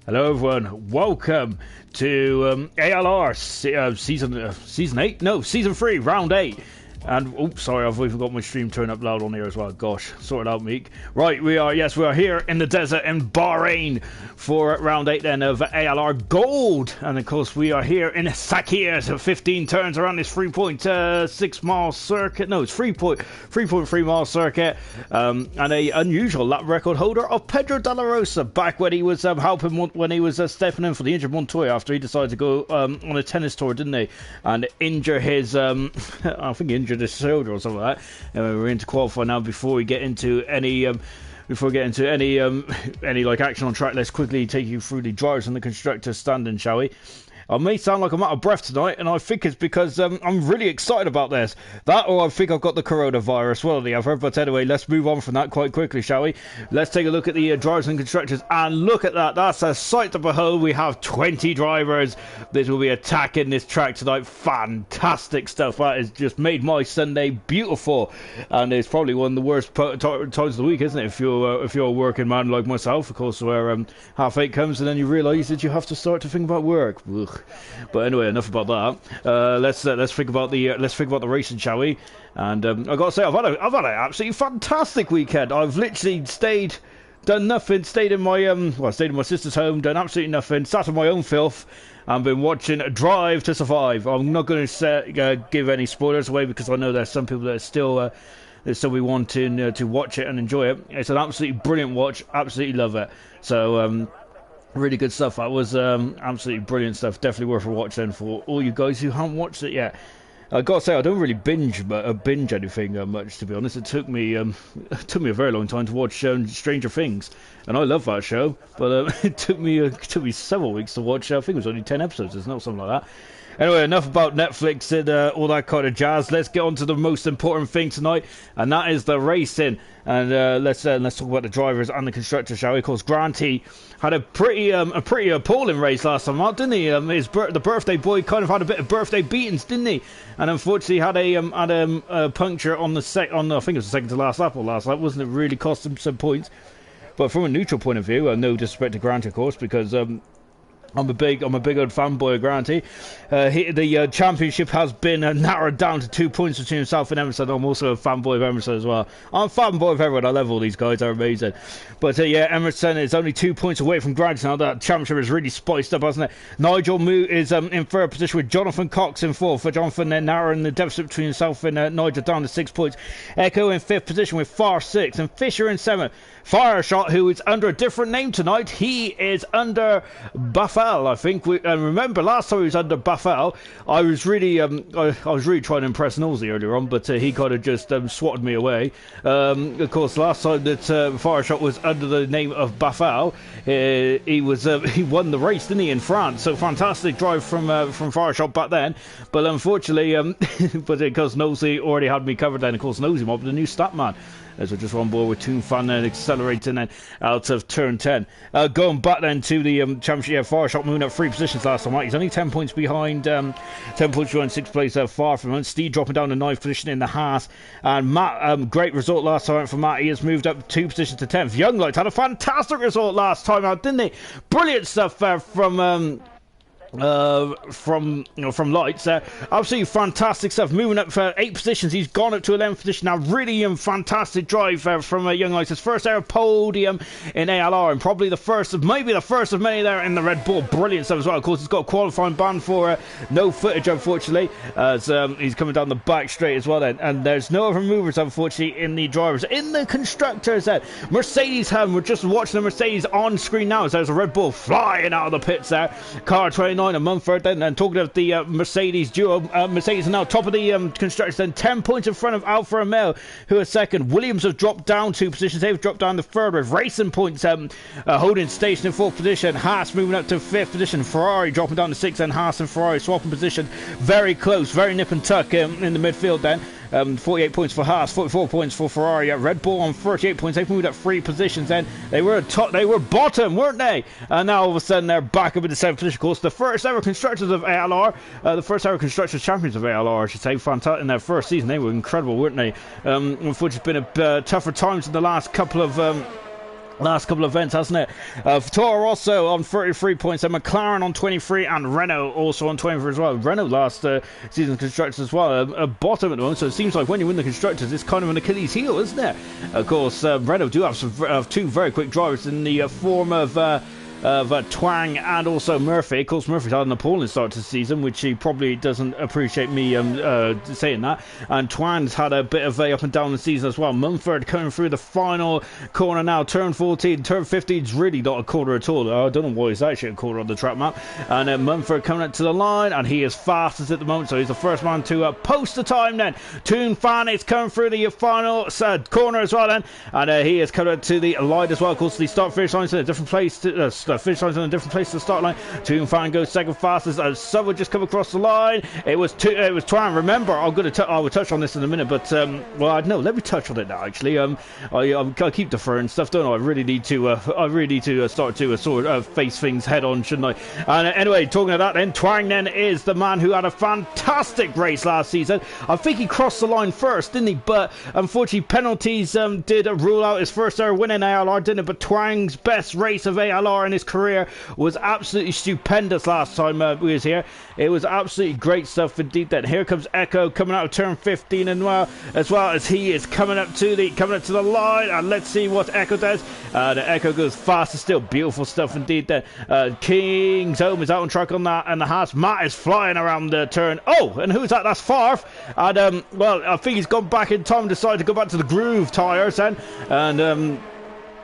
Hello everyone, welcome to ALR season 8? No, season 3, round 8. And, oops, sorry, I've even got my stream turned up loud on here as well. Gosh, sort it out, Meek. Right, we are here in the desert in Bahrain for round 8 then of ALR Gold. And, of course, we are here in Sakir, so 15 turns around this 3.6 mile circuit. No, it's 3.3 mile circuit. And a unusual lap record holder of Pedro de la Rosa back when he was helping, when he was stepping in for the injured Montoya after he decided to go on a tennis tour, didn't he? And injure his, I think he injured his shoulder or something like that. We're into qualify now. Before we get into any like action on track, let's quickly take you through the drivers and the constructors standing, shall we? I may sound like I'm out of breath tonight, and I think it's because I'm really excited about this. That, or I think I've got the coronavirus, one or the other. But anyway, let's move on from that quite quickly, shall we? Let's take a look at the drivers and constructors, and look at that. That's a sight to behold. We have 20 drivers. This will be attacking this track tonight. Fantastic stuff. That has just made my Sunday beautiful, and it's probably one of the worst times of the week, isn't it? If you're a working man like myself, of course, where 8:30 comes and then you realise that you have to start to think about work. Ugh. But anyway, enough about that. Let's think about the racing, shall we? And I gotta say, I've had an absolutely fantastic weekend. I've literally done nothing, stayed in my sister's home, done absolutely nothing, sat in my own filth, and been watching Drive to Survive. I'm not going to give any spoilers away because I know there's some people that are still be wanting to watch it and enjoy it. It's an absolutely brilliant watch. Absolutely love it. So. Really good stuff. That was absolutely brilliant stuff. Definitely worth a watch then for all you guys who haven't watched it yet. I gotta say, I don't really binge anything much, to be honest. It took me a very long time to watch Stranger Things, and I love that show. But it took me several weeks to watch. I think it was only 10 episodes, isn't it, or something like that. Anyway, enough about Netflix and all that kind of jazz. Let's get on to the most important thing tonight, and that is the racing. And let's talk about the drivers and the constructors, shall we? Of course, Granty had a pretty appalling race last time out, didn't he? The birthday boy kind of had a bit of birthday beatings, didn't he? And unfortunately had a puncture on I think it was the second to last lap or last lap, wasn't it? Really cost him some points. But from a neutral point of view, no disrespect to Granty, of course, because I'm a big old fanboy of Granty. The championship has been narrowed down to 2 points between himself and Emerson. I'm also a fanboy of Emerson as well. I'm a fanboy of everyone. I love all these guys. They're amazing. But yeah, Emerson is only 2 points away from Granty now. That championship is really spiced up, hasn't it? Nigel Moo is in third position with Jonathan Cox in fourth. For Jonathan, then narrowing the deficit between himself and Nigel down to 6 points. Echo in fifth position with Far 6. And Fisher in seventh. Fireshot, who is under a different name tonight. He is under Buffel, I think. Remember, last time he was under Buffel, I was really trying to impress Nosey earlier on, but he kind of just swatted me away. Of course, last time that Fireshot was under the name of Buffel, he won the race, didn't he, in France? So fantastic drive from Fireshot back then. But unfortunately, because Nosey already had me covered then, of course, Nosey mobbed the new stat man. As we're just on board with Toon Fan and accelerating then out of turn 10. Going back then to the championship, Fireshot moving up 3 positions last time. Right? He's only 10 points behind, 10 points behind 6th place far from him. Steve dropping down to 9th position in the Haas. And Matt, great result last time out for Matt. He has moved up 2 positions to 10th. Young Light had a fantastic result last time out, didn't he? Brilliant stuff from Lights. Absolutely fantastic stuff. Moving up for 8 positions. He's gone up to 11th position now. Really fantastic drive from Young Lights. His first ever podium in ALR, and probably maybe the first of many there in the Red Bull. Brilliant stuff as well. Of course, he's got a qualifying ban for no footage, unfortunately, as he's coming down the back straight as well then. And there's no other movers, unfortunately, in the drivers. In the constructors then, Mercedes Helm. We're just watching the Mercedes on screen now as there's a Red Bull flying out of the pits there. Car 29 a Mumford then, and talking of the Mercedes duo, Mercedes are now top of the constructors then, 10 points in front of Alfa Romeo, who are second. Williams have dropped down 2 positions. They've dropped down to third with Racing Points holding station in 4th position. Haas moving up to 5th position. Ferrari dropping down to 6th, and Haas and Ferrari swapping position. Very close, very nip and tuck in the midfield then. 48 points for Haas, 44 points for Ferrari. Red Bull on 38 points. They've moved up 3 positions then. They were bottom, weren't they? And now all of a sudden they're back up in the 7th position. Of course, the first ever constructors of ALR, the first ever constructors champions of ALR, I should say, fantastic in their first season. They were incredible, weren't they? Unfortunately, it's been a tougher times in the last couple of last couple of events, hasn't it? Toro Rosso on 33 points, and McLaren on 23, and Renault also on 23 as well. Renault last season constructors as well, a bottom at the moment, so it seems like when you win the constructors, it's kind of an Achilles heel, isn't it? Of course, Renault do have two very quick drivers in the form of Twang and also Murphy. Of course, Murphy's had an appalling start to the season, which he probably doesn't appreciate me saying that. And Twang's had a bit of a up and down the season as well. Mumford coming through the final corner now. Turn 14, turn 15 is really not a corner at all. I don't know why it's actually a corner on the track map. And then Mumford coming up to the line, and he is fastest at the moment, so he's the first man to post the time then. Toon Fan is coming through the final corner as well then, and he is coming up to the line as well. Of course, the start-finish line's in a different place to finish line's in a different place to the start line. Toon Fan goes second fastest as someone just come across the line. It was Twan. Remember, I will touch on this in a minute, but well, no, let me touch on it now. Actually, I keep deferring stuff, don't I? I really need to start to sort of face things head on, shouldn't I? And anyway, talking of that, then Twang then is the man who had a fantastic race last season. I think he crossed the line first, didn't he? But unfortunately, penalties did rule out his first ever win in ALR, didn't it? But Twang's best race of ALR in his career was absolutely stupendous last time we was here. It was absolutely great stuff indeed. Then here comes Echo coming out of turn 15, and as well as he is coming up to the line. And let's see what Echo does. The Echo goes faster still. Beautiful stuff indeed. Then King's Home is out on track on that, and the Haas Matt is flying around the turn. Oh, and who's that? That's Farf. And well, I think he's gone back in time, decided to go back to the groove tires then, and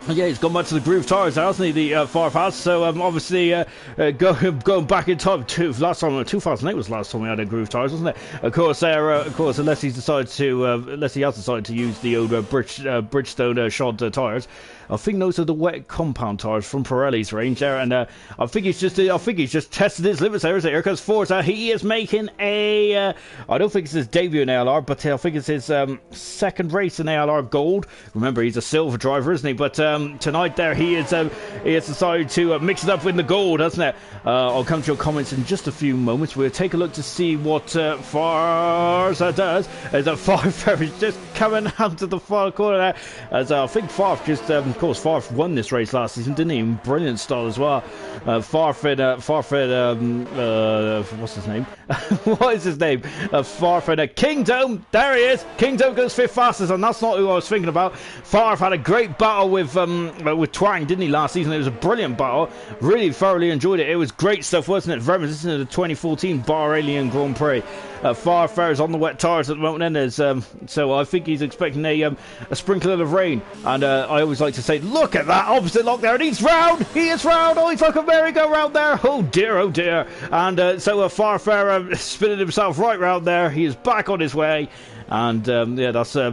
yeah, he's gone back to the groove tires, hasn't he? The Farf has. So obviously going back in time. 2008 was the last time we had a groove tires, wasn't it? Of course, unless he has decided to use the old Bridgestone shod tires. I think those are the wet compound tires from Pirelli's range there, and I think he's just tested his limits there. Here comes Forza. He is making a I don't think it's his debut in ALR, but I think it's his second race in ALR Gold. Remember, he's a silver driver, isn't he? But tonight there he has decided to mix it up with the gold, hasn't it? I'll come to your comments in just a few moments. We'll take a look to see what Forza does. As Farf is just coming out to the far corner there, as I think Farf just of course, Farf won this race last season, didn't he? Brilliant style as well. Farfred, what's his name? What is his name? Farfred Kingdom. There he is. Kingdom goes fifth fastest, and that's not who I was thinking about. Farf had a great battle with Twang, didn't he, last season? It was a brilliant battle. Really thoroughly enjoyed it. It was great stuff, wasn't it? Very much listening to the 2014 Bahrain Grand Prix. Farf is on the wet tires at the moment, and so I think he's expecting a sprinkling of rain. And I always like to say, look at that opposite lock there, and he's round. He is round. Oh, he's like a merry-go-round there. Oh dear, oh dear. And so Farf spinning himself right round there. He is back on his way. And yeah, that's I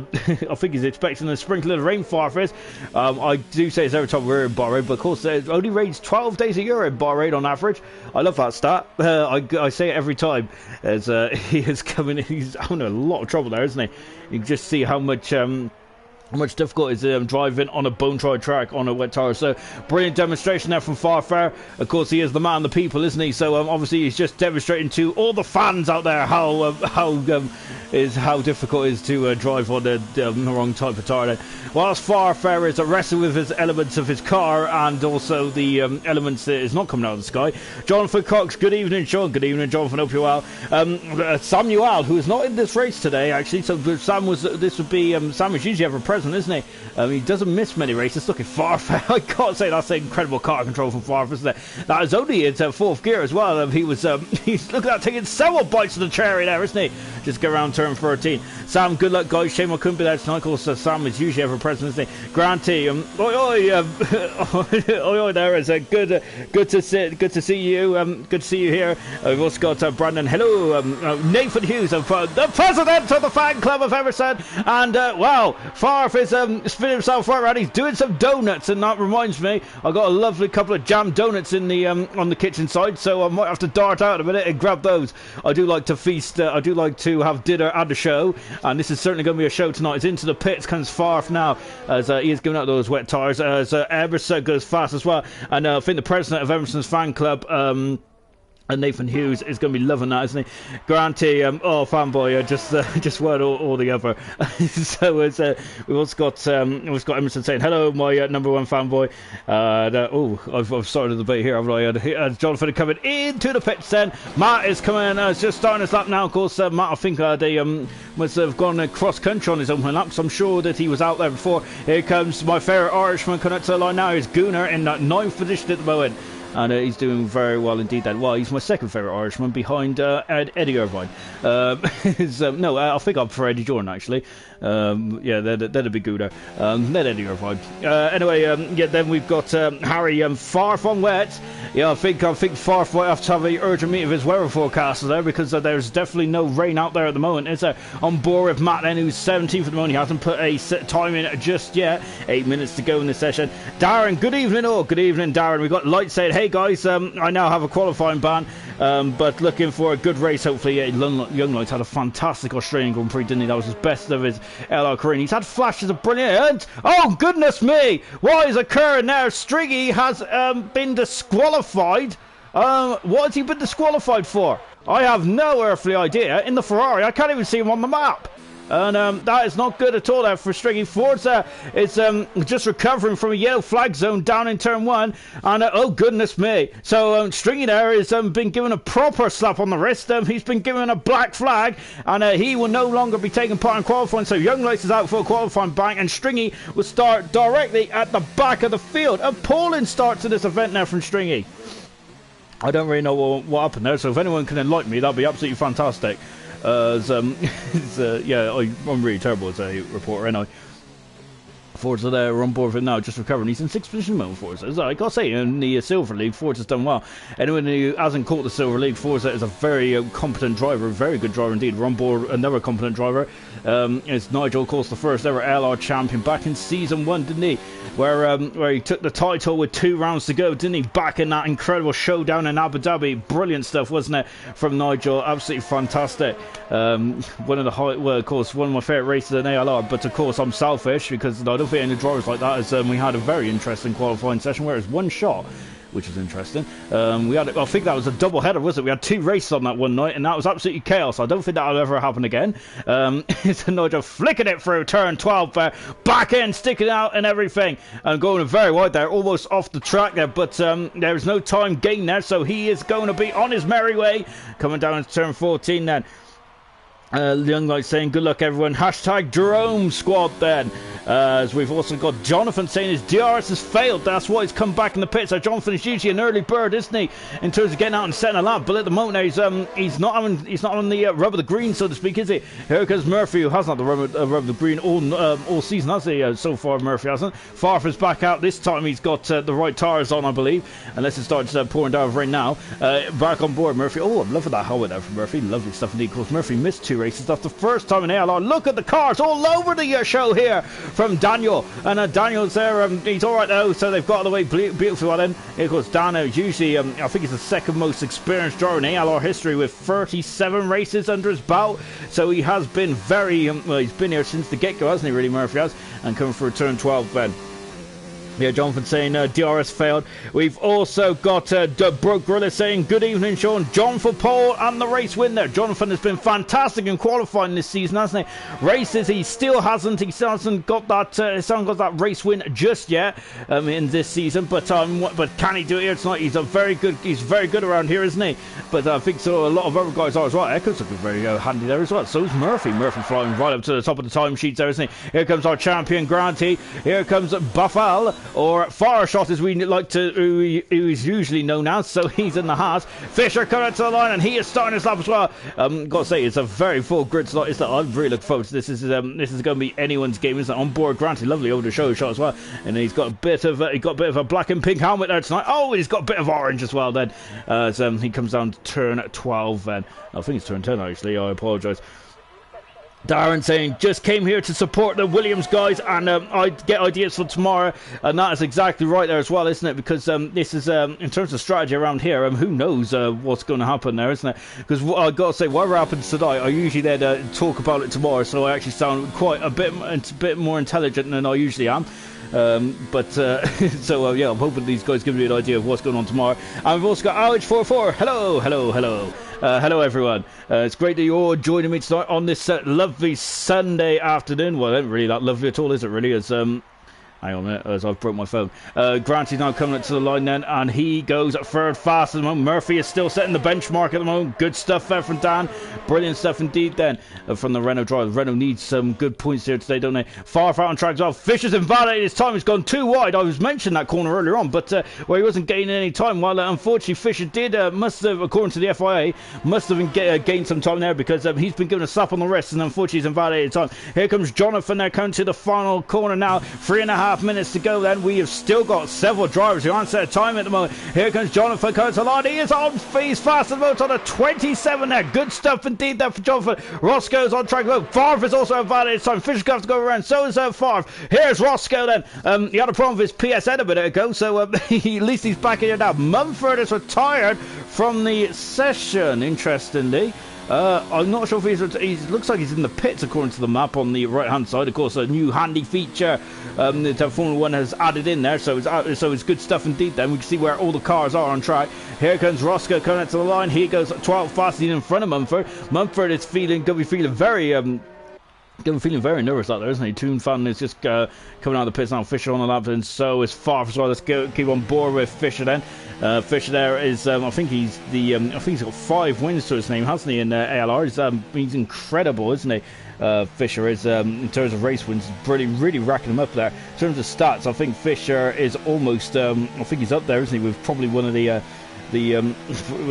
think he's expecting a sprinkling of rain. Farf is. I do say it's every time we're in Bahrain, but of course it only rains 12 days a year in Bahrain on average. I love that stat. I say it every time. As he is coming, he's having a lot of trouble there, isn't he? You can just see how much difficult is driving on a bone-tried track on a wet tire. So brilliant demonstration there from Farfare. Of course, he is the man, the people, isn't he? So obviously he's just demonstrating to all the fans out there how difficult it is to drive on the wrong type of tire. Whilst Farfare is wrestling with his elements of his car and also the elements that is not coming out of the sky. Jonathan Cox, good evening, Sean. Good evening, Jonathan. Hope you're well. Samuel, who is not in this race today, actually. So Sam is usually ever present, isn't he? He doesn't miss many races. Look at Farfare. I can't say that's incredible car control from Farfare, isn't it? That is only in fourth gear as well. He's look at that, taking several bites of the cherry there, isn't he? Just go around turn 13. Sam, good luck, guys. Shame I couldn't be there tonight. Of course, Sam is usually ever present, isn't he? Granty, oi, there is good to see you. Good to see you here. We've also got Brandon. Hello, Nathan Hughes, the president of the fan club of Everton, and wow, Farf is spinning himself right around. He's doing some donuts, and that reminds me, I got a lovely couple of jam donuts in the on the kitchen side, so I might have to dart out a minute and grab those. I do like to feast. I do like to have dinner and a show, and this is certainly going to be a show tonight. It's into the pits, comes Farf now, as he is giving out those wet tires. As Emerson goes fast as well, and I think the president of Emerson's fan club, And Nathan Hughes is going to be loving that, isn't he? Granty, oh, fanboy, just word all the other. So it's, we've also got Emerson saying, hello, my number one fanboy. I've started the debate here, haven't I? Jonathan coming into the pitch then. Matt is coming, just starting his lap now. Of course, Matt, I think they must have gone cross country on his own lap, so I'm sure that he was out there before. Here comes my favourite Irishman coming up to the line now. He's Gunnar in that 9th position at the moment. And he's doing very well indeed then. Well, he's my second favourite Irishman behind Eddie Irvine. No, I think I prefer Eddie Jordan, actually. Yeah, that'd be good. Then Eddie Irvine. Anyway, yeah, then we've got Harry far from wet. Yeah, I think Farf might have to have an urgent meeting with his weather forecaster there, because there's definitely no rain out there at the moment. It's on board with Matt then, who's 17th at the moment. He hasn't put a set time in just yet. 8 minutes to go in this session. Darren, good evening all. Good evening, Darren. We've got Light saying, hey guys, I now have a qualifying ban, but looking for a good race, hopefully. Young Light had a fantastic Australian Grand Prix, didn't he? That was his best of his ALR career. He's had flashes of brilliant. Oh, goodness me! What is occurring there? Striggy has been disqualified. What has he been disqualified for? I have no earthly idea. In the Ferrari, I can't even see him on the map. And that is not good at all there for Striggy. Forza is just recovering from a yellow flag zone down in turn 1. And oh goodness me. So Stringy there has been given a proper slap on the wrist. He's been given a black flag, and he will no longer be taking part in qualifying. So Young Lights is out for a qualifying bank, and Stringy will start directly at the back of the field. Appalling start to this event now from Stringy. I don't really know what happened there, so if anyone can enlighten me, that'd be absolutely fantastic. Yeah, I'm really terrible as a reporter, and Forza there, we're on board with it now, just recovering. He's in 6th position at the moment, Forza. I gotta say, in the Silver League, Forza's done well. Anyone who hasn't caught the Silver League, Forza is a very competent driver, a very good driver indeed. We're on board another competent driver. It's Nigel, of course, the first ever ALR champion back in Season 1, didn't he? Where he took the title with 2 rounds to go, didn't he? Back in that incredible showdown in Abu Dhabi. Brilliant stuff, wasn't it, from Nigel? Absolutely fantastic. One of the of course, one of my favourite races in ALR, but of course I'm selfish because I don't think any drivers like that. As we had a very interesting qualifying session where it was one shot, which was interesting. I think that was a double header, was it? We had 2 races on that one night, and that was absolutely chaos. I don't think that'll ever happen again. It's Nigel flicking it through turn 12 there, back end sticking out and everything, and going very wide there, almost off the track there, but there's no time gain there, so he is going to be on his merry way, coming down to turn 14 then. Young Light saying good luck everyone, hashtag Jerome squad then, as we've also got Jonathan saying his DRS has failed, that's why he's come back in the pits. So Jonathan is usually an early bird, isn't he, in terms of getting out and setting a lap, but at the moment now he's not on the rub of the green, so to speak, is he? Here comes Murphy, who hasn't had the rub of the green all season, has he? So far Murphy hasn't. Farfar's back out this time, he's got the right tyres on, I believe, unless it starts pouring down with rain now. Back on board Murphy. Oh, I'm loving that helmet there from Murphy, lovely stuff indeed. Of course Murphy missed 2 races. That's the first time in ALR. Look at the cars all over the show here from Daniel. And Daniel's there. He's all right though, so they've got the way beautifully well in. Here, of course, Dano is usually, I think he's the second most experienced driver in ALR history with 37 races under his belt. So he has been very, well, he's been here since the get-go, hasn't he, really, Murphy has? And coming for a turn 12 then. Yeah, Jonathan saying DRS failed. We've also got Brooke Gorilla saying good evening, Sean. John for pole and the race win there. Jonathan has been fantastic in qualifying this season, hasn't he? Races he still hasn't got that race win just yet in this season. But can he do it here tonight? He's very good around here, isn't he? But I think so. A lot of other guys are as well. Echo's looking very handy there as well. So is Murphy. Murphy flying right up to the top of the timesheets there, isn't he? Here comes our champion Granty. Here comes Buffal, or Fireshot as we like to, who is usually known as, so he's in the heart. Fisher coming to the line and he is starting his lap as well. Gotta say, it's a very full grid slot, isn't it? I really look forward to this. This is going to be anyone's game, isn't it? On board Granty, lovely over the show shot as well, and he's got a bit of a black and pink helmet there tonight. Oh, he's got a bit of orange as well then. So he comes down to turn 12 then. I think it's turn 10 actually, I apologise. Darren saying, just came here to support the Williams guys, and I get ideas for tomorrow, and that is exactly right there as well, isn't it? Because this is, in terms of strategy around here, who knows what's going to happen there, isn't it? Because I've got to say, whatever happens tonight, I usually then talk about it tomorrow, so I actually sound quite a bit more intelligent than I usually am. Yeah, I'm hoping these guys give me an idea of what's going on tomorrow. And we've also got RH44. Hello, hello, hello. Hello everyone. It's great that you're all joining me tonight on this lovely Sunday afternoon. Well, it ain't really that lovely at all, is it really? As hang on a minute, as I've broke my phone. Grant is now coming up to the line then, and he goes third fast at the moment. Murphy is still setting the benchmark at the moment. Good stuff there from Dan. Brilliant stuff indeed then from the Renault driver. Renault needs some good points here today, don't they? Far out on track as well. Fisher's invalidated his time. He's gone too wide. I was mentioning that corner earlier on, but where he wasn't gaining any time. While unfortunately Fisher did, must have, according to the FIA, must have gained some time there because he's been given a slap on the wrist, and unfortunately he's invalidated time. Here comes Jonathan there coming to the final corner now. 3.5 minutes to go then. We have still got several drivers who aren't set a time at the moment. Here comes Jonathan coming to the line. He is on. He's fast at the moment on a 27 there. Good stuff indeed there for Jonathan. Roscoe's on track. Favre is also invalidated time. Fisher's going to have to go around. So is Favre. Here's Roscoe then. He had a problem with his PSN a minute ago, so at least he's back in here now. Mumford is retired from the session, interestingly. I'm not sure if he looks like he's in the pits according to the map on the right hand side. Of course, a new handy feature that Formula 1 has added in there, so it's good stuff indeed. Then we can see where all the cars are on track. Here comes Roscoe coming out to the line. He goes 12 fast in front of Mumford. Mumford is going to be feeling very nervous out there, isn't he? Toon Fan is just coming out of the pits now. Fisher on the lap, and so is Favre as well. Let's keep on board with Fisher then. Fisher there is, I think he's got 5 wins to his name, hasn't he? In ALR, he's incredible, isn't he? Fisher is, in terms of race wins, really racking them up there. In terms of stats, I think Fisher is almost, I think he's up there, isn't he? With probably one of the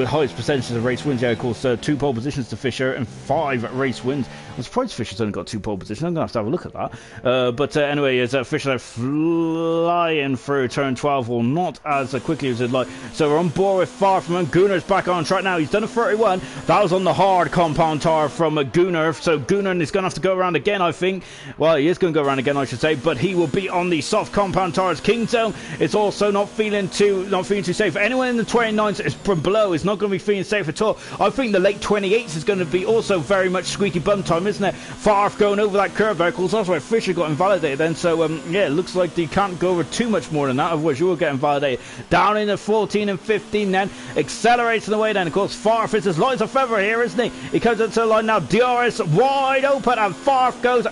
highest percentages of race wins. Yeah, of course, 2 pole positions to Fisher and 5 race wins. I'm surprised Fisher's only got 2 pole positions. I'm going to have a look at that. But anyway, as Fisher flying through turn 12, well, not as quickly as he'd like. So we're on board with Far from him. Gunner's back on track now. He's done a 31. That was on the hard compound tire from Gunner. So Gunner is going to have to go around again, I think. Well, he is going to go around again, I should say. But he will be on the soft compound tires. Kingzone is also not feeling too safe. Anyone in the 29 is from below is not going to be feeling safe at all. I think the late 28s is going to be also very much squeaky bum time, isn't it? Favre going over that curve there. Of course, that's where Fisher got invalidated then. So, yeah, it looks like you can't go over too much more than that, otherwise you will get invalidated. Down in the 14 and 15 then. Accelerating away then. Of course, Favre is as light as a feather here, isn't he? He comes into the line now. DRS wide open, and Favre goes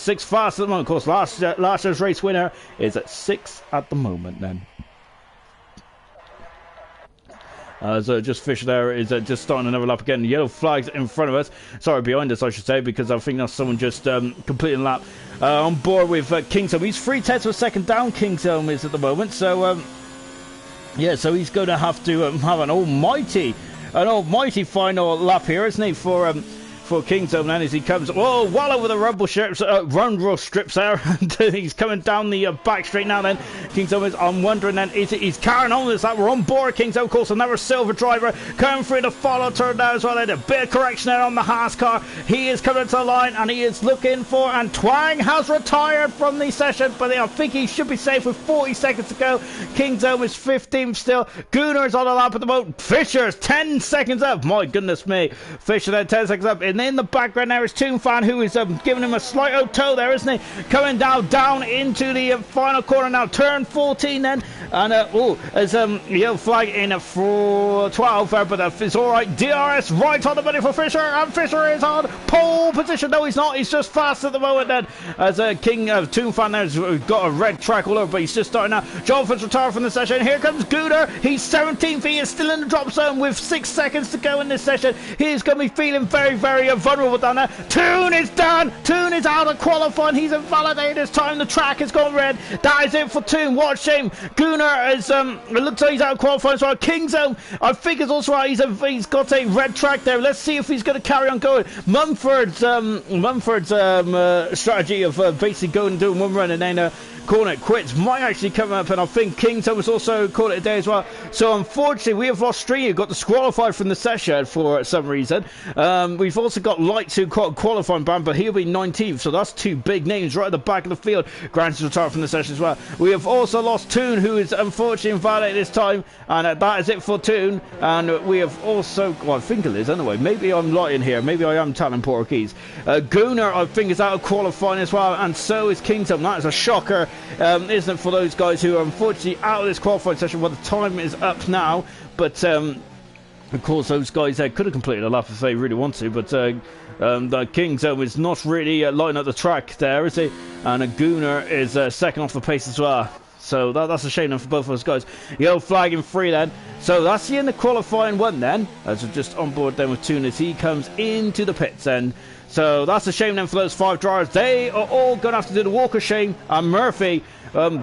6 fast at the moment. Of course, last year's race winner is at 6 at the moment then. So just Fisher there is just starting another lap again. Yellow flags in front of us. Sorry, behind us, I should say, because I think that's someone just completing a lap. On board with Kingdom. He's 3 tenths of a second down, Kingdom is at the moment. So, yeah, so he's going to have to have an almighty final lap here, isn't he, for Kingdom then, as he comes well over the rumble strips there. He's coming down the back straight now then. Kingdom is, I'm wondering then, he's carrying on with this lap. We're on board Kingdom, of course, another silver driver coming through the follow turn now as well. Then a bit of correction there on the Haas car. He is coming to the line and he is looking for, and Twang has retired from the session, but I think he should be safe with 40 seconds to go. Kingdom is 15th still. Gunnar is on the lap at the moment. Fisher's 10 seconds up. My goodness me. Fisher then 10 seconds up. And in the background there is Toon Fan, who is giving him a slight old toe there, isn't he? Coming down into the final corner now. Turn 14 then. And, there's yellow flag in for 12 there, but it's alright. DRS right on the money for Fisher, and Fisher is on pole position. No, he's not. He's just fast at the moment then. As King of Toon Fan there has got a red track all over, but he's just starting now. Jonathan's retired from the session. Here comes Gunnar. He's 17th. He is still in the drop zone with 6 seconds to go in this session. He is going to be feeling very vulnerable down there. Toon is done. Toon is out of qualifying. He's invalidated his time. The track has gone red. That is it for Toon. What a shame. Gunnar is, it looks like he's out of qualifying. So Kingzone, I think it's also right. He's got a red track there. Let's see if he's going to carry on going. Mumford's strategy of basically going and doing one run and then calling it quits might actually come up, and I think Kington was also calling it a day as well. So unfortunately we have lost String, who got disqualified from the session for some reason. We've also got Lights, who qualifying ban, but he'll be 19th, so that's 2 big names right at the back of the field. Grant is retired from the session as well. We have also lost Toon, who is unfortunately invalidated this time, and that is it for Toon. And we have also, well, I think it is anyway. Maybe I'm lying here. Maybe I am telling Portuguese. Gunnar, I think, is out of qualifying as well, and so is Kingdom. That is a shocker, isn't it, for those guys who are unfortunately out of this qualifying session. Well, the time is up now, but of course those guys could have completed a lap if they really want to, but the Kingdom is not really lighting up the track there, is he? And Gunnar is second off the pace as well. So that's a shame then for both of those guys. Yellow flag in 3 then. So that's the end of qualifying 1 then. As we're just on board then with Toon as he comes into the pits then. So that's a shame then for those 5 drivers. They are all going to have to do the walk of shame. And Murphy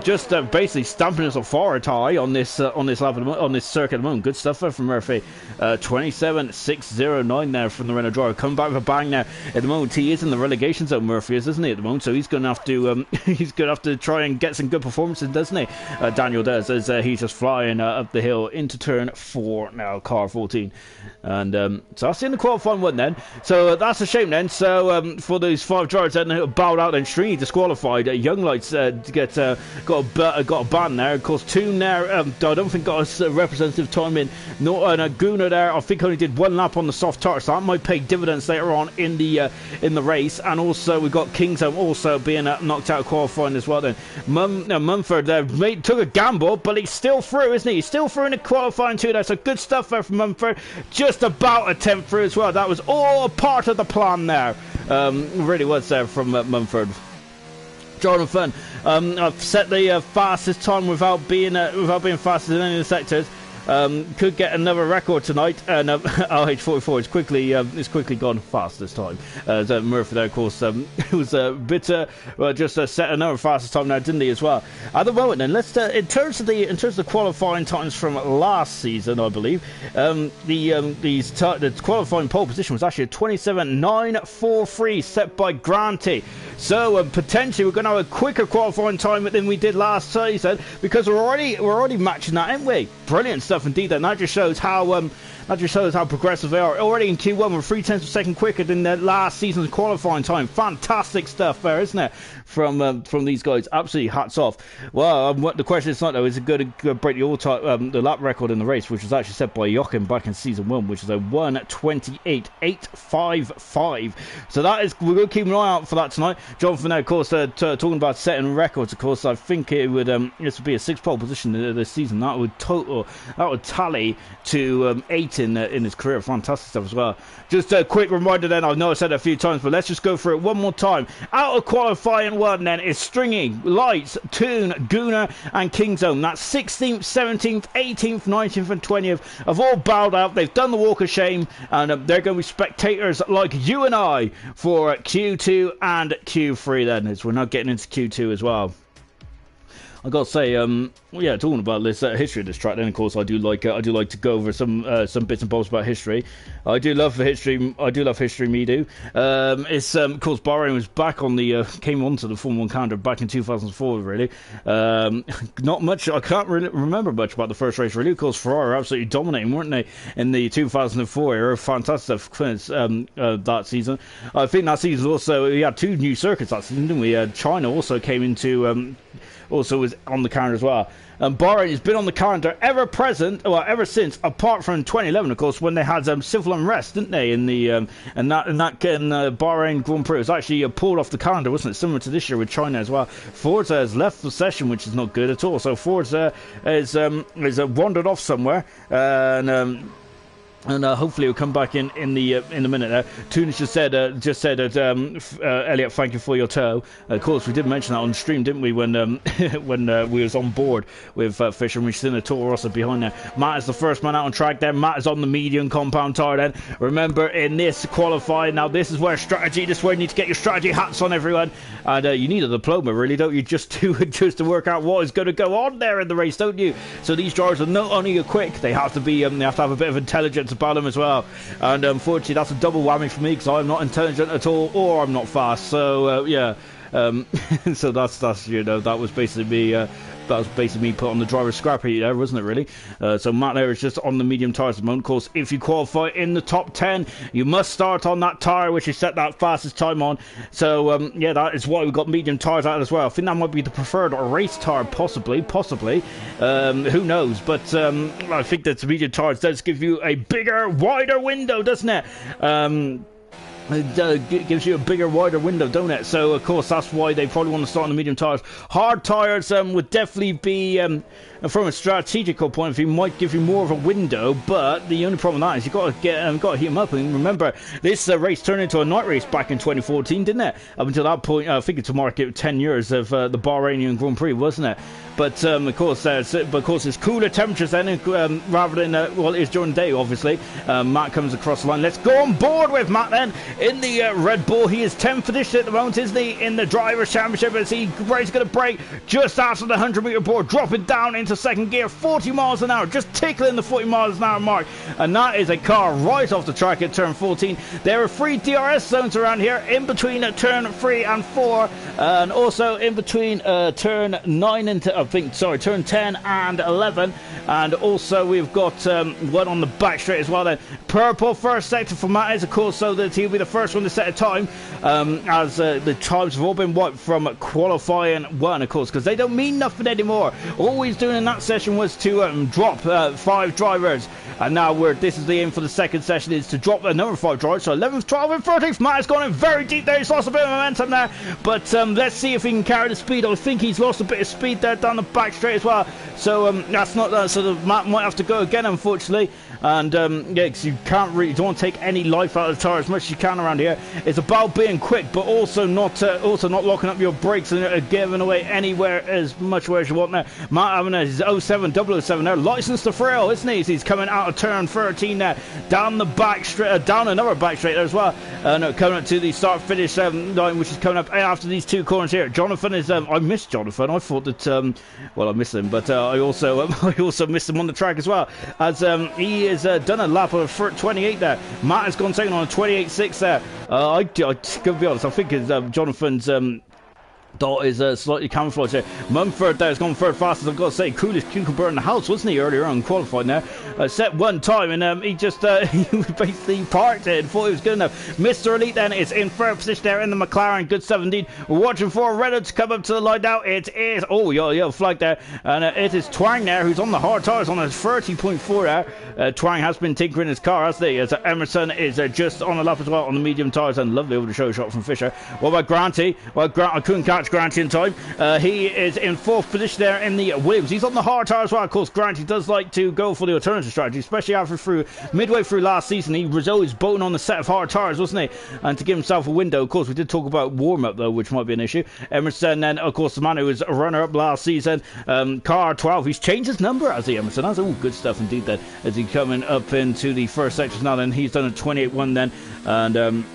just basically stamping his authority on this lap on this circuit at the moment. Good stuff there from Murphy. 27.609 there from the Renault driver. Coming back with a bang now. At the moment he is in the relegation zone. Murphy is, isn't he, at the moment? So he's going to have to he's going to have to try and get some good performances, doesn't he? Daniel does, as he's just flying up the hill into turn 4 now, car 14. And so that's in the qualifying 1 then. So that's a shame then. So for those 5 drivers then who bowed out and extremely disqualified, Young Lights got a ban there. Of course, Toon there, I don't think got a representative time in. No, and Gunnar there, I think only did 1 lap on the soft tire, so that might pay dividends later on in the race. And also we've got Kingsholm also being knocked out of qualifying as well then. Mumford took a gamble, but he's still through, isn't he? He's still through in the qualifying too there, so good stuff there from Mumford. Just about a 10th through as well. That was all part of the plan there. Really was there from Mumford. Jonathan, I've set the fastest time without being faster than any of the sectors. Could get another record tonight, and LH44 is quickly gone fast this time. Murphy there, of course, was a bit just set another fastest time now, didn't he, as well? At the moment, then let's in terms of the qualifying times from last season, I believe, the qualifying pole position was actually a 27.943 set by Granty. So potentially we're going to have a quicker qualifying time than we did last season, because we're already matching that, aren't we? Brilliant stuff indeed. And that just shows how progressive they are. Already in Q1 we're 0.3 of a second quicker than the last season's qualifying time. Fantastic stuff there, isn't it? From these guys. Absolutely hats off. Well, the question is not though, is it going to break the lap record in the race, which was actually set by Jochen back in season 1, which is a 1:28.855. So that is, we're going to keep an eye out for that tonight. Jonathan there, of course, talking about setting records. Of course, I think it would this would be a 6th pole position this season. That would tally to 8 in his career. Fantastic stuff as well. Just a quick reminder then, I know I said it a few times, but let's just go through it one more time. Out of qualifying 1 then is Stringy, Lights, Toon, Gunnar and Kingzone. That's 16th, 17th, 18th, 19th and 20th have all bowed out. They've done the walk of shame, and they're going to be spectators like you and I for Q2 and Q3 then, as we're not getting into Q2 as well. I got to say, yeah, talking about this history of this track, then of course I do like to go over some bits and bobs about history. I do love history. Me do. It's of course Bahrain was back on the came onto the Formula 1 calendar back in 2004. Really, not much. I can't really remember much about the first race. Really, of course Ferrari were absolutely dominating, weren't they, in the 2004 era? Fantastic that season. I think that season also we had 2 new circuits that season, didn't we? China also came into. Also was on the calendar as well. Bahrain has been on the calendar ever since, apart from 2011, of course, when they had civil unrest, didn't they? In the Bahrain Grand Prix, it was actually pulled off the calendar, wasn't it? Similar to this year with China as well. Forza has left the session, which is not good at all. So Forza is wandered off somewhere, and hopefully he'll come back in a minute there. Tunis just said Elliot, thank you for your tow. Of course, we did mention that on stream, didn't we, when we was on board with Fisher, and we've seen the Toro Rosso behind there. Matt is the first man out on track there. Matt is on the medium compound tire then. Remember, in this qualifying, now this is where strategy, this is where you need to get your strategy hats on, everyone. And you need a diploma, really, don't you, just to work out what is going to go on there in the race, don't you? So these drivers are not only quick, they have to be they have to have a bit of intelligence about them as well, and unfortunately that's a double whammy for me, because I'm not intelligent at all, or I'm not fast. So yeah, so that's that was basically me was basically me put on the driver's scrap heat there, wasn't it, really? So Matt there is just on the medium tyres at the moment. Of course, if you qualify in the top 10, you must start on that tyre, which is set that fastest time on. So, yeah, that is why we've got medium tyres out as well. I think that might be the preferred race tyre, possibly. Who knows? But I think that the medium tyres does give you a bigger, wider window, doesn't it? It gives you a bigger, wider window, don't it? So, of course, that's why they probably want to start on the medium tyres. Hard tyres would definitely be, from a strategical point of view, might give you more of a window. But the only problem with that is you've got to heat them up. And remember, this race turned into a night race back in 2014, didn't it? Up until that point, I think to mark it 10 years of the Bahrainian Grand Prix, wasn't it? But of course, it's cooler temperatures then, rather than well, it's during the day, obviously. Matt comes across the line. Let's go on board with Matt then in the Red Bull. He is 10th position at the moment, isn't he? In the Drivers' Championship, as he's going to break just after the 100-meter board, dropping down into second gear, 40 miles an hour, just tickling the 40 miles an hour mark. And that is a car right off the track at turn 14. There are 3 DRS zones around here, in between turn 3 and 4, and also in between turn 9 and turn 10 and 11, and also we've got one on the back straight as well then. Purple first sector for Matt is, of course, so that he'll be the first one to set a time, as the times have all been wiped from qualifying 1, of course, because they don't mean nothing anymore. All we was doing in that session was to drop 5 drivers, and now this is the aim for the second session, is to drop another 5 drivers. So 11th, 12th and 13th. Matt has gone in very deep there. He's lost a bit of momentum there, but let's see if he can carry the speed. I think he's lost a bit of speed there down the back straight as well. So that's not that. So Matt might have to go again, unfortunately. And yeah, because you don't want to take any life out of the tyre as much as you can around here. It's about being quick, but also not locking up your brakes and giving away anywhere as much as you want there. Matt having his 007 there, licensed to thrill, isn't he? He's coming out of turn 13 there, down the back straight, down another back straight there as well. No, coming up to the start finish line, which is coming up after these 2 corners here. Jonathan is I missed Jonathan. I thought that well, I missed him, but I also missed him on the track as well, as he has done a lap of 28 there. Matt has gone second on a 28.6 there. I gotta be honest, I think Jonathan's dot is slightly camouflaged there. Mumford there has gone third fastest, I've got to say. Coolest cucumber in the house, wasn't he, earlier on qualifying there? Set 1 time, and he just he basically parked it and thought he was good enough. Mr. Elite then is in third position there in the McLaren, good 17. We're watching for Renault to come up to the line now. It is, oh, yellow flag there, and it is Twang there, who's on the hard tyres on a 30.4 there. Twang has been tinkering his car, hasn't he? As Emerson is just on the lap as well on the medium tyres, and lovely over the show shot from Fisher. What about Granty? Well, I couldn't catch Granty in time. He is in 4th position there in the Williams. He's on the hard tyre as well. Of course, Granty does like to go for the alternative strategy, especially after midway through last season. He was always bolting on the set of hard tyres, wasn't he? And to give himself a window. Of course, we did talk about warm-up, though, which might be an issue. Emerson, then, of course, the man who was a runner-up last season, car 12. He's changed his number, as he, Emerson has. Oh, good stuff indeed, then, as he coming up into the first sections now. Then he's done a 28.1 then, and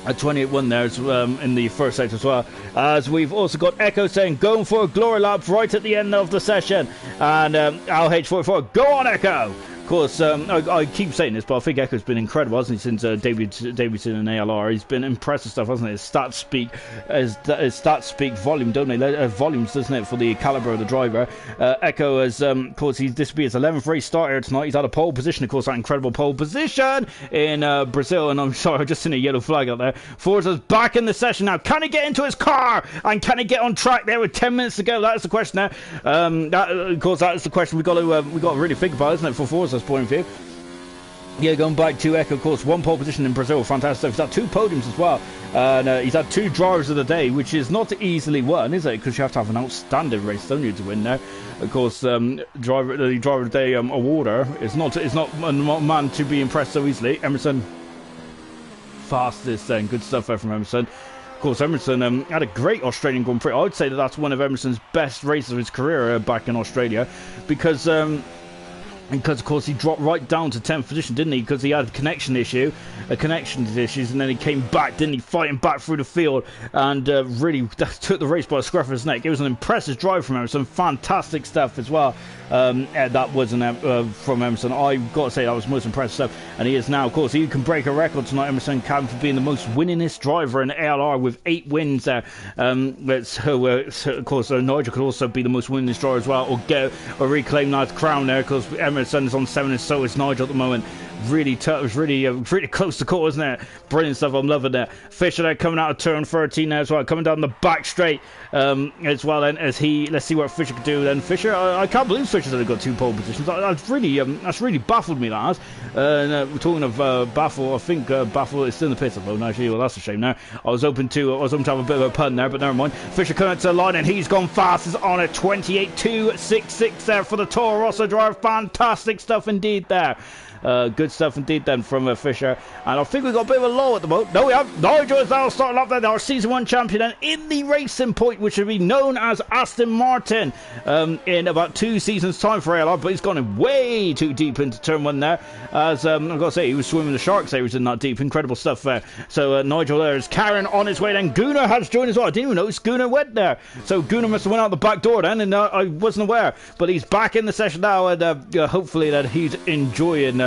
a 28.1 there in the first sector as well. As we've also got Echo saying, going for a glory lap right at the end of the session. And LH44, go on, Echo! Of course, I keep saying this, but I think Echo's been incredible, hasn't he, since Davidson and ALR. He's been impressive stuff, hasn't he? His stats speak volume, don't they? Volumes, doesn't it, for the caliber of the driver. Echo has, of course, this will be his 11th race start here tonight. He's had a pole position, of course, that incredible pole position in Brazil. And I'm sorry, I just seen a yellow flag out there. Forza's back in the session now. Can he get into his car? And can he get on track there with 10 minutes to go? That's the question now. Of course, that is the question we've got to really think about, isn't it, for Forza? Point of view. Yeah, going back to Echo, of course, 1 pole position in Brazil, fantastic. He's had 2 podiums as well, and he's had 2 drivers of the day, which is not easily won, is it? Because you have to have an outstanding race, don't you, to win there? Of course, the driver of the day awarder is not a man to be impressed so easily. Emerson, fastest then, good stuff there from Emerson. Of course, Emerson had a great Australian Grand Prix. I would say that's one of Emerson's best races of his career back in Australia, because because of course he dropped right down to 10th position, didn't he? Because he had a connection issues, and then he came back, didn't he? Fighting back through the field, and really took the race by the scruff of his neck. It was an impressive drive from Emerson, fantastic stuff as well. That wasn't from Emerson. I've got to say that was most impressive stuff, and he is now, of course, he can break a record tonight. Emerson can for being the most winningest driver in ALR with 8 wins there. So of course, Nigel could also be the most winningest driver as well, or reclaim that crown there, because Emerson is on 7 and so is Nigel at the moment. Really tough. It was really close to call, isn't it? Brilliant stuff. I'm loving that. Fisher there coming out of turn 13 there as well, coming down the back straight as well. Then as let's see what Fisher can do. Then Fisher, I can't believe Fisher's only got 2 pole positions. That's really baffled me, that has. We're talking of baffle. I think baffle is still in the pits at the moment. Actually, well, that's a shame. Now I was hoping to have a bit of a pun there, but never mind. Fisher coming to the line and he's gone fastest on it. 28.266 there for the Toro Rosso drive. Fantastic stuff indeed there. Good stuff indeed then from Fisher. And I think we've got a bit of a low at the moment. No, we have. Nigel is now starting up there, our Season 1 champion, and in the Racing Point, which would be known as Aston Martin in about 2 seasons' time for ALR, but he's gone way too deep into turn 1 there. As I've got to say, he was swimming the sharks there, he was in that deep. Incredible stuff there. So Nigel there is carrying on his way. Then Gunnar has joined as well. I didn't even notice Gunnar went there. So Gunnar must have went out the back door then, and I wasn't aware. But he's back in the session now, and hopefully that he's enjoying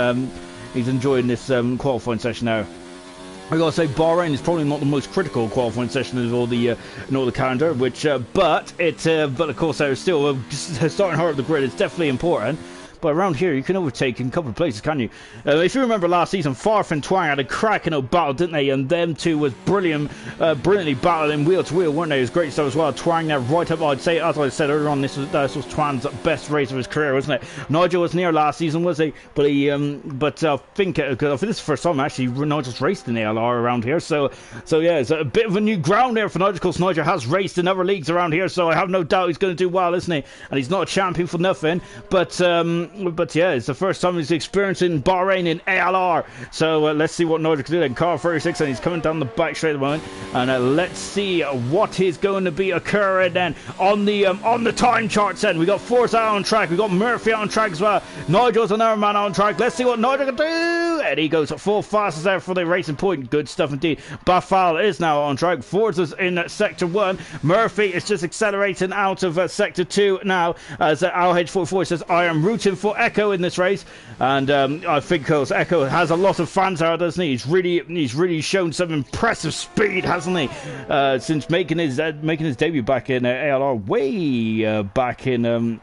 this qualifying session now. I gotta say, Bahrain is probably not the most critical qualifying session of all the calendar, but of course, there's still starting hard at the grid. It's definitely important. But around here, you can overtake in a couple of places, can you? If you remember last season, Farf and Twang had a cracking old battle, didn't they? And them two was brilliantly battling wheel to wheel, weren't they? It was great stuff as well. Twang there right up, I'd say, as I said earlier on, this was Twang's best race of his career, wasn't it? Nigel was near last season, was he? But I think this is the first time actually Nigel's raced in ALR around here. So yeah, it's a bit of a new ground there for Nigel. Of course, Nigel has raced in other leagues around here, so I have no doubt he's going to do well, isn't he? And he's not a champion for nothing, but yeah, it's the first time he's experiencing Bahrain in ALR. So let's see what Nigel can do then. Car 36, and he's coming down the back straight at the moment. And let's see what is going to be occurring then on the time charts. Then we got Force out on track. We got Murphy out on track as well. Nigel's another man on track. Let's see what Nigel can do. And he goes at full fastest there for the Racing Point. Good stuff indeed. Bafal is now on track. Forza's in sector 1. Murphy is just accelerating out of sector 2 now. As RH44 says, I am rooting for Echo in this race, and I think because Echo has a lot of fans out, doesn't he? He's really shown some impressive speed, hasn't he? Since making his debut back in ALR way back in.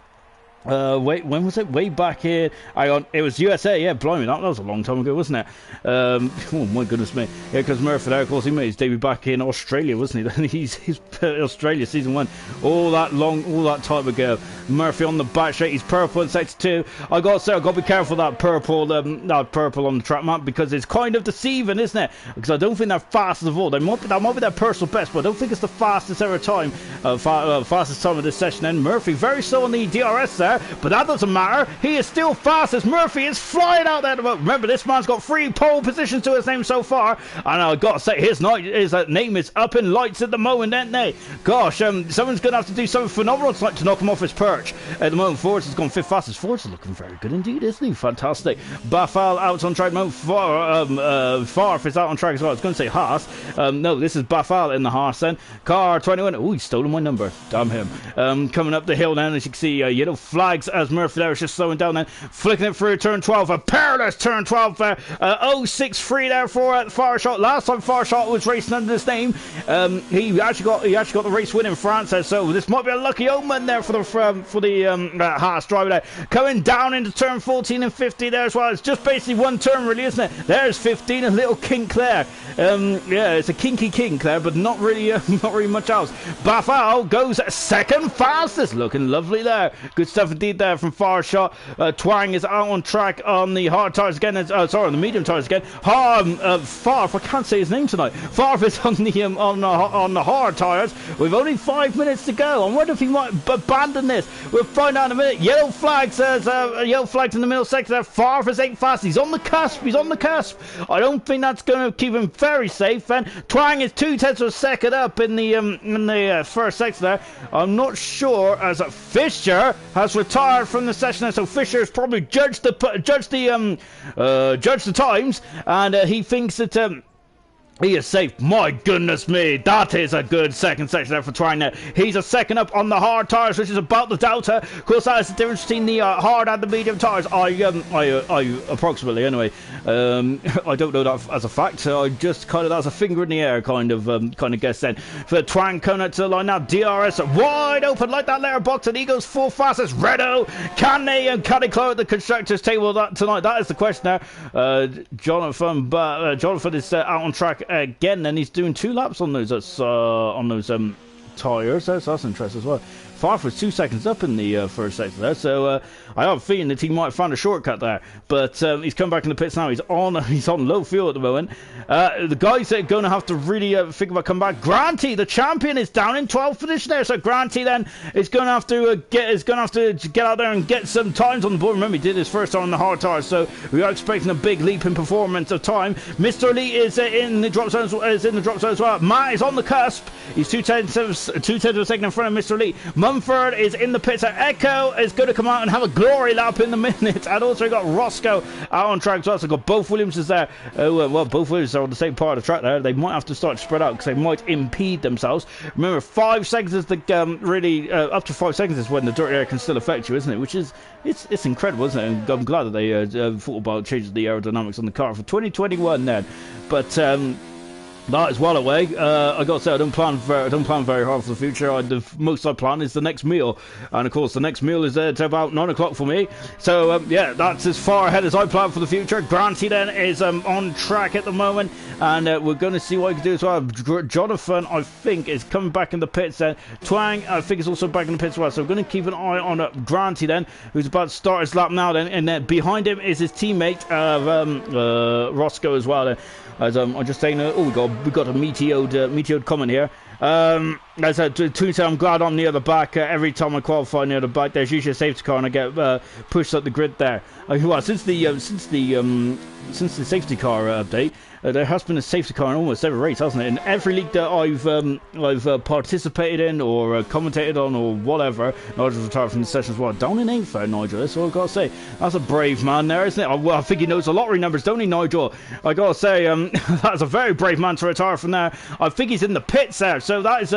When was it? Way back in... it was USA, yeah, blimey, that was a long time ago, wasn't it? Oh, my goodness me. Yeah, because Murphy there, of course, he made his debut back in Australia, wasn't he? He's Australia, Season 1, all that time ago. Murphy on the back straight, he's purple in Sector 2. I gotta say, I've got to be careful that purple on the track map, because it's kind of deceiving, isn't it? Because I don't think they're fastest of all. That might be their personal best, but I don't think it's the fastest ever time, fastest time of this session. And Murphy, very slow on the DRS there, but that doesn't matter. He is still fastest. Murphy is flying out there. Remember, this man's got 3 pole positions to his name so far, and I've got to say, his name is up in lights at the moment, ain't they? Gosh, someone's going to have to do something phenomenal tonight to knock him off his perch. At the moment, Forrest has gone 5th fastest. Forrest is looking very good indeed, isn't he? Fantastic. Bafal out on track. Farf is out on track as well. I was going to say Haas. No, this is Bafal in the Haas then. Car 21. Oh, he's stolen my number. Damn him. Coming up the hill now, as you can see, yellow flags as Murphy there is just slowing down then. Flicking it through turn 12. A perilous turn 12 there. 063 there for Farshot. Last time Farshot was racing under this name, he actually got the race win in France. So this might be a lucky omen there for the Haas driver there. Coming down into turn 14 and 50 there as well. It's just basically one turn really, isn't it? There's 15, a little kink there. Yeah, it's a kinky kink there, but not really much else. Bafal goes second fastest, looking lovely there. Good stuff indeed there from Farshot. Twang is out on track on the hard tires again. On the medium tires again. Farf, I can't say his name tonight. Farf is on the hard tires. We've only 5 minutes to go. I wonder if he might abandon this. We'll find out in a minute. Yellow flags in the middle sector there. Farf is 8th fast. He's on the cusp. I don't think that's going to keep him very safe. And Twang is 2/10 of a second up in the first sector there. I'm not sure as Fisher has has retired from the session, so Fisher's probably judged the times, and he thinks that he is safe. My goodness me, that is a good second section there for Twang there. He's a second up on the hard tires, which is about the delta. Of course, that is the difference between the hard and the medium tires. I approximately anyway. I don't know that as a fact. I just kind of, that's a finger in the air kind of guess then. For Twang coming out to the line now, DRS wide open like that letterbox, and he goes full fastest. Renault, can they clear at the constructors table tonight? That is the question there. Jonathan is out on track again, and he's doing 2 laps on those tires. That's interesting as well. Farf was 2 seconds up in the first sector there, so I have a feeling that he might have found a shortcut there. But he's come back in the pits now. He's on low fuel at the moment. The guys that are going to have to really think about coming back. Granty, the champion, is down in 12th position there. So Granty then is going to have to get out there and get some times on the board. Remember, he did his first time on the hard tires, so we are expecting a big leap in performance of time. Mr. Lee is in the drop zone as well. Matt is on the cusp. He's 2/10 of a second in front of Mr. Lee. Mumford is in the pits. Echo is going to come out and have a glory lap in the minute. And also got Roscoe out on track as well. So got both Williamses there. Well, both Williamses are on the same part of the track there. They might have to start to spread out because they might impede themselves. Remember, 5 seconds is the really up to 5 seconds is when the dirty air can still affect you, isn't it? Which is it's incredible, isn't it? And I'm glad that they thought about changing the aerodynamics on the car for 2021 then. But that is well away. I got to say, I don't plan very hard for the future. The most I plan is the next meal, and of course the next meal is at about 9 o'clock for me. So yeah, that's as far ahead as I plan for the future. Granty then is on track at the moment, and we're going to see what he can do as well. Jonathan, I think, is coming back in the pits then. Twang, I think, is also back in the pits as well. So we're going to keep an eye on Granty then, who's about to start his lap now then, and then behind him is his teammate Roscoe as well then. As I'm just saying, we got a meteored comment here. As I'm glad I'm near the back. Every time I qualify near the back, there's usually a safety car, and I get pushed up the grid there. Well, since the safety car update, there has been a safety car in almost every race, hasn't it? In every league that I've participated in or commentated on or whatever. Nigel's retired from the session as well. Down in 8th there, Nigel. That's all I've got to say. That's a brave man there, isn't it? Well, I think he knows the lottery numbers, don't he, Nigel? I got to say, that's a very brave man to retire from there. I think he's in the pits there, so that is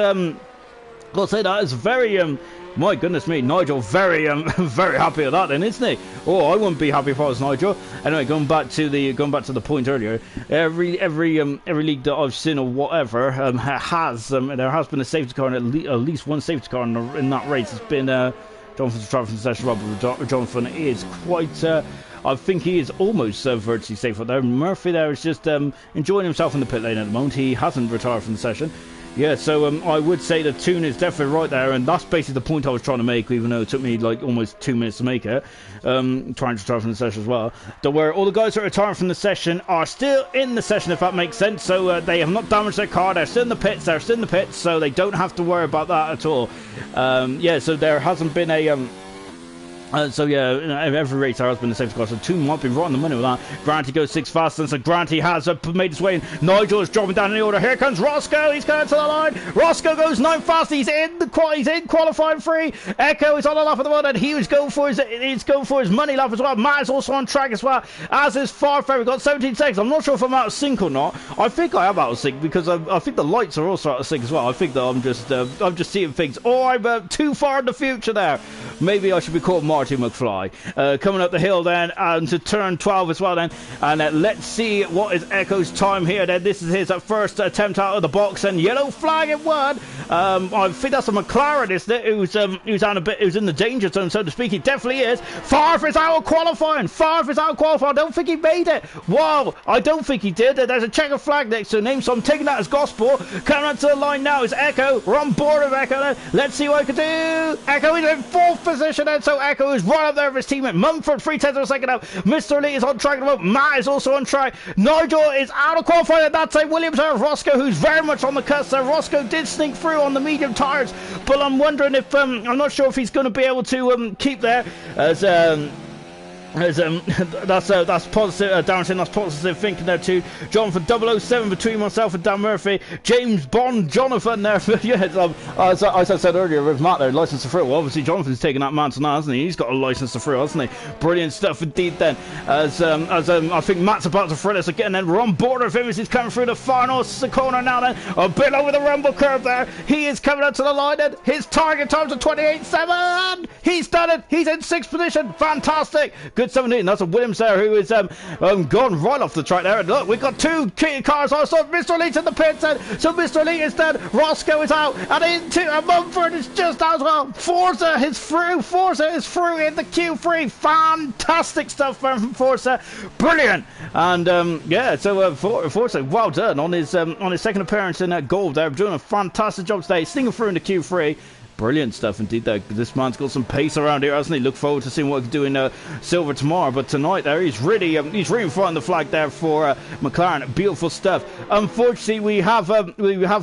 got to say that is very my goodness me, Nigel, very very happy with that then, isn't he? Oh, I wouldn't be happy if I was Nigel. Anyway, going back to the point earlier, every league that I've seen or whatever has there has been a safety car, and at least one safety car in that race. It's been Jonathan's driving from the session. Jonathan is quite. I think he is almost virtually safe up there. Murphy there is just enjoying himself in the pit lane at the moment. He hasn't retired from the session. Yeah, so I would say the tune is definitely right there, and that's basically the point I was trying to make, even though it took me like almost 2 minutes to make it. Trying to retire from the session as well. Where all the guys that are retiring from the session are still in the session, if that makes sense. So they have not damaged their car. They're still in the pits. So they don't have to worry about that at all. Yeah, so there hasn't been a so yeah, every race there has been a safety car, so 2 might be right on the money with that. Granty goes 6 faster, so Granty has made his way in. Nigel is dropping down in the order. Here comes Roscoe, he's going to the line. Roscoe goes 9 faster, he's in qualifying 3. Echo is on the lap at the moment, he was going for his money lap as well. Matt is also on track as well, as is Farfair. We've got 17 seconds. I'm not sure if I'm out of sync or not. I think I am out of sync, because I think the lights are also out of sync as well. I think that I'm just seeing things. Oh, I'm too far in the future there. Maybe I should be called Marty McFly. Coming up the hill then, and to turn 12 as well then, and let's see what is Echo's time here then. This is his first attempt out of the box, and yellow flag in one. I think that's a McLaren, isn't it, who's in the danger zone, so to speak. He definitely is. Favre is out of qualifying. I don't think he made it. Wow, I don't think he did. There's a checker flag next to the name, so I'm taking that as gospel. Coming up to the line now is Echo. We're on board with Echo then. Let's see what he can do. Echo is in 4th position then, so Echo is right up there with his teammate Mumford, 3/10 of a second out. Mr. Lee is on track at the moment. Matt is also on track. Nigel is out of qualifying at that time. Williams there. Roscoe, who's very much on the cusp there. Roscoe did sneak through on the medium tires, but I'm wondering if I'm not sure if he's going to be able to keep there, as That's positive. Darren saying that's positive thinking there too. Jonathan 007 between myself and Dan Murphy. James Bond, Jonathan there. Yeah, as I said earlier with Matt there, license to thrill. Well, obviously Jonathan's taken that man tonight, hasn't he? He's got a license to thrill, hasn't he? Brilliant stuff indeed. Then, as I think Matt's about to thrill us again. Then we're on board with him as he's coming through the far north corner now. Then a bit over the rumble curve there. He is coming up to the line. Then his target times are 28.7. He's done it. He's in 6th position. Fantastic. Good 17. That's a Williams there who is gone right off the track there. And look, we've got 2 key cars also. Mr. Elite's in the pits. So Mr. Elite is dead. Roscoe is out. And into Mumford is just out as well. Forza is through. Forza is through in the Q3. Fantastic stuff from Forza. Brilliant. And yeah, so Forza, well done on his second appearance in gold there. Doing a fantastic job today. Stinging through in the Q3. Brilliant stuff indeed there. This man's got some pace around here, hasn't he? Look forward to seeing what he can do in silver tomorrow. But tonight there, he's really flying the flag there for McLaren. Beautiful stuff. Unfortunately, we have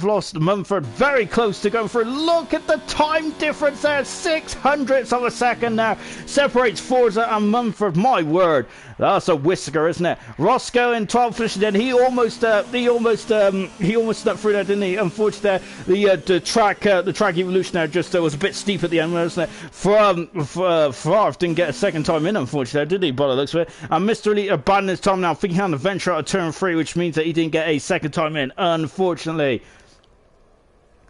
lost Mumford very close to going through. Look at the time difference there. 600ths of a second there separates Forza and Mumford. My word. That's a whisker, isn't it? Roscoe in 12th position. Then he almost snuck through there, didn't he? Unfortunately, the track evolution there just was a bit steep at the end, wasn't it? Favre didn't get a second time in, unfortunately, did he? By the looks of it. And Mr. Elite abandoned his time now, thinking on the venture out of turn 3, which means that he didn't get a second time in, unfortunately.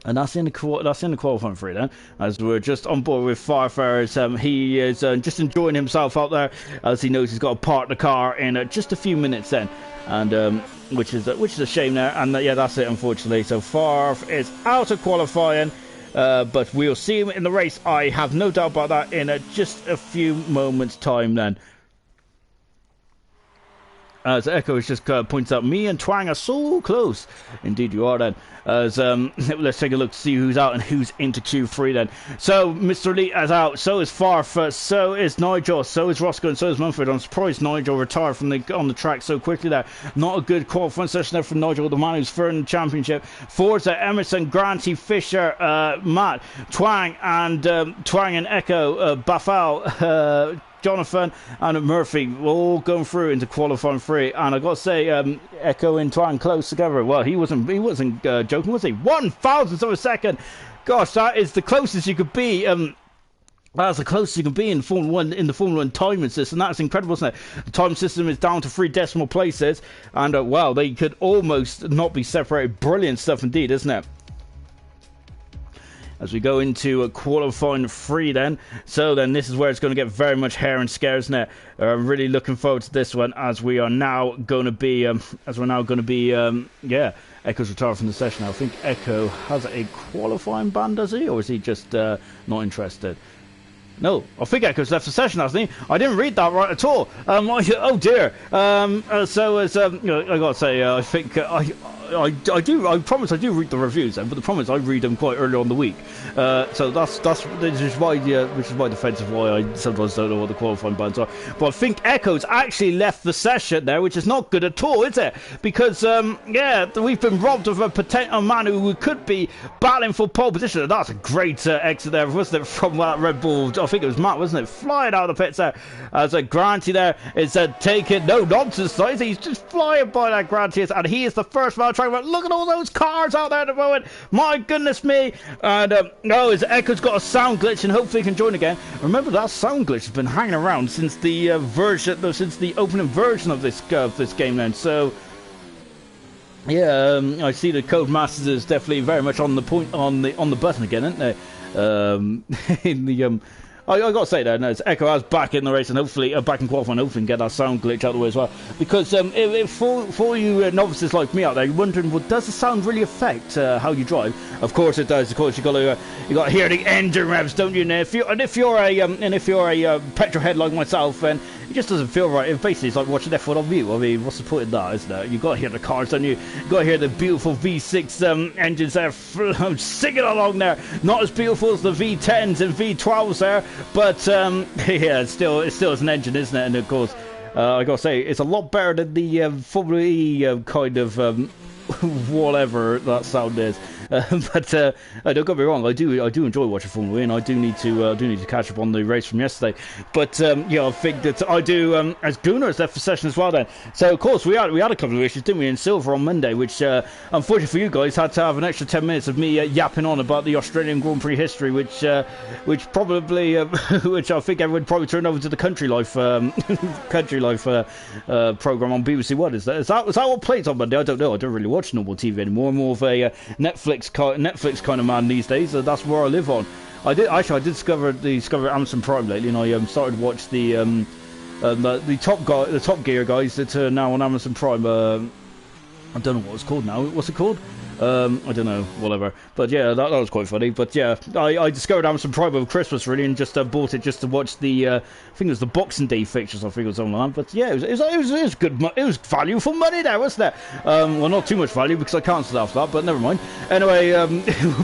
And that's in the qualifying free then, as we're just on board with Farfar. He is just enjoying himself out there, as he knows he's got to park the car in just a few minutes then, and which is a shame there. And yeah, that's it, unfortunately. So Farf is out of qualifying, but we'll see him in the race. I have no doubt about that in just a few moments' time then. As Echo has just points out, me and Twang are so close. Indeed you are then. As let's take a look to see who's out and who's into Q3 then. So Mr. Elite is out, so is Farf, so is Nigel, so is Roscoe, and so is Mumford. I'm surprised Nigel retired on the track so quickly there. Not a good qualifying session there from Nigel, the man who's third in the championship. Forza, Emerson, Granty, Fisher, Matt, Twang and Echo, Bafal, Jonathan and Murphy all going through into qualifying 3, and I got to say, Echo and Twang close together. Well, he wasn't joking, was he? 1,000th of a second. Gosh, that is the closest you could be. That's the closest you can be in Formula 1 in the Formula 1 timing system. That's incredible, isn't it? The time system is down to 3 decimal places, and wow, they could almost not be separated. Brilliant stuff indeed, isn't it? As we go into qualifying 3 then. So then this is where it's going to get very much hair and scare, isn't it? I'm really looking forward to this one, as we are now going to be, yeah, Echo's retired from the session now. I think Echo has a qualifying ban, does he? Or is he just not interested? No, I think Echo's left the session, hasn't he? I didn't read that right at all. Oh dear. So as you know, I got to say, I think I promise I do read the reviews, but the problem is I read them quite early on the week. So which is my defence of why I sometimes don't know what the qualifying bans are. But I think Echo's actually left the session there, which is not good at all, is it? Because yeah, we've been robbed of a potential man who could be battling for pole position. And that's a great exit there, wasn't it? From that Red Bull, I think it was Matt, wasn't it? Flying out of the pits there, as a Granty there is taking no nonsense. He's just flying by that Granty, and he is the first man trying to look at all those cars out there at the moment. My goodness me. And no, his Echo's got a sound glitch, and hopefully he can join again. Remember, that sound glitch has been hanging around since the opening version of this game then. So yeah, I see the Codemasters is definitely very much on the point on the button again, aren't they? In the I got to say that no, Echo has back in the race, and hopefully back in qualifying, hopefully get that sound glitch out of the way as well. Because if for you novices like me out there, you're wondering, well, does the sound really affect how you drive? Of course it does. Of course you got to hear the engine revs, don't you? And if you're a petrol head like myself, and it just doesn't feel right. It basically it's like watching F1 on view. I mean, what's the point of that, isn't it? You got to hear the cars, don't you? You got to hear the beautiful V6 engines there singing along there. Not as beautiful as the V10s and V12s there, but yeah, it still is an engine, isn't it? And of course, I got to say, it's a lot better than the Formula E kind of whatever that sound is. But don't get me wrong, I do enjoy watching Formula E, and I do need to catch up on the race from yesterday. But yeah, I think that I do. As Gunnar has left the session as well. Then, so of course we had a couple of issues, didn't we, in Silver on Monday, which unfortunately for you guys had to have an extra 10 minutes of me yapping on about the Australian Grand Prix history, which probably which I think everyone probably turned over to the Country Life program on BBC One. Is that what plays on Monday? I don't know. I don't really watch normal TV anymore. I'm more of a Netflix kind of man these days. That's where I live on. I discover Amazon Prime lately, and I started to watch the Top Gear guys that are now on Amazon Prime. I don't know what it's called now. What's it called? I don't know, whatever. But yeah, that was quite funny. But yeah, I discovered Amazon Prime over Christmas really, and just bought it just to watch the I think it was the Boxing Day fixtures. I think it was something like that. But yeah, it was good. It was value for money there, wasn't it? Well, not too much value because I cancelled after that. But never mind. Anyway,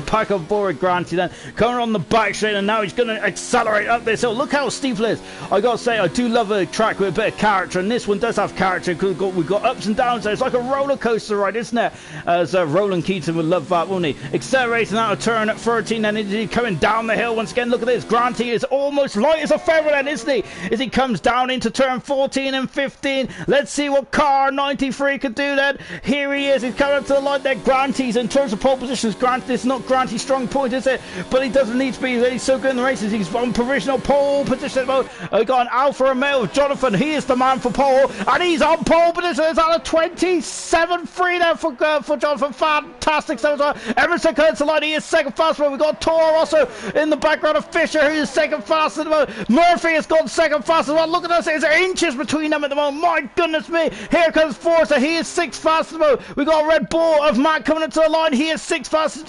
back on board Granty then, coming on the back straight, and now he's going to accelerate up this hill. Look how steep it is. I got to say, I do love a track with a bit of character, and this one does have character because we've got ups and downs. There. It's like a roller coaster ride, isn't it? As Roland Keaton would love that, wouldn't he? Accelerating out of turn at 13, and he's coming down the hill once again. Look at this. Granty is almost light as a feather then, isn't he? As he comes down into turn 14 and 15. Let's see what car 93 could do then. Here he is. He's coming up to the line there. Granty's in terms of pole positions. Granty, it's not Granty's strong point, is it? But he doesn't need to be. He's so good in the races. He's on provisional pole position. I got an Alfa Romeo of Jonathan. He is the man for pole, and he's on pole position. It's on a 27.3 there for Jonathan. Fantastic. Emerson comes to line. He is second fastest. We've got Toro also in the background of Fisher, who is second fastest at the moment. Murphy has gone second fastest. Well, look at us. There's inches between them at the moment. My goodness me. Here comes Forza. He is sixth fastest at the moment. We've got Red Bull of Matt coming into the line. He is sixth fastest.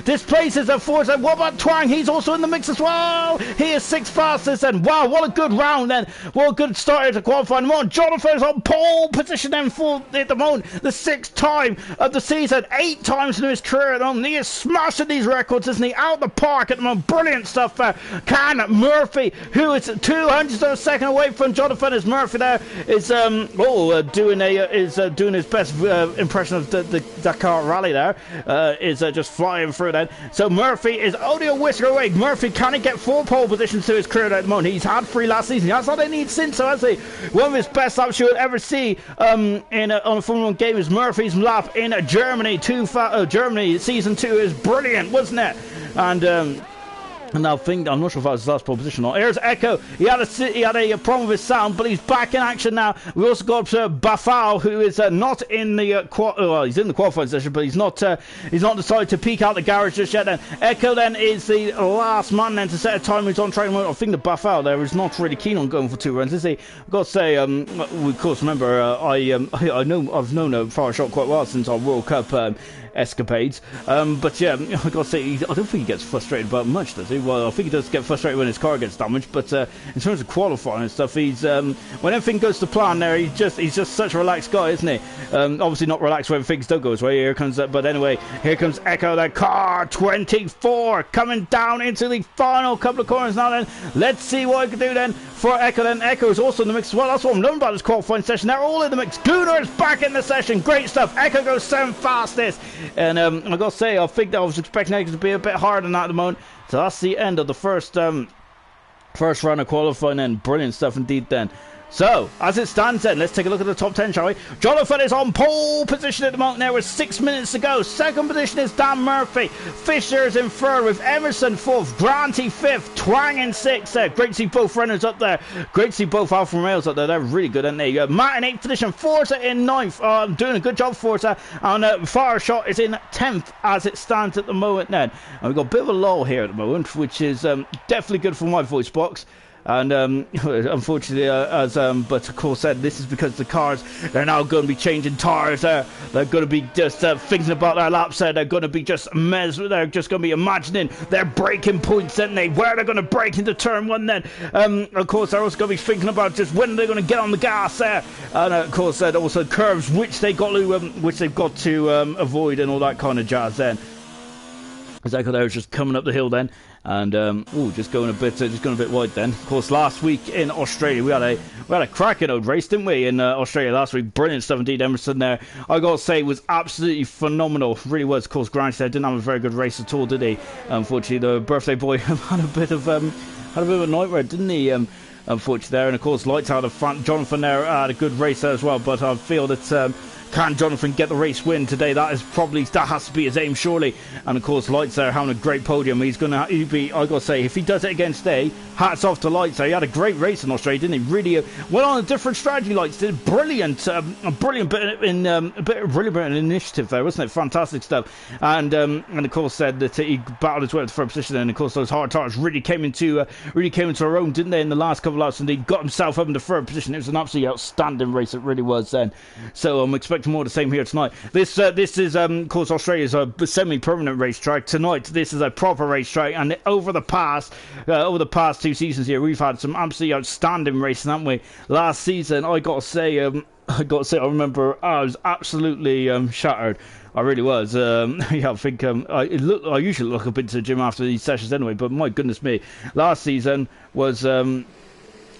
Displaces Forza. What about Twang? He's also in the mix as well. He is sixth fastest. And wow, what a good round then. What a good start to qualifying. Jonathan's on pole position then for at the moment. The sixth time of the season. 8 times in his career at the moment. He is smashing these records, isn't he? Out the park at the moment. Brilliant stuff there. Can Murphy, who is 200 of a second away from Jonathan, as Murphy there is doing his best impression of the Dakar Rally there. Is just flying through that. So Murphy is only a whisker away. Murphy, can he get 4 pole positions to his career at the moment? He's had 3 last season. That's all they need since, so has he? One of his best laps you would ever see on a Formula 1 game is Murphy's lap in Germany. Germany season 2 is brilliant, wasn't it? And I think, I'm not sure if that was his last pole position or not. Here's Echo. He had a problem with his sound, but he's back in action now. We also got Bafal, who is not in the he's in the qualifying session, but he's not decided to peek out the garage just yet. Then Echo then is the last man then to set a time who's on track. I think the Bafal there is not really keen on going for 2 runs, is he? I've got to say, we of course remember I've known Far Shot quite well since our World Cup escapades, but yeah, I gotta say, I don't think he gets frustrated about much, does he? Well, I think he does get frustrated when his car gets damaged, but in terms of qualifying and stuff, he's when everything goes to plan there, he's just such a relaxed guy, isn't he? Obviously not relaxed when things don't go his way. Here comes but anyway, here comes Echo, that car 24 coming down into the final couple of corners now. Then let's see what he can do then for Echo. Then Echo is also in the mix as well. That's what I'm learning about this qualifying session. They're all in the mix. Gunnar is back in the session. Great stuff. Echo goes 7th fastest. And I gotta say, I think that I was expecting Echo to be a bit harder than that at the moment. So that's the end of the first round of qualifying. And brilliant stuff indeed then. So, as it stands then, let's take a look at the top 10, shall we? Jonathan is on pole position at the moment. There was 6 minutes to go. Second position is Dan Murphy. Fisher is in third with Emerson 4th. Granty 5th. Twang in 6th. Great to see both runners up there. Great to see both Alfa Romeos up there. They're really good, aren't they? Matt in 8th position. Forza in 9th. Doing a good job, Forza. And Fire Shot is in 10th as it stands at the moment then. And we've got a bit of a lull here at the moment, which is definitely good for my voice box. And unfortunately, but of course, this is because the cars, they're now going to be changing tires. They're going to be just thinking about their laps. They're going to be just they're just going to be imagining their braking points, and where they're going to brake into turn 1. Then, of course, they're also going to be thinking about just when they're going to get on the gas there, and of course, also curves which they've got to avoid and all that kind of jazz. Then. Zeko there was just coming up the hill then, and just going a bit wide then. Of course, last week in Australia we had a cracking old race, didn't we? In Australia last week, brilliant stuff indeed. Emerson there, I gotta say, was absolutely phenomenal. Really was. Of course, Grant said didn't have a very good race at all, did he? Unfortunately, the birthday boy had a bit of a nightmare, didn't he? Unfortunately there, and of course, lights out of front. Jonathan there had a good race there as well, but I feel that. Can Jonathan get the race win today? That has to be his aim, surely. And of course, Lights there having a great podium. I gotta say, if he does it again today, hats off to Lights there. He had a great race in Australia, didn't he? Really went on a different strategy. Lights did brilliant, a bit of initiative there, wasn't it? Fantastic stuff. And of course said that he battled his way to the third position. And of course, those hard tires really came into their own, didn't they? In the last couple of laps, and he got himself up in the third position. It was an absolutely outstanding race. It really was then. So I'm expecting more of the same here tonight. This is of course Australia's a semi-permanent racetrack. Tonight this is a proper racetrack, and over the past 2 seasons here we've had some absolutely outstanding racing, haven't we? Last season I remember I was absolutely shattered. I really was. I think I usually look up into the gym after these sessions anyway, but my goodness me, last season was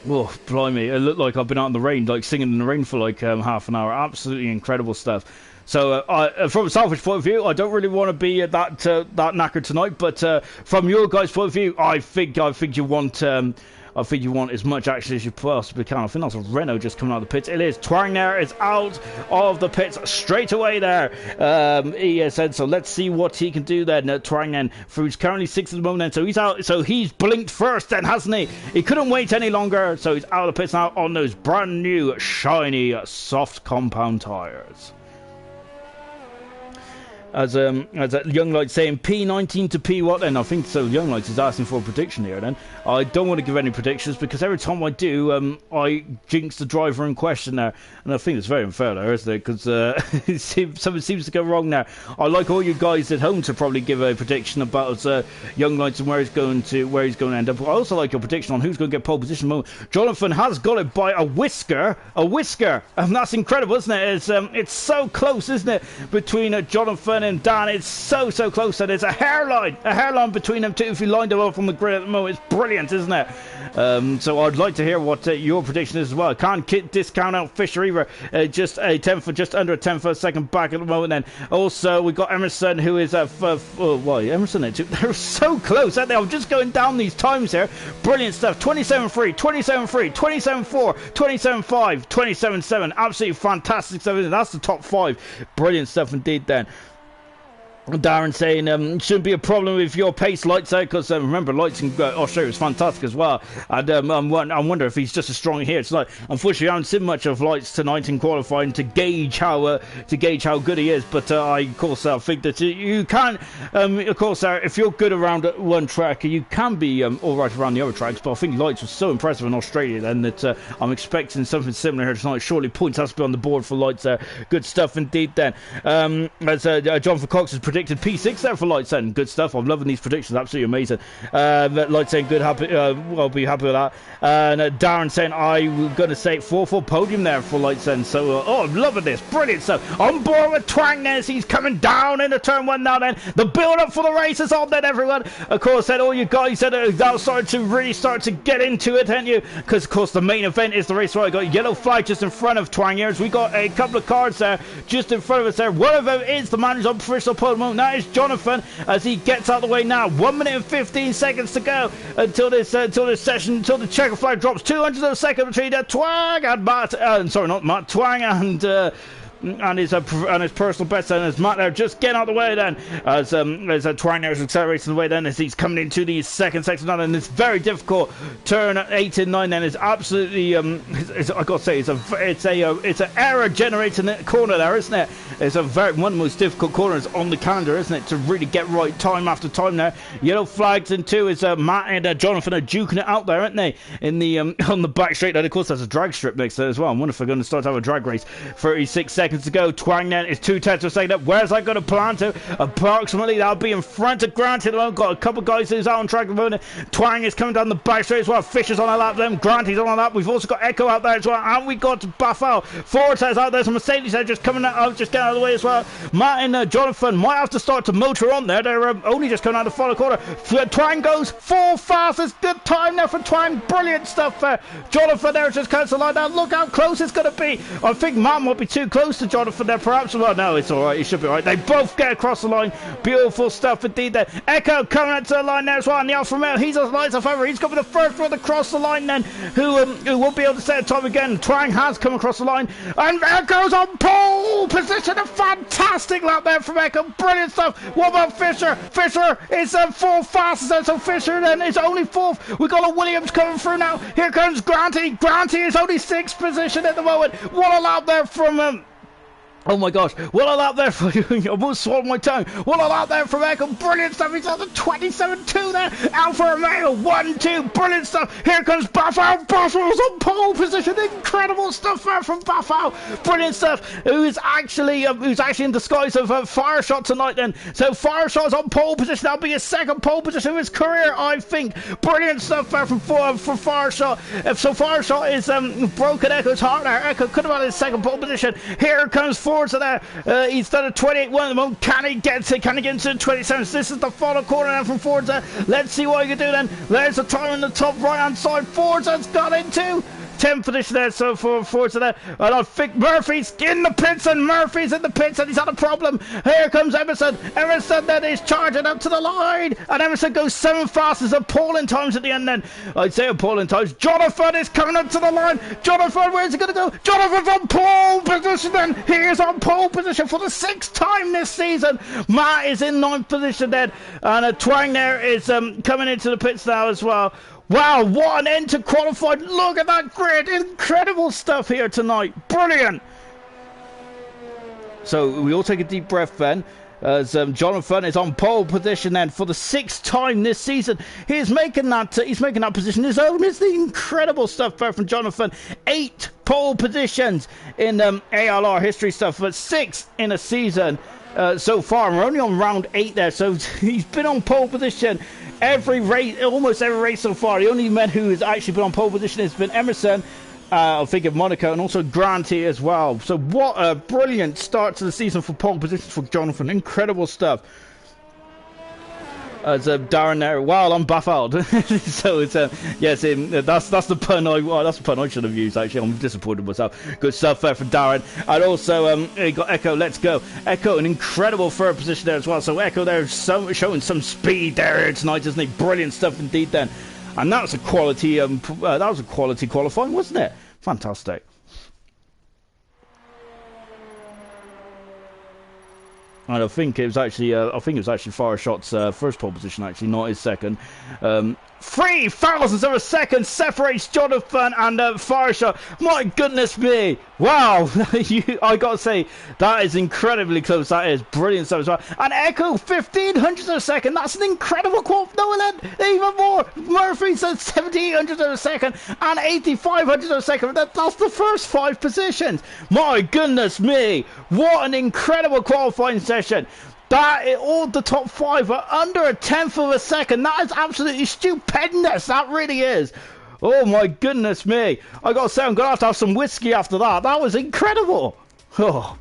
oh, blimey, it looked like I've been out in the rain, like singing in the rain for like half an hour. Absolutely incredible stuff. So from a selfish point of view, I don't really want to be that knackered tonight, but from your guys' point of view, I think you want as much action as you possibly can. I think that's a Renault just coming out of the pits. It is. Twang there is out of the pits straight away there. He said, so let's see what he can do then. Twang then, who's currently 6th at the moment then. So he's out. So he's blinked first then, hasn't he? He couldn't wait any longer. So he's out of the pits now on those brand new, shiny, soft compound tyres. As Young Light saying P19 to P what then? I think so. Young Light is asking for a prediction here then. I don't want to give any predictions because every time I do, I jinx the driver in question there, and I think it's very unfair there, isn't it? Because something seems to go wrong now. I like all you guys at home to probably give a prediction about Young Lights and where he's going to end up. I also like your prediction on who's going to get pole position. Jonathan has got it by a whisker, and that's incredible, isn't it? It's so close, isn't it, between Jonathan and Dan? It's so close, and it's a hairline between them two. If you lined them up on the grid at the moment, it's brilliant, isn't it? So I'd like to hear what your prediction is as well. Can't discount out Fisher either. Just under a 10 for a second back at the moment. Then also we got Emerson, who is Emerson. They're so close, aren't they? I'm just going down these times here. Brilliant stuff. 27.3, 27.3, 27.4, 27.5, 27.7. Absolutely fantastic stuff. That's the top 5. Brilliant stuff indeed. Then. Darren saying shouldn't be a problem with your pace, Lights out, because remember Lights in Australia was fantastic as well, and I wonder if he's just as strong here tonight. Unfortunately, I haven't seen much of Lights tonight in qualifying to gauge how good he is, but I think that you can if you're good around one track, you can be all right around the other tracks. But I think Lights was so impressive in Australia then that I'm expecting something similar here tonight. Surely points has to be on the board for Lights there. Good stuff indeed then. As John Cox has predicted P6 there for Lights then. Good stuff. I'm loving these predictions. Absolutely amazing. Lights saying good, happy. I'll be happy with that. And Darren saying I'm going to say 4-4 podium there for Lights then. So I'm loving this. Brilliant stuff. On board with Twang then as he's coming down into turn 1 now then. The build up for the race is on then, everyone. Of course then all you guys that are now starting to get into it, haven't you? Because of course the main event is the race where I got yellow flag just in front of Twang here. We got a couple of cars there just in front of us there. One of them is the man who's on professional podium. That is Jonathan as he gets out of the way now. 1 minute and 15 seconds to go until the checker flag drops. 200 of a second between Twang and Matt. Not Matt. Twang and his personal best then as Matt there just getting out of the way then as Twang there is accelerating the way then as he's coming into the second section now, and it's very difficult. Turn 8 and 9 then is absolutely I gotta say it's an error generating corner there, isn't it? It's one of the most difficult corners on the calendar, isn't it, to really get right time after time there. Yellow flags in 2 is Matt and Jonathan are duking it out there, aren't they, in the on the back straight. And of course there's a drag strip next to it as well. I wonder if we're going to start to have a drag race. 36 seconds seconds to go. Twang then is 2/10 of a second up. Where's that going to plan to? Approximately, that'll be in front of Grant at the moment. Got a couple of guys who's out on track at the moment. Twang is coming down the back straight as well. Fisher's on a lap then. Grant is on a lap. We've also got Echo out there as well. And we got Buffalo. Fortes out there. So Mercedes are just coming out, just getting out of the way as well. Matt and Jonathan might have to start to motor on there. They're only just coming out of the final quarter. Twang goes 4 fastest. Good time there for Twang. Brilliant stuff there. Jonathan there just cuts the line down. Look how close it's going to be. I think Matt might be too close to Jonathan there, perhaps. Well, no, it's all right. He should be all right. They both get across the line. Beautiful stuff indeed there. Echo coming out to the line there as well. And the Alfa Romeo, he's on lights off over. He's got the first one across the line then, who won't be able to set a time again. Twang has come across the line. And Echo's on pole position. A fantastic lap there from Echo. Brilliant stuff. What about Fisher? Fisher is 4 fastest then, so Fisher then is only 4th. We've got a Williams coming through now. Here comes Granty. Granty is only 6th position at the moment. What a lap there from oh my gosh, what a lap there for you. I almost swallowed my tongue. What a lap there from Echo. Brilliant stuff. He's on the 27-2 there. Alfa Romeo 1-2. Brilliant stuff. Here comes Buffalo. Buffalo's on pole position. Incredible stuff there from Buffalo. Brilliant stuff. Who's actually in disguise of Fireshot tonight then. So Fireshot's on pole position. That'll be his 2nd pole position of his career, I think. Brilliant stuff there from Fireshot. So Fireshot is broken Echo's heart there. Echo could have had his 2nd pole position. Here comes Forza there. He's done a 28-1 at the moment. Can he get into the 27s? This is the final corner now from Forza. Let's see what he can do then. There's the time on the top right-hand side. Forza's got into 10th position there, so for Forza there. And I think Murphy's in the pits, and Murphy's in the pits, and he's had a problem. Here comes Emerson. Emerson then is charging up to the line, and Emerson goes 7th fastest. Appalling times at the end then. I'd say appalling times. Jonathan is coming up to the line. Jonathan, where's he going to go? Jonathan's on pole position then. He is on pole position for the 6th time this season. Matt is in 9th position then, and Twang there is coming into the pits now as well. Wow, what an end to qualified. Look at that grid. Incredible stuff here tonight. Brilliant. So we all take a deep breath then, as Jonathan is on pole position then for the 6th time this season. He's making that position his own. It's the incredible stuff there from Jonathan. 8 pole positions in ALR history stuff, but 6 in a season so far. We're only on round 8 there, so he's been on pole position every race, almost every race so far. The only man who has actually been on pole position has been Emerson, I think of Monaco, and also Granty as well. So what a brilliant start to the season for pole positions for Jonathan. Incredible stuff. As Darren there, wow, I'm baffled. So it's yes, that's the pun I should have used. Actually, I'm disappointed with myself. Good stuff there for Darren, and also you got Echo. Let's go, Echo, an incredible 3rd position there as well. So Echo there showing some speed there tonight, isn't he? Brilliant stuff indeed. Then, and that was a quality qualifying, wasn't it? Fantastic. And I think it was actually Fireshot's first pole position, actually, not his 2nd. 3 thousandths of a second separates Jonathan and Fireshot. My goodness me! Wow, I gotta say that is incredibly close. That is brilliant stuff as well. And Echo 1500ths of a second. That's an incredible quote. No, even more. Murphy says 1700ths of a second and 8500ths of a second. That's the first 5 positions. My goodness me! What an incredible qualifying session. All the top 5 are under a 10th of a second. That is absolutely stupendous. That really is. Oh my goodness me. I gotta say, I'm gonna have to have some whiskey after that. That was incredible. Oh.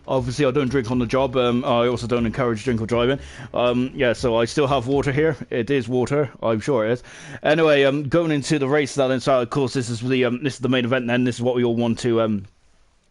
Obviously, I don't drink on the job. I also don't encourage drink or driving. Yeah, so I still have water here. It is water. I'm sure it is. Anyway, going into the race now, then. So of course, this is the main event. Then this is what we all want to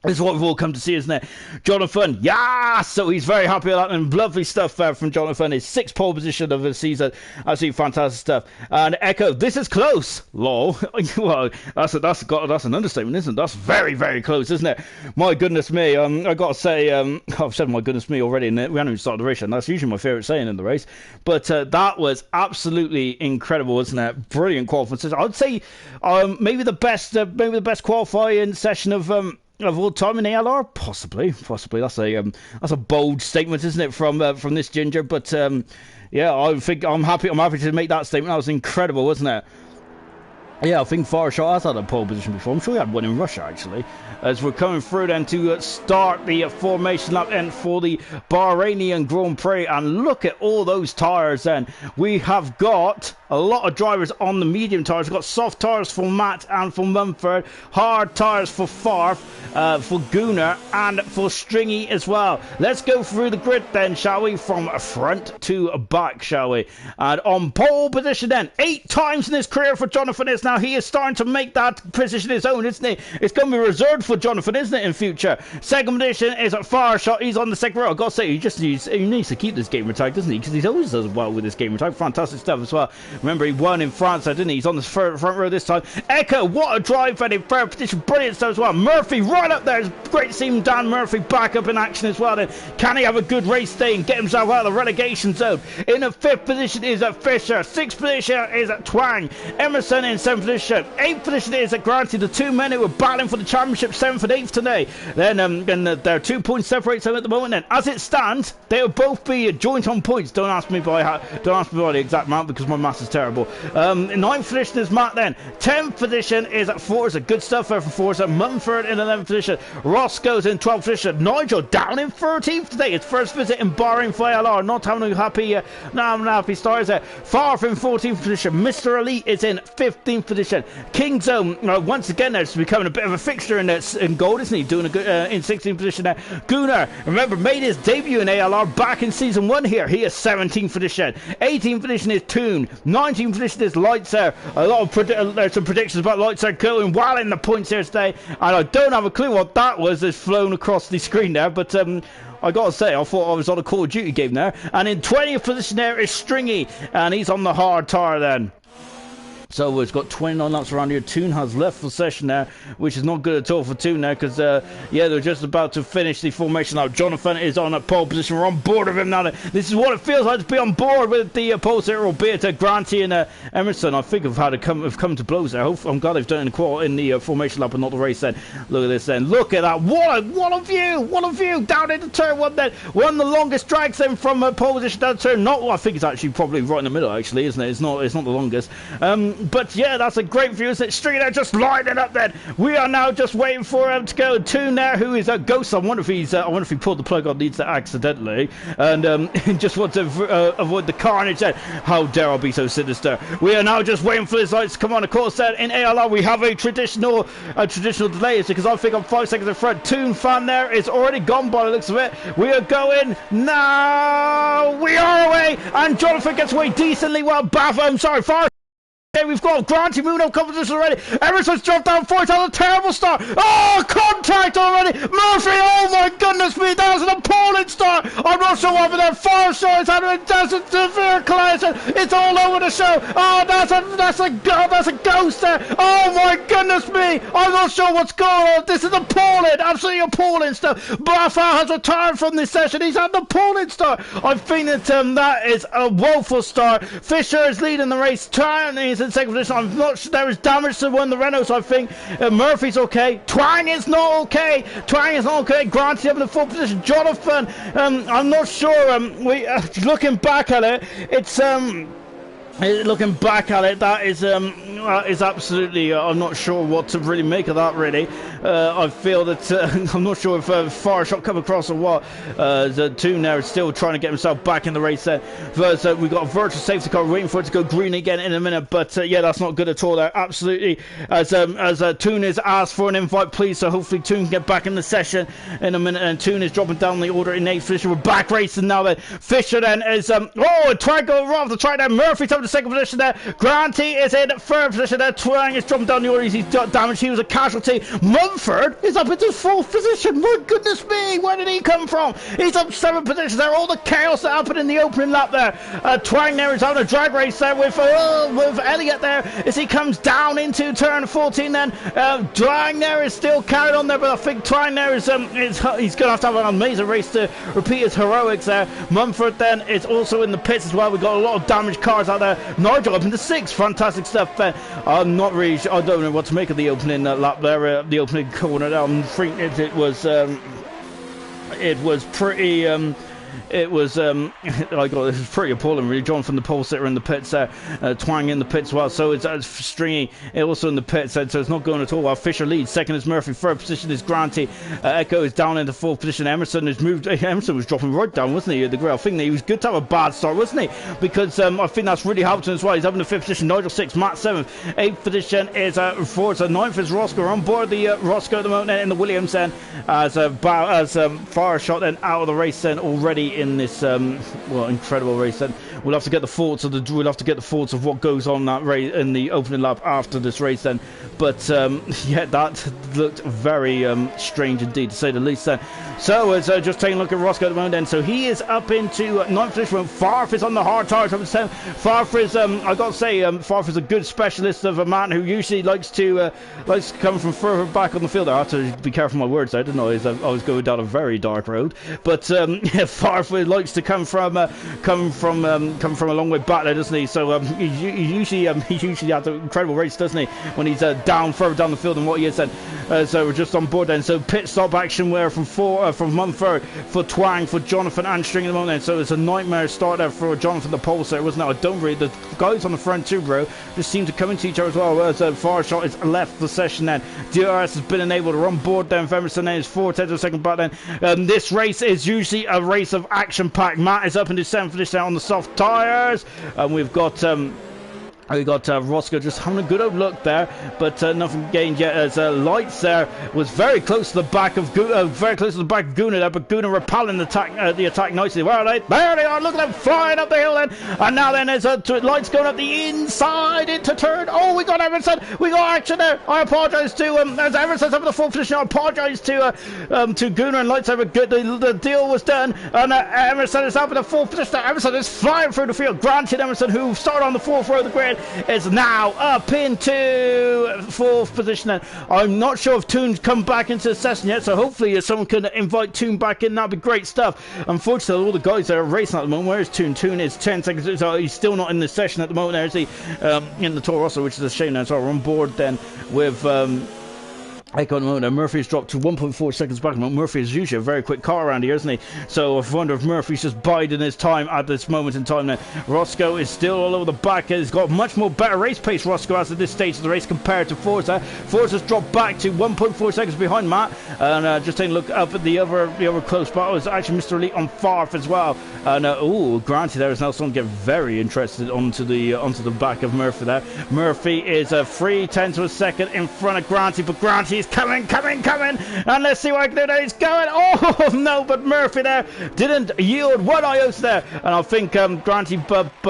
This is what we've all come to see, isn't it? Jonathan, yeah! So he's very happy with that, and lovely stuff from Jonathan. His 6th pole position of the season. Absolutely fantastic stuff. And Echo, this is close. Lol. Well, that's an understatement, isn't it? That's very, very close, isn't it? My goodness me. I got to say, I've said my goodness me already, and we haven't even started the race, and that's usually my favourite saying in the race. But that was absolutely incredible, isn't it? Brilliant qualifying session. I'd say maybe the best qualifying session of all time in ALR, possibly. That's a bold statement, isn't it, from this ginger? But yeah, I think I'm happy to make that statement. That was incredible, wasn't it? Yeah, I think Farshot has had a pole position before. I'm sure he had one in Russia, actually. As we're coming through then to start the formation lap end for the Bahrainian Grand Prix. And look at all those tyres then. We have got a lot of drivers on the medium tyres. We've got soft tyres for Matt and for Mumford. Hard tyres for Farf, for Gunnar and for Stringy as well. Let's go through the grid then, shall we? From front to back, shall we? And on pole position then. 8 times in his career for Jonathan is now. He is starting to make that position his own, isn't he? It's going to be reserved for Jonathan, isn't it, in future? Second position is at Farshot. He's on the second row. I've got to say, he needs to keep this gamer tag, doesn't he? Because he always does well with this gamer tag. Fantastic stuff as well. Remember, he won in France, didn't he? He's on the front row this time. Echo, what a drive and in third position. Brilliant stuff as well. Murphy right up there. It's great to see him, Dan Murphy, back up in action as well. Then can he have a good race day and get himself out of the relegation zone? In the 5th position is at Fisher. 6th position is at Twang. Emerson in 7th position. 8th position is at Granty. The two men who were battling for the championship, 7th and 8th today. Then there are 2 points separate them at the moment. Then, as it stands, they'll both be joint on points. Don't ask me by the exact amount because my maths is terrible. 9th position is Matt. Then 10th position is at Forza. Good stuff there for Forza. Mumford in 11th position. Ross goes in 12th position. Nigel down in 13th today. His first visit in Bahrain for ALR. Not having a happy start there. Far from 14th position. Mr. Elite is in 15th position. King Zone once again there's becoming a bit of a fixture in gold, isn't he? Doing a good in 16th position there. Gunnar, remember, made his debut in ALR back in season 1 here. He is 17th position. 18th position is Toon. 19th position is Lightser. A lot of there's some predictions about Lightser going well in the points here today, and I don't have a clue what that was that's flown across the screen there, but I gotta say, I thought I was on a Call of Duty game there. And in 20th position there is Stringy, and he's on the hard tyre then. So it's got 29 laps around here. Toon has left the session there, which is not good at all for Toon there, because yeah, they're just about to finish the formation now. Jonathan is on a pole position. We're on board with him now. This is what it feels like to be on board with the pole sitter, albeit Granty and Emerson. I think have come to blows there. I'm glad they've done it in the formation lap and not the race then. Look at this then. Look at that. What a view! What a view down into turn 1 then. One of the longest drags then from pole position down to turn. I think it's actually probably right in the middle actually, isn't it? It's not the longest. But yeah, that's a great view, isn't it? Street there just lining up then. We are now just waiting for him to go. Toon there, who is a ghost. I wonder if he pulled the plug on these accidentally and just want to avoid the carnage then. How dare I be so sinister? We are now just waiting for his lights to come on. Of course, then in ALR we have a traditional delay, because I think I'm 5 seconds in front. Toon fan there is already gone by the looks of it. We are going now. We are away, and Jonathan gets away decently well. Far. Okay, we've got Granty moving up competition already. Emerson's jumped down 4th on a terrible start. Oh, contact already. Murphy, oh my goodness me, that was an appalling start. I'm not sure what, but that far shot is having a severe collision. It's all over the show. Oh, that's a ghost there. Oh my goodness me. I'm not sure what's going on. This is appalling, absolutely appalling stuff. Baffa has retired from this session. He's had an appalling start. I think that that is a woeful start. Fisher is leading the race. Turn is in second position. I'm not sure. There is damage to one of the Renaults, I think. Murphy's okay. Twang is not okay. Granty up in the 4th position. Jonathan, I'm not sure. Looking back at it, it's that is absolutely. I'm not sure what to really make of that. Really, I feel that I'm not sure if far shot come across or what. The Toon there is still trying to get himself back in the race there. First, we've got a virtual safety car waiting for it to go green again in a minute. But yeah, that's not good at all there. Absolutely, as Toon is asked for an invite, please. So hopefully Toon can get back in the session in a minute. And Toon is dropping down the order in 8th position. We're back racing now. Then Fisher then is Twang going right off the track there. Murphy's up the second position there. Granty is in 3rd position there. Twang is dropping down the order. He's got damage. He was a casualty. Mumford is up into 4th position. My goodness me, where did he come from? He's up 7 positions there. All the chaos that happened in the opening lap there. Twang there is having a drag race there with Elliott there as he comes down into turn 14 then. Twang there is still carried on there, but I think Twang there is he's going to have an amazing race to repeat his heroics there. Mumford then is also in the pits as well. We've got a lot of damaged cars out there. Nigel up into 6th. Fantastic stuff. I'm not really sure. I don't know what to make of the opening lap there, the opening corner. I think it was pretty it was it was pretty appalling, really. John from the pole sitter in the pits there, Twang in the pits as well. So it's Stringy also in the pits, so it's not going at all well. Fisher leads, second is Murphy, third position is Granty. Echo is down into fourth position. Emerson has moved. Emerson was dropping right down, wasn't he, at the grill? I think he was good to have a bad start, wasn't he? Because I think that's really helped him as well. He's up in the fifth position. Nigel sixth, Matt seventh, eighth position is Forza, ninth is Roscoe. On board the Roscoe at the moment in the Williams then, as fire shot then out of the race then already in this incredible race then. We'll have to get the thoughts of what goes on that race in the opening lap after this race then. But yeah, that looked very strange indeed, to say the least then. So it's just taking a look at Roscoe at the moment then. So he is up into ninth position. Farf is on the hard tires up to 10th. Farf is I got to say, Farf is a good specialist of a man who usually likes to come from further back on the field. I have to be careful with my words there, didn't I? I was going down a very dark road. But yeah, Farf likes to come from a long way back there, doesn't he? So he usually has an incredible race, doesn't he, when he's further down the field than what he is then. So we're just on board then. So pit stop action where from Mumford for Twang, for Jonathan and String at the moment then. So it's a nightmare start there for Jonathan the pole sitter, wasn't it? I don't really, the guys on the front too, bro, just seem to come into each other as well. Whereas far shot is left the session then. DRS has been enabled to run board then. Emerson then is 4/10 of a second back then. This race is usually a race of action packed. Matt is up into 7th position on the soft tires, and we've got Roscoe just having a good old look there, but nothing gained yet. As Lights there was very close to the back of Guna there, but Guna repelling the attack nicely. Where are they? There they are. Look at them flying up the hill then, and now then there's Lights going up the inside into turn. Oh, we got Emerson. We got action there. I apologise to as Emerson's up in the fourth position. I apologise to Guna and Lights. The deal was done, and Emerson is up in the fourth position. Emerson is flying through the field. Granted, Emerson, who started on the fourth row of the grid, is now up into fourth position. And I'm not sure if Toon's come back into the session yet, so hopefully something can invite Toon back in. That'd be great stuff. Unfortunately, all the guys that are racing at the moment, where is Toon? Toon is 10 seconds, so he's still not in the session at the moment. There is he in the Toro Rosso, which is a shame now. So we're on board then with Echo at the moment. Murphy's dropped to 1.4 seconds back. Murphy is usually a very quick car around here, isn't he? So I wonder if Murphy's just biding his time at this moment in time now. Roscoe is still all over the back. He's got much more better race pace, Roscoe, as at this stage of the race compared to Forza. Forza's dropped back to 1.4 seconds behind Matt. And just taking a look up at the other close spot was actually Mr. Elite on Farf as well. And granted, there is now someone get very interested onto the back of Murphy there. Murphy is 3/10 of a second in front of Granty, but Granty is coming, and let's see what I can do there. He's going, oh no, but Murphy there didn't yield one iota there, and I think Granty backed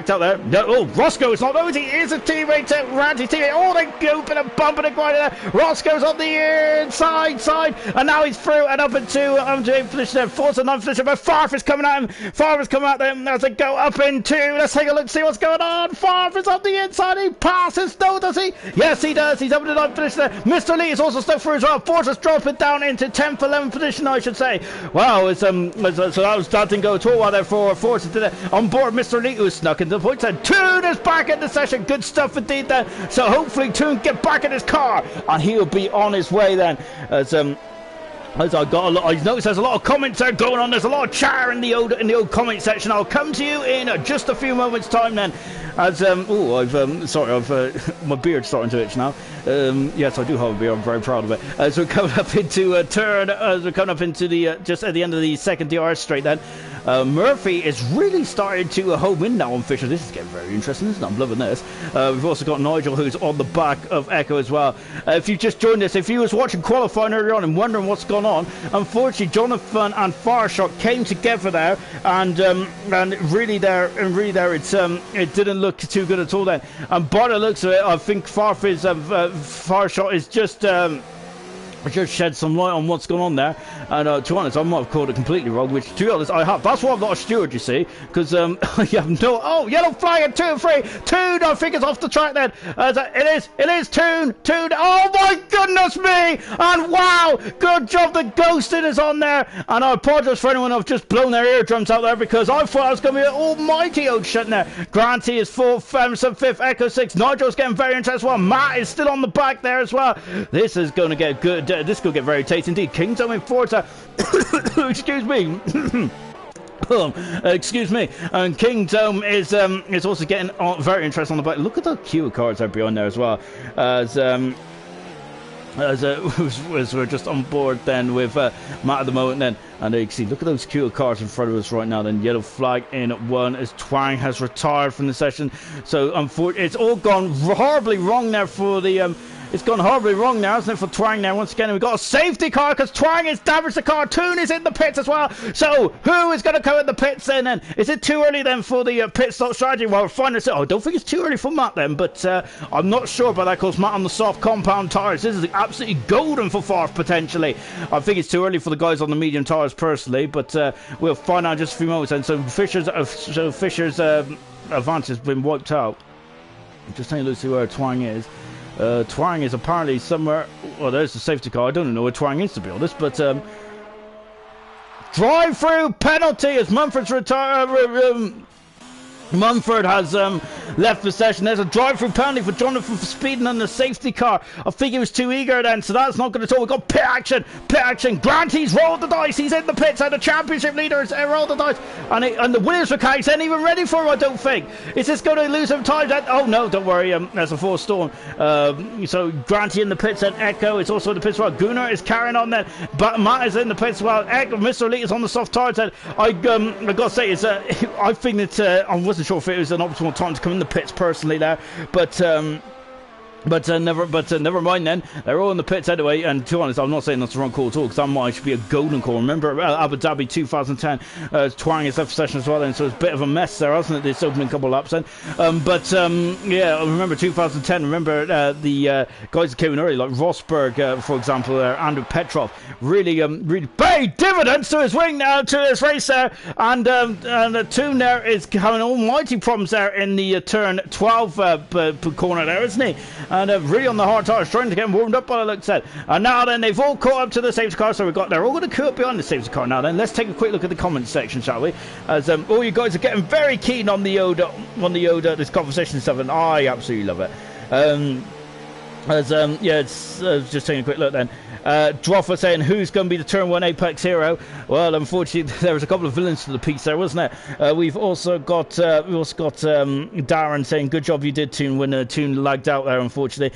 out there. No, oh, Roscoe is not, oh, he is a teammate to Granty's teammate. Oh, they go and a bump and a grind there. Roscoe's on the inside side, and now he's through and up into 8th position there. 4th and 9th position, but Farf is coming at him. Farf is coming at them as they go up into, let's take a look, see what's going on. Farf is on the inside, he passes, no, does he? Yes, he does. He's up in the 9th position there. Mr. Lee is also stuck through as well. Forza's dropping down into 10th, 11th position, I should say. Wow, so that didn't go at all while there for Forza did it. On board, Mr. Lee, who snuck into the points, and Toon is back in the session. Good stuff indeed there. So hopefully Toon get back in his car, and he'll be on his way then. As I noticed there's a lot of comments there going on. There's a lot of chatter in the old comment section. I'll come to you in just a few moments' time then. As my beard's starting to itch now. Yes, I do have a beard. I'm very proud of it. As we're coming up into a turn, as we're coming up into the just at the end of the second DRS straight then. Murphy is really starting to home in now on Fisher. This is getting very interesting, isn't it? I'm loving this. We've also got Nigel, who's on the back of Echo as well. If you just joined us, if you was watching qualifying earlier on and wondering what's gone on, unfortunately Jonathan and Farshot came together there, and really there it didn't look too good at all then. And by the looks of it, I think Farshot is just shed some light on what's going on there, and to be honest, I might have called it completely wrong, which to be honest I have. That's why I'm not a steward, you see, because you have no. Oh, yellow flag at 2 and 3. Toon, I think it's off the track then. It is Toon. Oh my goodness me! And wow, good job. The ghosting is on there, and I apologise for anyone who've just blown their eardrums out there, because I thought I was going to be an almighty old shut in there. Granty is 4th, Emerson 5th, Echo 6th. Nigel's getting very interesting. Well, Matt is still on the back there as well. This is going to get good. This could get very tasty indeed. King's in Forza. Excuse me. Excuse me. And Kingdom is also getting very interested on the back. Look at the queue of cars there behind there as well. As we're just on board then with Matt at the moment then, and you can see, look at those queue of cars in front of us right now then. Yellow flag in one as Twang has retired from the session. So unfortunately it's all gone horribly wrong there for the it's gone horribly wrong now, hasn't it, for Twang now? Once again, we've got a safety car because Twang has damaged the car. Toon is in the pits as well. So, who is going to come in the pits then? And is it too early then for the pit stop strategy? Well, we're finding this. Oh, I don't think it's too early for Matt then, but I'm not sure about that because Matt on the soft compound tyres. This is absolutely golden for fourth, potentially. I think it's too early for the guys on the medium tyres, personally, but we'll find out in just a few moments. And so, Fisher's advance has been wiped out. Just taking a look to see where Twang is. Twang is apparently somewhere. Well, there's the safety car. I don't know where Twang is, to be honest, but drive-through penalty as Mumford's Mumford has left the session. There's a drive-through penalty for Jonathan for speeding on the safety car. I think he was too eager then, so that's not good at all. We've got pit action. Granty's rolled the dice. He's in the pits, and the championship leaders rolled the dice. And the Williams mechanics ain't even ready for him, I don't think. Is this going to lose some time? Oh, no, don't worry. There's a forced storm. So Granty in the pits and Echo is also in the pits as well. Gunnar is carrying on then. But Matt is in the pits as well. Mr. Elite is on the soft tires then. I got to say, I think that I wasn't sure if it was an optimal time to come in the pits personally there, but never mind then. They're all in the pits anyway, and to be honest, I'm not saying that's the wrong call at all, because that might be a golden call. Remember Abu Dhabi 2010, Twang is left session as well then, so it's a bit of a mess there, hasn't it, this opening couple of laps then. Yeah, remember 2010, remember the guys that came in early, like Rosberg, for example, Andrew Petrov, really paid dividends to his wing now, to his race there, and the Toon there is having almighty problems there in the turn 12 corner there, isn't he? And really on the hard tires, trying to get them warmed up by the looks at. And now then, they've all caught up to the safety car, so they're all going to queue up behind the safety car now then. Let's take a quick look at the comments section, shall we? As all you guys are getting very keen on the Yoda, this conversation and stuff, and I absolutely love it. Yeah, it's just taking a quick look then. Droffer saying, who's going to be the turn 1 Apex hero? Well, unfortunately, there was a couple of villains to the piece there, wasn't there? We've also got Darren saying, good job you did, Toon, when Toon lagged out there, unfortunately.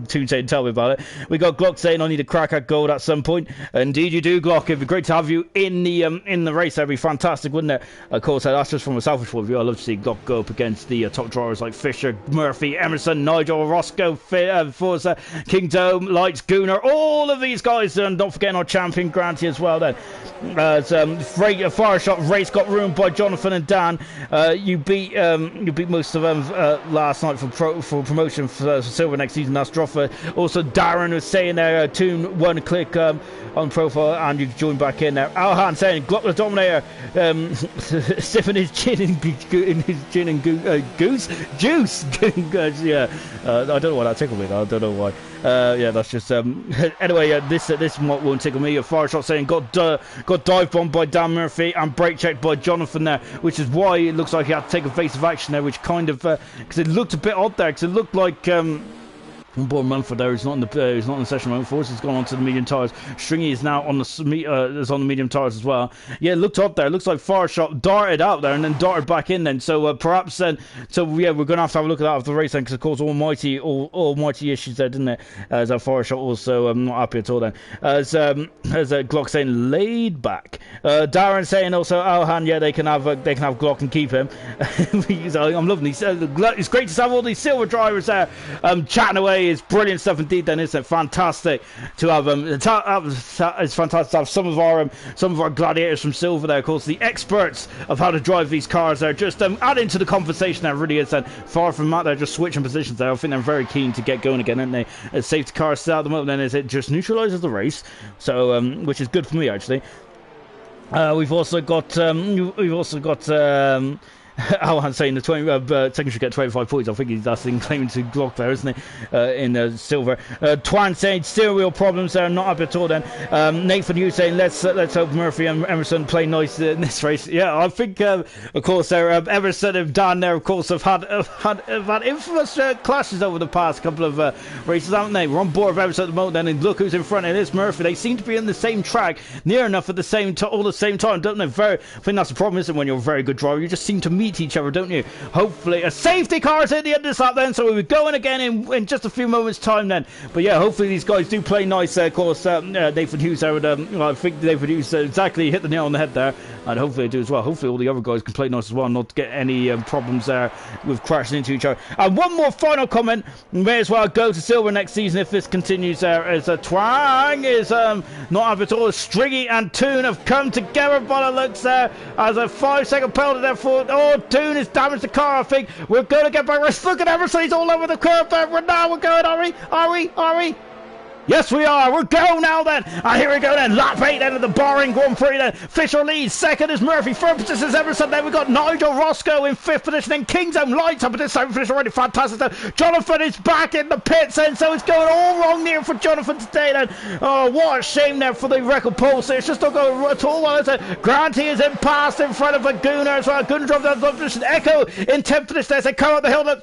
Toon saying, tell me about it. We got Glock saying, I need a crack at gold at some point. Indeed you do, Glock. It'd be great to have you in the race. That'd be fantastic, wouldn't it? Of course, that's just from a selfish point of view. I love to see Glock go up against the top drivers like Fisher, Murphy, Emerson, Nigel, Roscoe, Forza, Kingdom, Lights, Goon, all of these guys, and don't forget our champion Granty as well then. Fire shot race got ruined by Jonathan and Dan. You beat most of them last night for promotion for silver next season. That's Droffer. Also Darren was saying there, Toon, one click on profile, and you can join back in there. Alhan saying Glock the Dominator, sipping his gin and goose juice. Yeah, I don't know why that tickled me. I don't know why. Yeah, that's just anyway. This won't tickle me. A fire shot saying got dive bombed by Dan Murphy and brake checked by Jonathan there, which is why it looks like he had to take evasive action there, which kind of because it looked a bit odd there, because it looked like Boy Mumford there is not in the session moment. Force has gone on to the medium tyres. Stringy is now on the medium tyres as well. Yeah, it looked up there. It looks like fire shot darted out there and then darted back in then. So perhaps then, yeah, we're going to have a look at that after the race then, because of course almighty issues there, didn't it? As a fire shot also, I'm not happy at all then. As Glock saying laid back. Darren saying also, Alhan, yeah, they can have Glock and keep him. I'm loving these. It's great to have all these silver drivers there chatting away. It's brilliant stuff indeed then, isn't it? Fantastic to have it's fantastic to have some of our gladiators from silver there, of course, the experts of how to drive these cars there, just adding to the conversation there, really is then. Far from Matt, they're just switching positions there. I think they're very keen to get going again, aren't they? Safety car still at the moment then, is it just neutralises the race, so which is good for me actually. We've also got I'm saying the 20 second should get 25 points. I think that's in claiming to Glock there, isn't it? In silver. Twan saying steering wheel problems there, not up at all. Then Nathan, you saying let's hope Murphy and Emerson play nice in this race. Yeah, I think of course there Emerson and Dan there of course have had infamous clashes over the past couple of races, haven't they? We're on board with Emerson at the moment. Then and look who's in front. It is Murphy. They seem to be in the same track, near enough at the same all the same time, don't they? I think that's the problem, isn't it, when you're a very good driver? You just seem to meet each other, don't you? Hopefully a safety car is at the end of this lap then, so we'll be going again in just a few moments time then. But yeah, hopefully these guys do play nice. Of course Nathan Hughes there would I think Nathan Hughes exactly hit the nail on the head there, and hopefully they do as well. Hopefully all the other guys can play nice as well, not get any problems there with crashing into each other. And one more final comment, may as well go to silver next season if this continues there, as Twang is not up at all. Stringy and Toon have come together by the looks there, as a 5-second penalty there for Toon has damaged the car. I think we're going to get back. Look at Emerson, he's all over the curve there. Now we're going, are we? Yes, we are. We're going now then. And here we go then. Lap 8 then of the Bahrain Grand Prix then. Fisher leads. Second is Murphy. Third position is Emerson. Then we've got Nigel Roscoe in 5th position. Then King's Own Lights up at this 7th position already. Fantastic stuff. Jonathan is back in the pits then. So it's going all wrong there for Jonathan today then. Oh, what a shame there for the record pole. So it's just not going at all well, is it? Granty is in past in front of a Gooner as well. Gooner drops down the position. Echo in 10th position as they come up the hill. Then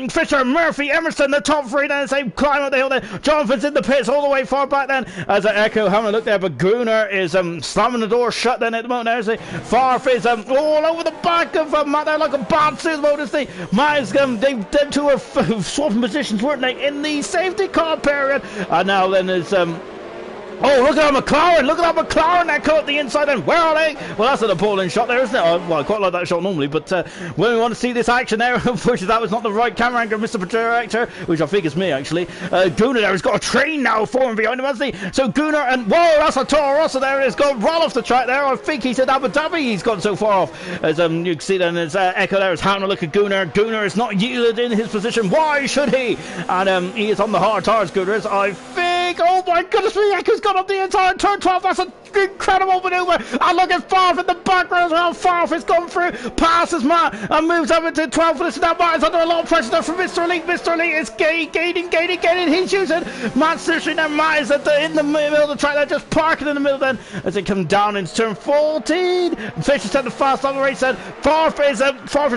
Fisher, Murphy, Emerson, the top three then as they climb up the hill then. Jonathan's in the pits all the way far back then as Echo having a look there, but Gooner is slamming the door shut then at the moment. There's the Farf is all over the back of Matt there like a bad suit mode. As they Matt them two are swapping positions, weren't they, in the safety car period, and now then is oh, look at that McLaren! Look at that McLaren that caught the inside then. Where are they? Well, that's an appalling shot there, isn't it? Well, I quite like that shot normally, but when we want to see this action there, unfortunately that was not the right camera angle, Mr. Director, which I think is me, actually. Gooner there has got a train now forming behind him, hasn't he? So Gooner, and whoa, that's a Toro Rosso there. It's gone right off the track there. I think he's at Abu Dhabi. He's gone so far off. As you can see then, as Echo there is having a look at Gooner. Gooner is not yielded in his position. Why should he? And he is on the hard tires, Gooner is, I think. Oh my goodness me, Echo's got up the inside, turn 12, that's an incredible manoeuvre, and look at Farf in the background as well. Farf has gone through, passes Matt, and moves up into 12th position. Now Matt is under a lot of pressure there from Mr. Elite. Mr. Elite is gaining, he's using Matt Sushi, and Matt is in the middle of the track there, just parking in the middle then, as they come down into turn 14. Fisher set the fast on the race then. Farf is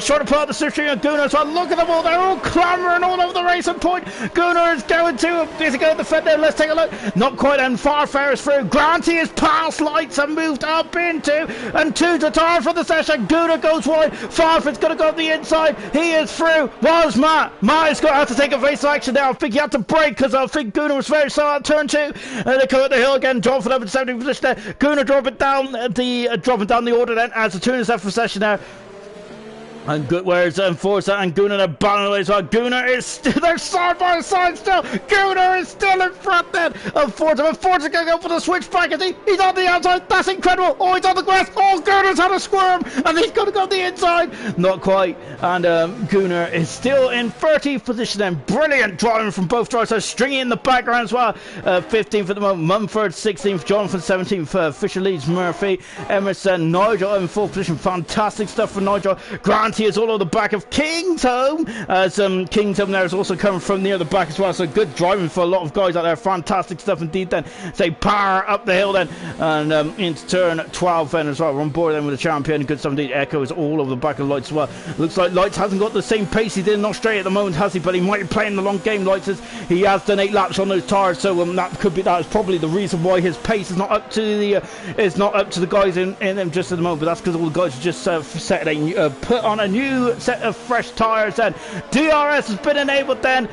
trying to put out the Sushi and Gooner as well. Look at them all, they're all clambering all over the racing point. Gooner is going to, is he going to defend there? Let's take a look. Not quite, and Farfair is through. Granty is past Lights and moved up into, and two to tar for the session. Gooner goes wide. Farfair's going to go up the inside. He is through. Was Matt. Matt is going to have to take a face action there. I think he had to brake because I think Gooner was very slow at turn 2. And they come up the hill again. Jonathan up in 70th position there. Gooner dropping down the order then as the turn is left for session there. And good, where's Forza and Gooner are battling as well. Gooner is still, they're side by side still. Gooner is still in front then of Forza. But Forza going to go for the switchback. He's on the outside. That's incredible. Oh, he's on the grass. Oh, Gooner's had a squirm. And he's going to go the inside. Not quite. And Gooner is still in 30th position then. Brilliant driving from both drivers. So Stringy in the background as well. 15th at the moment. Mumford 16th. Jonathan 17th. Fisher leads Murphy. Emerson. Nigel in 4th position. Fantastic stuff for Nigel. Grant is all on the back of King's Home. King's Home there is also coming from near the back as well, so good driving for a lot of guys out there. Fantastic stuff indeed then. Say power up the hill then, and into turn 12 then as well. We're on board then with the champion. Good stuff indeed. Echo is all over the back of Lights as well. Looks like Lights hasn't got the same pace he did in Australia at the moment, has he? But he might be playing the long game. Lights is, he has done 8 laps on those tires, so that is probably the reason why his pace is not up to the guys in them just at the moment. But that's because all the guys are just put on a new set of fresh tires then. DRS has been enabled then.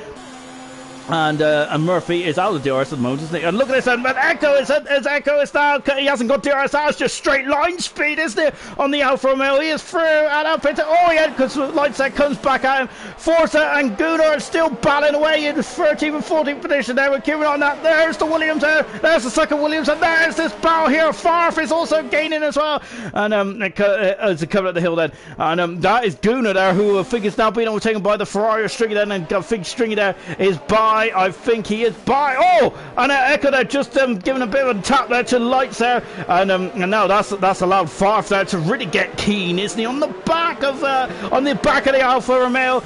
And Murphy is out of DRS at the moment, isn't he? And look at this, and Echo is now, he hasn't got DRS out, it's just straight line speed, isn't it? On the Alfa Romeo, he is through and up into, oh yeah, because Lightset comes back at him. Forza and Gooner are still battling away in 13th and 14th position there. We're keeping on that. There's the Williams there, there's the second Williams, and there's this barrel here. Farf is also gaining as well. And as they come up the hill then. And that is Gooner there, who I think is now being overtaken by the Ferrari Stringy then, and I think Stringy there is by by. I think he is by. Oh, and Echo there just giving a bit of a tap there to Lights there, and now that's allowed Farf there to really get keen, isn't he? On the back of the Alfa Romeo.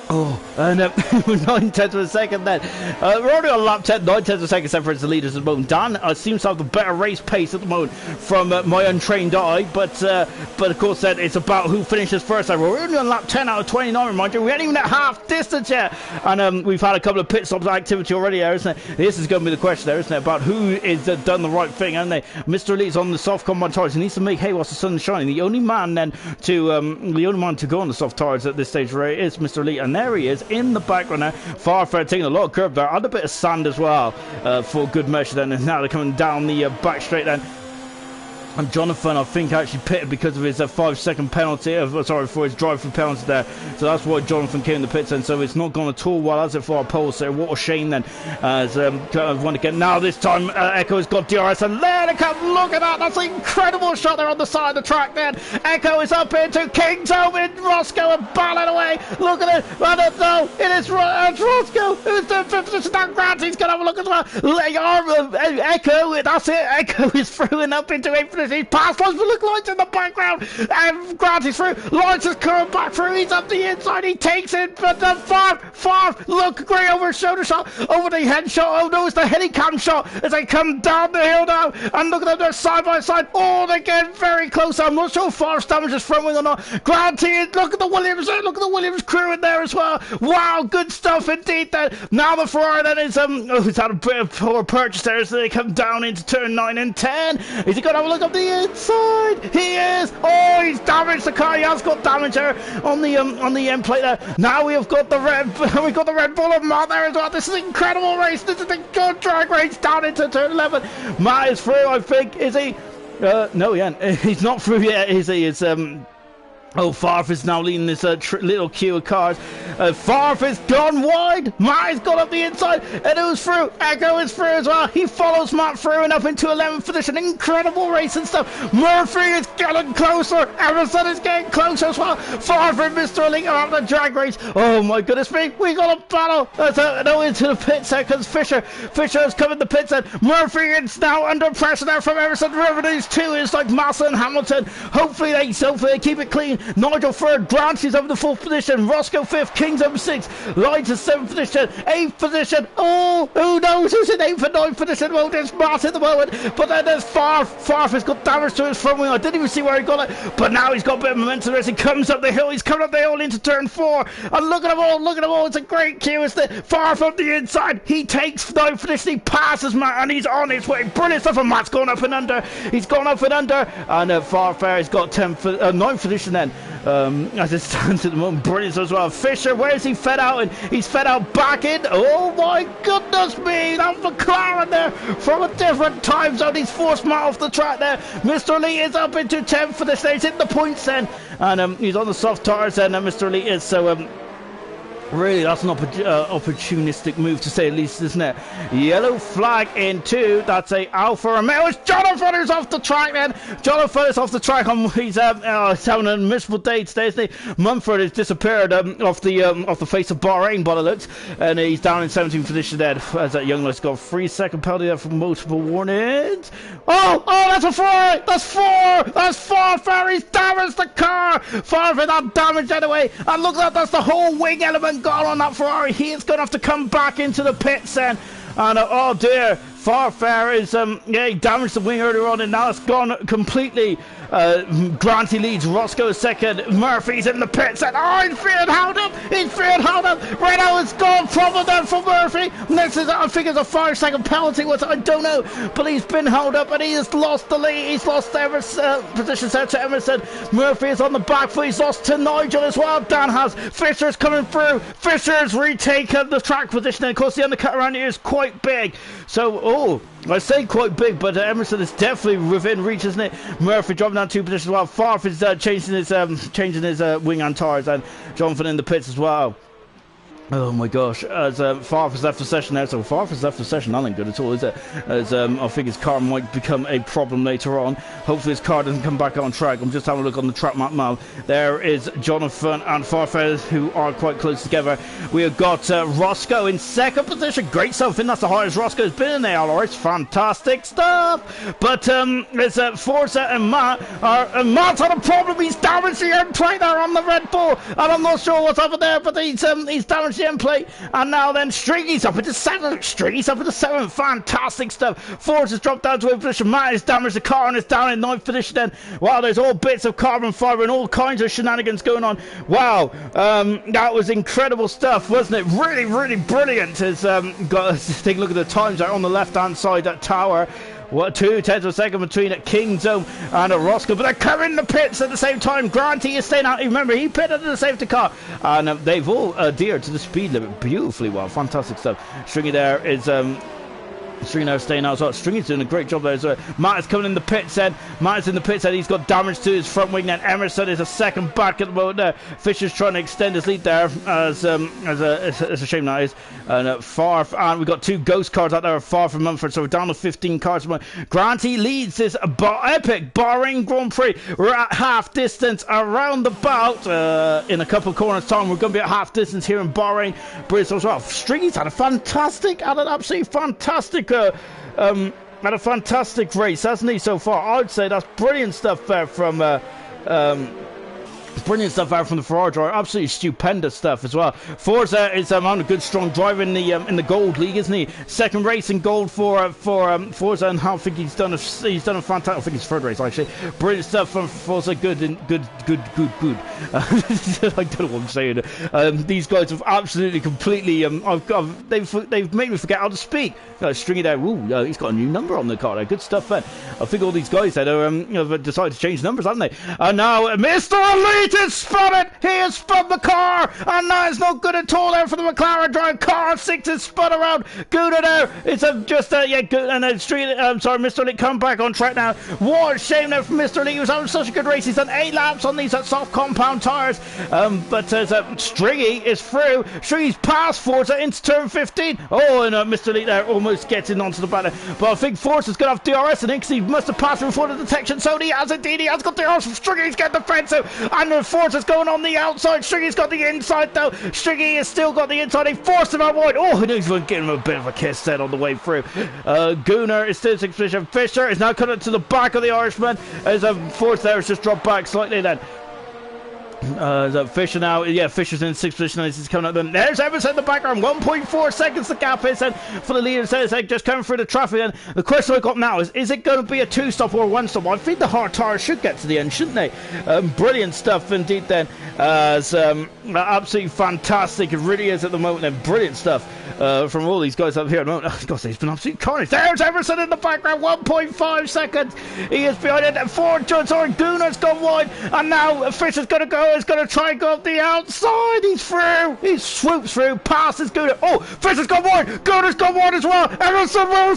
Oh, and 9/10 of a second then. We're already on lap 10, 9/10 of a second separates the leaders at the moment. Dan seems to have the better race pace at the moment from my untrained eye, but of course then it's about who finishes first. We're only on lap 10 out of 29, remind you. We ain't even at half distance yet, and we've had a couple of pit stops activity already there, isn't it? This is going to be the question there, isn't it? About who is done the right thing, and Mr. Elite's on the soft compound tires. He needs to make hay whilst the sun's shining. The only man then to go on the soft tires at this stage right, is Mr. Elite, and there he is in the background now. Farfare taking a lot of curve there, and a bit of sand as well for good measure then, and now they're coming down the back straight then. And Jonathan, I think, actually pitted because of his 5-second penalty, for his drive-through penalty there. So that's why Jonathan came in the pits, and so it's not gone at all well, has it, for our poles there? What a shame then. As one again, now this time Echo has got DRS, and there they come. Look at that! That's an incredible shot there on the side of the track. Then Echo is up into King's Open, Roscoe and balling away. Look at it! I don't know. It is Roscoe who's doing 5th position. Now Grant, he's going to have a look as well. Echo, that's it. Echo is through and up into 8th position. He's past Lights, but look, Lights in the background, and Grant is through. Lights is coming back through. He's up the inside. He takes it, but then Farf, look, great over shoulder shot, over the head shot. Oh no, it's the heady cam shot as they come down the hill now, and look at them, they're side by side. Oh, they get very close. I'm not sure if Farf's damage his front wing or not. Grant here, look at the Williams crew in there as well. Wow, good stuff indeed then. Now the Ferrari then is he's had a bit of poor purchase there as they come down into turn 9 and 10. Is he going to have a look up the inside? He is. Oh, he's damaged the car. He has got damage there on the end plate there. Now we have got the Red Bull and Matt there as well. This is an incredible race. This is a good drag race down into turn 11. Matt is through, I think. Is he? No, he's not through yet. Is he? It's Oh, Farf is now leading this little queue of cars. Farf has gone wide. Matt has gone up the inside. And who's through? Echo is through as well. He follows Matt through and up into 11th position. Incredible race and stuff. Murphy is getting closer. Emerson is getting closer as well. Farf and Mr. Elite are out the drag race. Oh my goodness me. We got a battle. No, into the pit seconds. Fisher has come in the pit set. Murphy is now under pressure there from Emerson. These two is like Massa and Hamilton. Hopefully they keep it clean. Nigel 3rd, Grant is over the 4th position, Roscoe 5th, Kings over 6th, Lights is 7th position, 8th position. Oh, who knows who's in 8th and 9th position? Well, there's Matt at the moment, but then there's Farf. Farf has got damage to his front wing. I didn't even see where he got it, but now he's got a bit of momentum as he comes up the hill. He's coming up the hill into turn 4, and look at them all, it's a great queue. It's the Farf on the inside. He takes 9th position, he passes Matt, and he's on his way. Brilliant stuff, and Matt's gone up and under. He's gone up and under, and Farf has got 9th position then. As it stands at the moment, brilliant as well. Fisher, where's he fed out? And he's fed out back in. Oh my goodness me, that McLaren there from a different time zone. He's forced Matt off the track there. Mr. Lee is up into 10th for the stage, in the points then, and he's on the soft tires then. Mr. Lee is so. Really, that's an opportunistic move to say the least, isn't it? Yellow flag in 2. That's a Alfa Romeo. It's Jonathan who's off the track then. Jonathan is off the track. He's having a miserable day today, isn't he? Mumford has disappeared off the face of Bahrain by the looks, and he's down in 17th position there. As that young list got 3-second penalty there for multiple warnings. Oh, that's a 4. That's 4. That's 4. Ferry's damaged the car. Far for that damage anyway. And look at that. That's the whole wing element gone on that Ferrari. He is going to have to come back into the pits then. And oh dear, Farfare is he damaged the wing earlier on, and now it's gone completely. Granty leads, Roscoe is 2nd, Murphy's in the pits, and oh, he's being held up. Renault is gone, problem then for Murphy. Next is, I think it's a 5-second penalty, I don't know, but he's been held up and he has lost the lead. He's lost Emerson, position set to Emerson. Murphy is on the back foot, he's lost to Nigel as well. Dan has, Fisher's coming through. Fisher's retaken the track position, and of course the undercut around here is quite big. So, I say quite big, but Emerson is definitely within reach, isn't it? Murphy dropping down 2 positions while Farf is changing his wing and tires, and Jonathan in the pits as well. Oh my gosh, as Farfus left the session there, so Farfus left the session, that ain't good at all, is it? As I think his car might become a problem later on. Hopefully his car doesn't come back on track. I'm just having a look on the track map now. There is Jonathan and Farfus, who are quite close together. We have got Roscoe in second position. Great stuff. I think that's the highest Roscoe's been in the ALR. It's fantastic stuff. But there's Forza and Matt. Matt's had a problem. He's damaged the end plate there on the Red Bull. And I'm not sure what's happened there, but he's damaged the end plate. And now then Stringy's up into 7th. Stringy's up into 7th. Fantastic stuff. Forza's dropped down to 8th position. Matt has damaged the car and is down in 9th position then. Wow, there's all bits of carbon fibre and all kinds of shenanigans going on. Wow, that was incredible stuff, wasn't it? Really, really brilliant. As take a look at the times there on the left-hand side, that tower. What, 2/10 of a second between King Zone and Roscoe, but they're coming in the pits at the same time. Granty is staying out. Remember, he pitted in the safety car, and they've all adhered to the speed limit beautifully well. Fantastic stuff. Stringy there is Stringy now staying out as well. Stringy's doing a great job there as well. Matt is coming in the pits then. Matt is in the pits then. He's got damage to his front wing then. Emerson is a second back at the moment there. Fisher's trying to extend his lead there. It's a shame that is. And we've got 2 ghost cars out there far from Mumford, so we're down to 15 cars. Granty leads this epic Bahrain Grand Prix. We're at half distance around about. In a couple of corners time, we're going to be at half distance here in Bahrain. Brilliant as well. Stringy's had an absolutely fantastic had a fantastic race, hasn't he, so far? I'd say that's brilliant stuff there from brilliant stuff out from the Ferrari driver. Absolutely stupendous stuff as well. Forza is on a good strong drive in the gold league, isn't he? Second race in gold for Forza, and I think he's done a fantastic. I think it's third race actually. Brilliant stuff from Forza. Good. I don't know what I'm saying. These guys have absolutely completely they've made me forget how to speak. Stringy there. Ooh, he's got a new number on the car there. Good stuff, man. I think all these guys there have decided to change numbers, haven't they? And now Mr. Elite has spun it. He has spun the car, and now it's not good at all there for the McLaren drive. Car 6 is spun around. Gouda there. It's good. And then Mr. Elite come back on track now. What a shame there for Mr. Elite. He was having such a good race. He's done 8 laps on these soft compound tires. But Stringy is through. Stringy's past Forza into turn 15. Oh, and Mr. Elite there almost gets in onto the banner. But I think Forza's going to have DRS in it because he must have passed before the detection. So he has indeed. He has got DRS from Stringy. He's getting defensive. And Forza's going on the outside. Stringy's got the inside though. Stringy has still got the inside. They forced him out wide. Oh, and he's giving him a bit of a kiss then on the way through. Gooner is still in 6th position. Fisher is now coming to the back of the Irishman as Forza there has just dropped back slightly then. Fisher now, Fisher's in 6th position as he's coming up. There's Emerson in the background, 1.4 seconds the gap is then for the leader. Says just coming through the traffic. And the question I've got now is it going to be a 2-stop or a 1-stop? I think the hard tires should get to the end, shouldn't they? Brilliant stuff indeed then. Absolutely fantastic, it really is at the moment. And brilliant stuff from all these guys up here at the moment. Oh, God, it's been absolute carnage. There's Emerson in the background, 1.5 seconds. He is behind it. Gooner's gone wide, and now Fisher's going to go. He's going to try and go up the outside. He's through. He swoops through, passes Gooner. Oh, Fisher's gone wide. Gooner's gone wide as well. Emerson, oh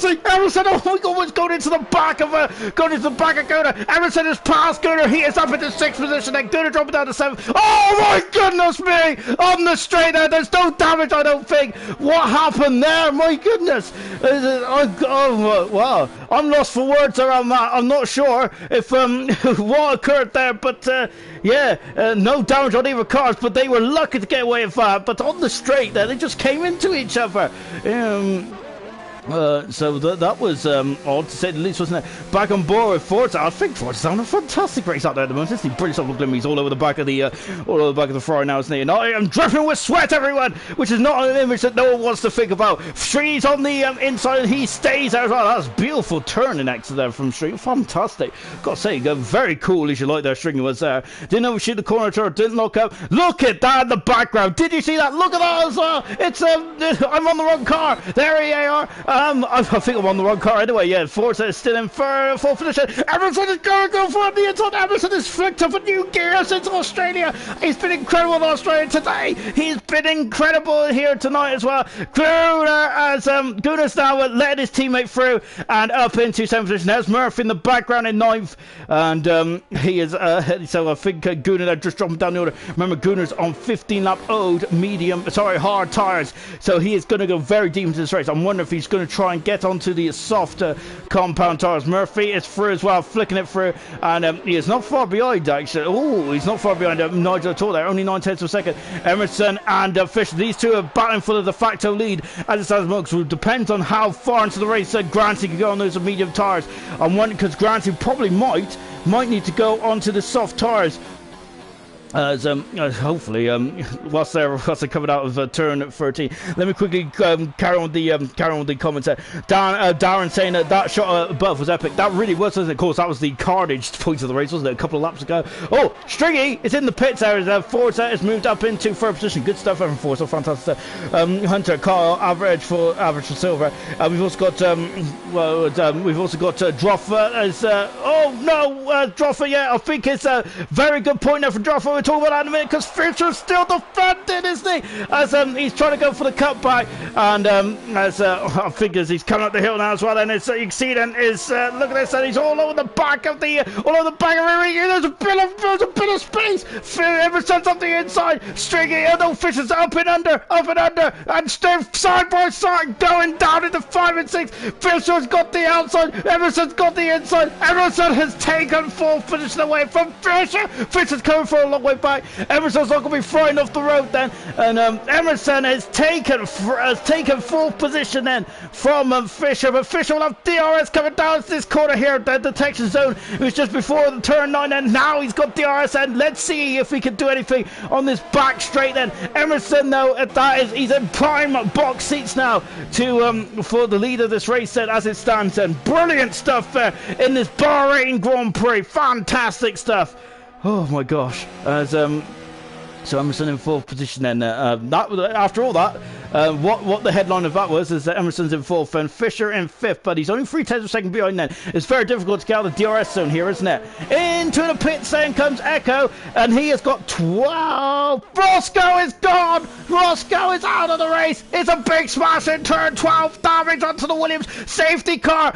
my God, was going into the back of Gooner. Emerson has passed Gooner. He is up into 6th position. Then Gooner dropping down to 7th. Oh my goodness me! On the straight there, there's no damage, I don't think. What happened there? My goodness. Wow. I'm lost for words around that. I'm not sure if what occurred there, but no damage on either cars, but they were lucky to get away with that. But on the straight there, they just came into each other. So that was odd to say the least, wasn't it? Back on board with Forza. I think Forza's having a fantastic race out there at the moment. Isn't he? Brilliant stuff. Look at him. He's all over the back of the Ferrari now, isn't he? And I am dripping with sweat, everyone, which is not an image that no one wants to think about. Street's on the inside, and he stays there as well. That's a beautiful turn in exit there from Street. Fantastic. Got to say, very cool as you like there. Stringy was there. Didn't overshoot the corner turn. Didn't look up. Look at that in the background. Did you see that? Look at that as well. It's I'm on the wrong car. There you are. I think I'm on the wrong car anyway. Yeah, Forza is still in fourth position. Emerson is going to go for the inside. Emerson has flicked up a new gear since Australia. He's been incredible in Australia today. He's been incredible here tonight as well. Gunnar's now led his teammate through and up into 7th position. There's Murphy in the background in 9th, and he is so I think Gunnar just dropped him down the order. Remember, Gunnar's on 15-lap hard tires, so he is going to go very deep into this race. I'm wondering if he's going to try and get onto the softer compound tires. Murphy is through as well, flicking it through, and he is not far behind actually. Oh, he's not far behind Nigel at all there, only 9/10 of a second. Emerson and Fisher, these two are battling for the de facto lead as it stands. It will depend on how far into the race Granty can go on those medium tires. I'm wondering because Granty probably might need to go onto the soft tires. As hopefully whilst they're coming out of turn 13. Let me quickly carry on with the comments there. Darren saying that shot above was epic. That really was, wasn't it? Of course, that was the carnage point of the race, wasn't it? A couple of laps ago. Oh, Stringy is in the pits there. Forza has moved up into third position. Good stuff from Forza, fantastic stuff. Hunter, Kyle, average for silver. We've also got Droffer as Droffer. Yeah, I think it's a very good point there for Droffer. We'll talk about that in a minute because Fisher's still defending, isn't he? As he's trying to go for the cutback, and I think as he's coming up the hill now as well. And you can see then is look at this, and he's all over the back of the ring. There's a bit of space. Emerson's up the inside. Stringy, no, Fisher's up and under, and still side by side going down into 5 and 6. Fisher's got the outside. Emerson's got the inside. Emerson has taken 4th position away from Fisher. Fisher's coming for a long way back. Emerson's not going to be flying off the road then, and Emerson has taken 4th position then from Fisher, but Fisher will have DRS coming down this corner here, the detection zone. It was just before the turn 9, and now he's got DRS, and let's see if we can do anything on this back straight then. Emerson though, he's in prime box seats now to for the lead of this race then as it stands, and brilliant stuff there in this Bahrain Grand Prix. Fantastic stuff. Oh my gosh. As so Emerson in 4th position then. That after all that, what the headline of that was is that Emerson's in 4th and Fisher in 5th, but he's only 3/10 of a second behind then. It's very difficult to get out of the DRS zone here, isn't it? Into the pits then comes Echo, and he has got 12. Roscoe is gone. Roscoe is out of the race. It's a big smash in turn 12. Damage onto the Williams. Safety car.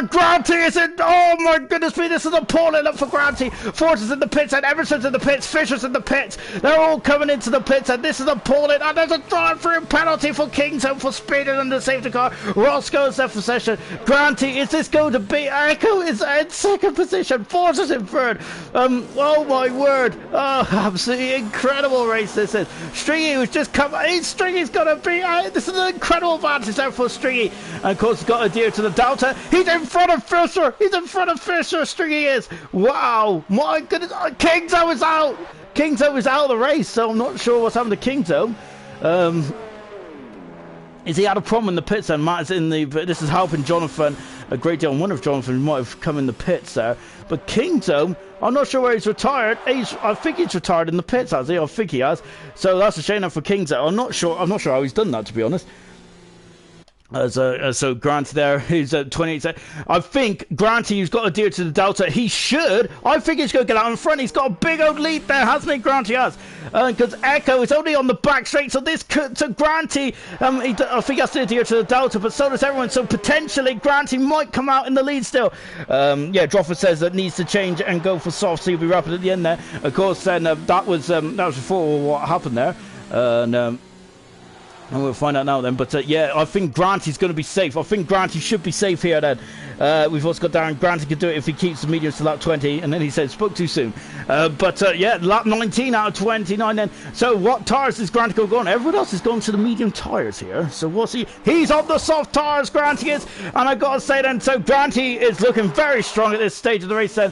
Granty is in. Oh my goodness me, this is appalling up for Granty. Forza's in the pits and Emerson's in the pits. Fisher's in the pits. They're all coming into the pits, and this is appalling. And there's a drive-through penalty for Kingston for speeding under the safety car. Roscoe's left possession. Granty, is this going to be? Echo is in 2nd position. Forza's in 3rd. Oh my word. Oh, absolutely incredible race this is. Stringy was just coming. Stringy's got to be. This is an incredible advantage there for Stringy. And of course, he's got to adhere to the Delta. He's in front of Fisher. Stringy is. Wow. My goodness. Kingzo is out. Kingzo is out of the race, so I'm not sure what's happened to Kingzo. Is he had a problem in the pits and Matt is in the... This is helping Jonathan a great deal. I wonder if Jonathan might have come in the pits there. But Kingzo, I'm not sure where he's retired. I think he's retired in the pits, has he? I think he has. So that's a shame for Kingzo. I'm not sure how he's done that, to be honest. So Grant there, who's at 28. I think Granty, who's got to adhere to the Delta, he should. I think he's going to get out in front. He's got a big old lead there, hasn't he? Granty has. Because Echo is only on the back straight, so this could, so Granty, I think he has to adhere to the Delta, but so does everyone. So potentially Granty might come out in the lead still. Yeah, Droffer says that needs to change and go for soft, so he'll be rapid at the end there. Of course, then that was before what happened there. And we'll find out now then, but yeah, I think Granty's going to be safe. I think Granty should be safe here then. We've also got Darren. Granty can do it if he keeps the mediums to lap 20, and then he said spoke too soon. Yeah, lap 19 out of 29 then. So what tyres is Granty going to go on? Everyone else is going to the medium tyres here. So what's he? He's on the soft tyres, Granty is, and I got to say then, so Granty is looking very strong at this stage of the race then.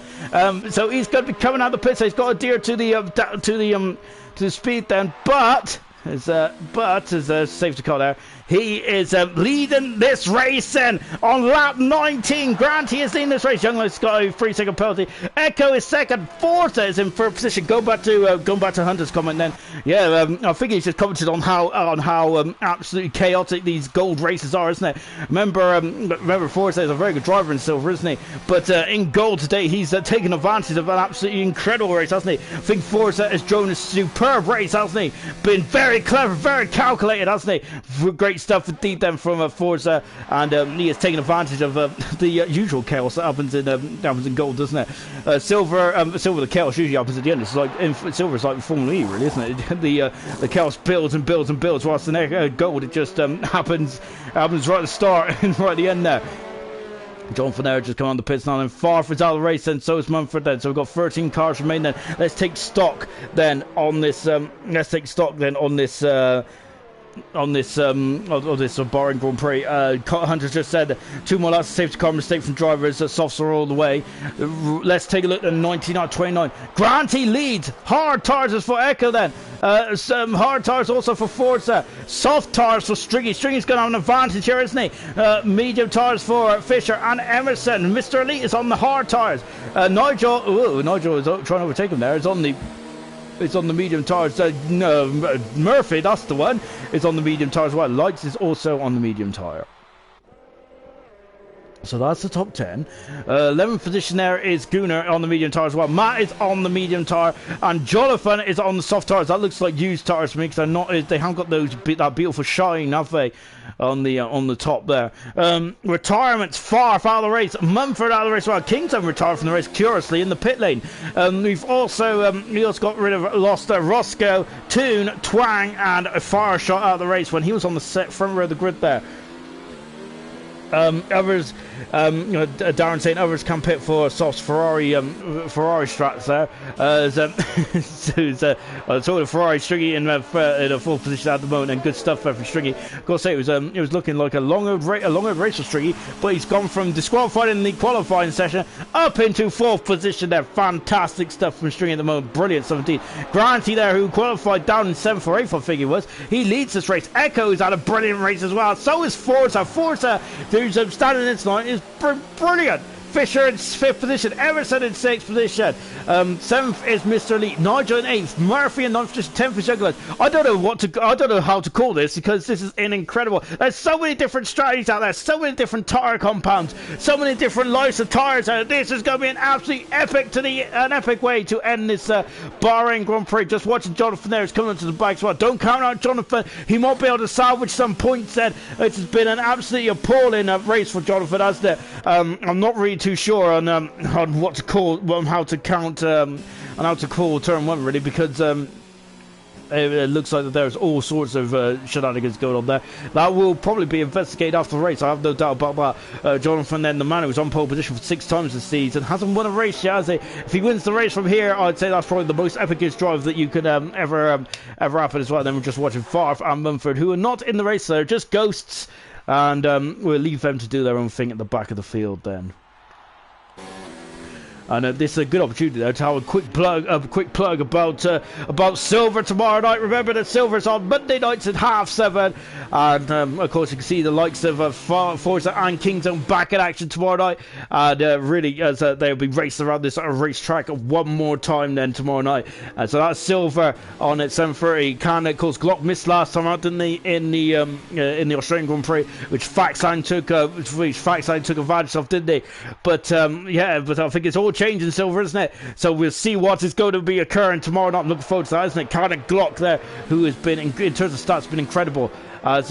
So he's going to be coming out of the pit, so he's got to adhere to the speed then, but as a safety car there, He is leading this race and on lap 19. Granty is leading this race. Younglin's got a 3-second penalty. Echo is second. Forza is in third position. Going back to Hunter's comment then. Yeah, I think he's just commented on how absolutely chaotic these gold races are, isn't it? Remember Forza is a very good driver in silver, isn't he? But in gold today, he's taken advantage of an absolutely incredible race, hasn't he? I think Forza has driven a superb race, hasn't he? Been very clever, very calculated, hasn't he? Great stuff indeed then from Forza, and he has taken advantage of the usual chaos that happens in gold, doesn't it? Silver, the chaos usually happens at the end. It's like silver is like Formula E, really, isn't it? The chaos builds and builds and builds, whilst in gold it just happens right at the start and right at the end there. John Finero just come on the pits now, and Farford's out of the race, and so is Mumford then. So we've got 13 cars remaining then. Let's take stock then on this. On this Bahrain Grand Prix. Hunter just said 2 more laps of safety car mistake from drivers. Softs are all the way. Let's take a look at 19.29. Granty leads. Hard tires is for Echo then. Some hard tires also for Forza. Soft tires for Stringy. Stringy's going to have an advantage here, isn't he? Medium tires for Fisher and Emerson. Mr. Elite is on the hard tires. Nigel is trying to overtake him there. It's on the medium tires. No, Murphy, that's the one. It's on the medium tire as well. Lights is also on the medium tire. So that's the top 10. 11th position there is Gunnar on the medium tire as well. Matt is on the medium tire, and Jonathan is on the soft tires. That looks like used tires to me, because they haven't got that beautiful shine, have they, on the top there. Retirement's far out of the race. Mumford out of the race. Well, Kingston retired from the race curiously in the pit lane. We've also got rid of Roscoe, Toon, Twang, and a fire shot out of the race when he was on the front row of the grid there. Others, Darren saying others can pit for Soft's Ferrari strats there. So the Ferrari Stringy in a full position at the moment, and good stuff there for Stringy. I've got to say, it was looking like a longer race for Stringy, but he's gone from disqualified in the qualifying session up into 4th position there. Fantastic stuff from Stringy at the moment. Brilliant stuff indeed. Granty there, who qualified down in 7th or 8th, I think he was. He leads this race. Echo's had a brilliant race as well. So is Forza. Who's standing in tonight, is brilliant. Fisher in 5th position, Emerson in 6th position, 7th is Mr. Elite, Nigel in 8th, Murphy in 9th, just 10th for Jugglers. I don't know how to call this, because this is incredible. There's so many different strategies out there, so many different tyre compounds, so many different lives of tyres out there. This is going to be an absolute epic way to end this Bahrain Grand Prix. Just watching Jonathan there is coming onto the bike as well. Don't count out Jonathan, he might be able to salvage some points then. It has been an absolutely appalling race for Jonathan, hasn't it? I'm not really too sure on what to call, on how to count, on how to call turn 1 really, because it looks like that there's all sorts of shenanigans going on there. That will probably be investigated after the race, I have no doubt about that. Jonathan then, the man who was on pole position for 6 times this season, hasn't won a race yet, has he? If he wins the race from here, I'd say that's probably the most epicest drive that you could ever happen as well. Then we're just watching Farf and Mumford, who are not in the race, they're just ghosts, and we'll leave them to do their own thing at the back of the field then. And this is a good opportunity there to have a quick plug about Silver tomorrow night. Remember that Silver's on Monday nights at 7:30, and of course you can see the likes of Forza and Kingdom back in action tomorrow night. And really, as they'll be racing around this racetrack one more time then tomorrow night. So that's Silver on at 7:30. Can, of course, Glock missed last time out, didn't they, in the Australian Grand Prix, which Faxline took advantage of, didn't they? But but I think it's all change in Silver, isn't it? So we'll see what is going to be occurring tomorrow night. I'm looking forward to that, isn't it? Kind of Glock there, who has been, in terms of stats, been incredible. As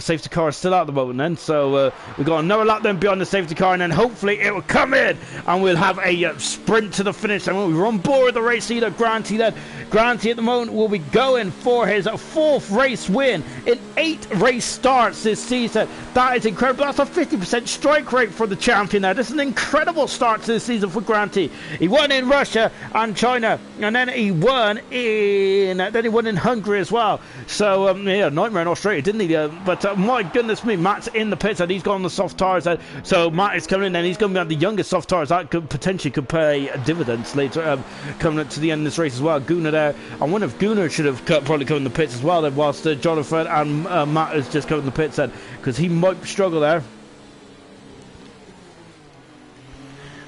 safety car is still out at the moment then, so we've got another lap then beyond the safety car, and then hopefully it will come in and we'll have a sprint to the finish. And we're on board with the race leader Granty then. Granty at the moment will be going for his 4th race win in 8 race starts this season. That is incredible. That's a 50% strike rate for the champion there. This is an incredible start to the season for Granty. He won in Russia and China, and then he won in Hungary as well. So yeah, nightmare in Australia, didn't he? But my goodness me, Matt's in the pits and he's got on the soft tyres. So Matt is coming in and he's going to be on the youngest soft tyres. That could potentially pay dividends later, coming up to the end of this race as well. Gunnar there. I wonder if Gunnar should have probably come in the pits as well then, whilst Jonathan and Matt has just come in the pits then, because he might struggle there.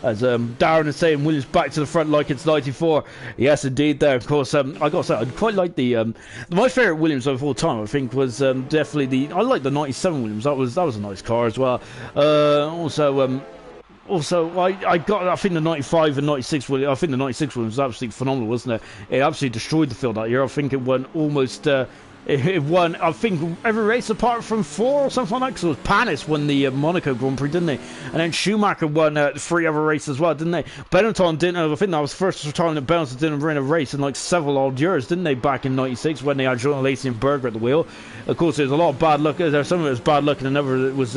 As Darren is saying, Williams back to the front like it's 94. Yes, indeed. There, of course. I got to say, I quite like the my favourite Williams of all time. I think was definitely I like the 97 Williams. That was a nice car as well. Also, I think the 95 and 96 Williams. I think the 96 Williams was absolutely phenomenal, wasn't it? It absolutely destroyed the field that year. I think it won almost. It won, I think, every race apart from 4 or something like that, because it was Panis won the Monaco Grand Prix, didn't they? And then Schumacher won 3 other races as well, didn't they? Benetton didn't, I think that was the first time that Benetton didn't win a race in like several odd years, didn't they, back in 96 when they had Jean Lacey and Berger at the wheel. Of course, there's a lot of bad luck. Some of it was bad luck and another it was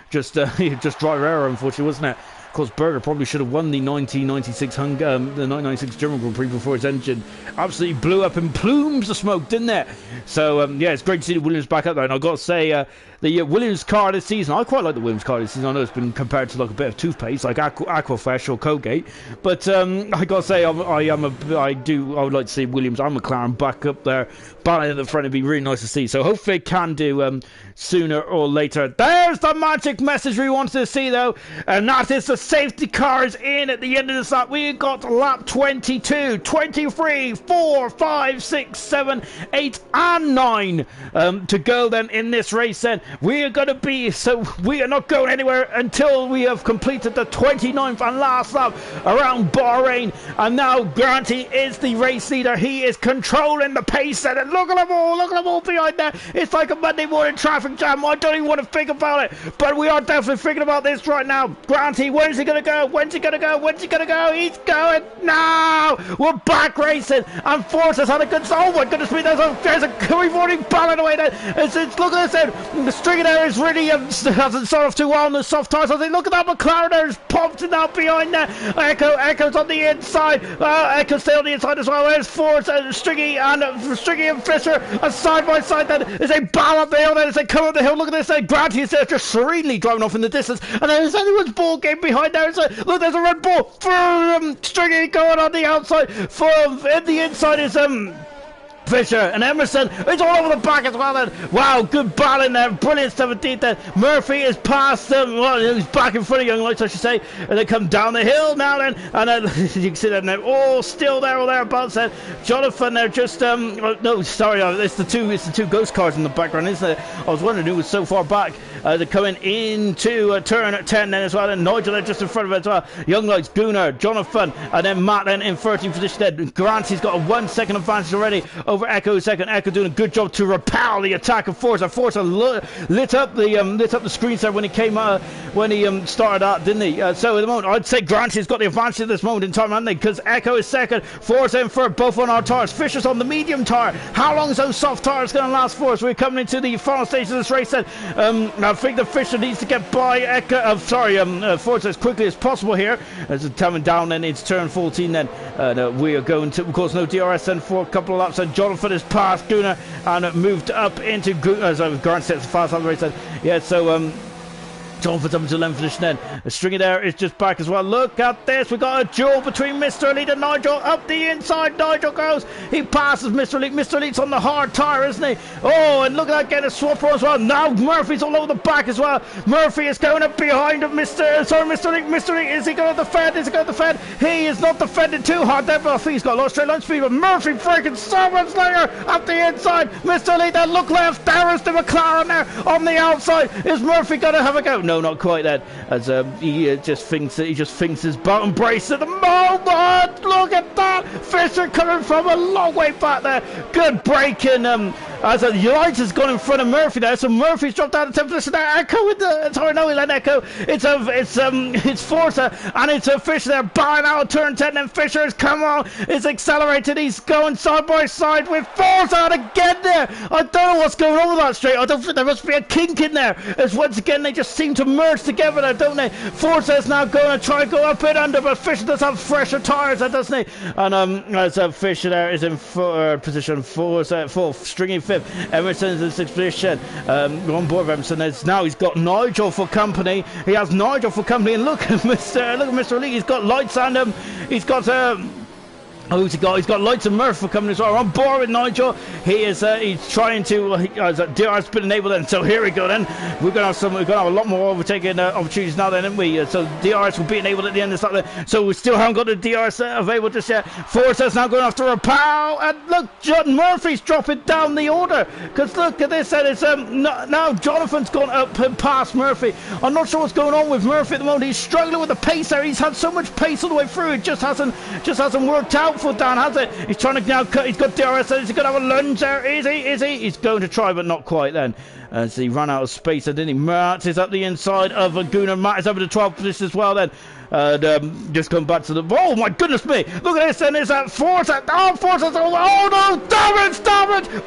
just driver error, unfortunately, wasn't it? Of course, Berger probably should have won the 1996 the 1996 German Grand Prix before his engine absolutely blew up in plumes of smoke, didn't it? So, yeah, it's great to see the Williams back up there. And I've got to say, the Williams car this season, I quite like the Williams car this season. I know it's been compared to like a bit of toothpaste, like Aquafresh or Colgate. But I got to say, I would like to see Williams and McLaren back up there, battling at the front. It'd be really nice to see. So hopefully it can do sooner or later. There's the magic message we wanted to see, though. And that is the safety cars in at the end of this lap. We got lap 22, 23, 4, 5, 6, 7, 8 and 9 to go then in this race then. We are going to be, so we are not going anywhere until we have completed the 29th and last lap around Bahrain. And now Granty is the race leader. He is controlling the pace and look at them all behind there. It's like a Monday morning traffic jam. I don't even want to think about it, but we are definitely thinking about this right now. Granty, where's he going to go? When's he going to go? When's he going to go? He's going now. We're back racing and Forza's had a good, oh my goodness me, there's a we've already balled away there. It's look at this then. The string there is really hasn't started off too well on the soft tyres. I think look at that McLaren there is popped it out behind there. Echo's on the inside. Echo stay on the inside as well. There's Forza, Stringy and Fisher side by side then as they battle up the hill then as they come up the hill. Look at this then. Granty is there just serenely driving off in the distance. And then there's anyone's ball game behind there. Look, there's a red ball for Stringy going on the outside. In the inside is Fisher and Emerson. It's all over the back as well then. Wow, good battling there. Brilliant stuff indeed then. Murphy is past them. Well, he's back in front of Young Lights, I should say. And they come down the hill now then. And then you can see them now. All still there or thereabouts then. Jonathan, they're just no, sorry, it's the two ghost cars in the background, isn't it? I was wondering who was so far back. They're coming into turn 10 then as well. And Nigel there just in front of it as well. Young Lights, Gunnar, Jonathan, and then Matt then in 13th position then. Granty's got a 1 second advantage already over Echo second. Echo doing a good job to repel the attack of Forza. Forza lit up the screens there when he came when he started out, didn't he? So at the moment, I'd say Granty's got the advantage at this moment in time, haven't they? Because Echo is second, Forza in third, both on our tyres. Fisher's on the medium tyre. How long is those soft tyres going to last for us? We're coming into the final stage of this race then. I think the Fisher needs to get by Echo. Forza as quickly as possible here. As it's coming down then, it's turn 14 then. We are going to, of course, no DRS then for a couple of laps. And Jonathan is past Gunnar and moved up into Grant sets the fast on the race then. Yeah, so Jonathan's up into 11th position then. Stringy there is just back as well. Look at this. We got a duel between Mr. Elite and Nigel. Up the inside, Nigel goes. He passes Mr. Elite. Mr. Elite's on the hard tyre, isn't he? Oh, and look at that, getting a swap on as well. Now Murphy's all over the back as well. Murphy is going up behind Mr. Elite. Mr. Elite, is he going to defend? Is he going to defend? He is not defending too hard there, but I think he's got a lot of straight line speed. But Murphy breaking so much later up the inside. Mr. Elite there, look left. There is the McLaren there on the outside. Is Murphy going to have a go? No, not quite then, as he just thinks his bottom brace at the moment. Look at that, Fisher coming from a long way back there. Good braking As Lights has gone in front of Murphy there, so Murphy's dropped out of 10th position there. Echo with the, sorry, no, he let Echo. It's Forza, and it's Fisher there, buying out turn 10, and Fisher has come on, is accelerated. He's going side by side with Forza, and again there. I don't know what's going on with that straight. I don't think there must be a kink in there. As once again they just seem to merge together there, don't they? Forza is now going to try and go up and under, but Fisher does have fresher tyres, doesn't he? And as Fisher there is in position, fourth, Stringy fifth, Emerson's in sixth position. On board of Emerson is now he's got Nigel for company. He has Nigel for company, and look at Mr. Lee. He's got Lights and he's got who's he got? He's got Lights and Murph for coming as well. On board with Nigel. He is he's trying to DR's been enabled, and so here we go then. We're gonna have a lot more overtaking opportunities now then, aren't we? So DRS will be enabled at the end of the start. So we still haven't got the DRS available just yet. Forza's now going after a pow, and look, John Murphy's dropping down the order, because look at this, and it's now Jonathan's gone up and past Murphy. I'm not sure what's going on with Murphy at the moment. He's struggling with the pace there. He's had so much pace all the way through, it just hasn't worked out for Dan, has it? He's trying to now cut. He's got DRS. He's going to have a lunge there. Is he? He's going to try, but not quite then. As he ran out of space, and then he Matt is up the inside of Aguna. Matt is up in the 12th position as well then. Just come back to the... Oh, my goodness me. Look at this, and it's that Forza. Oh, Forza's... Oh, no. Damage.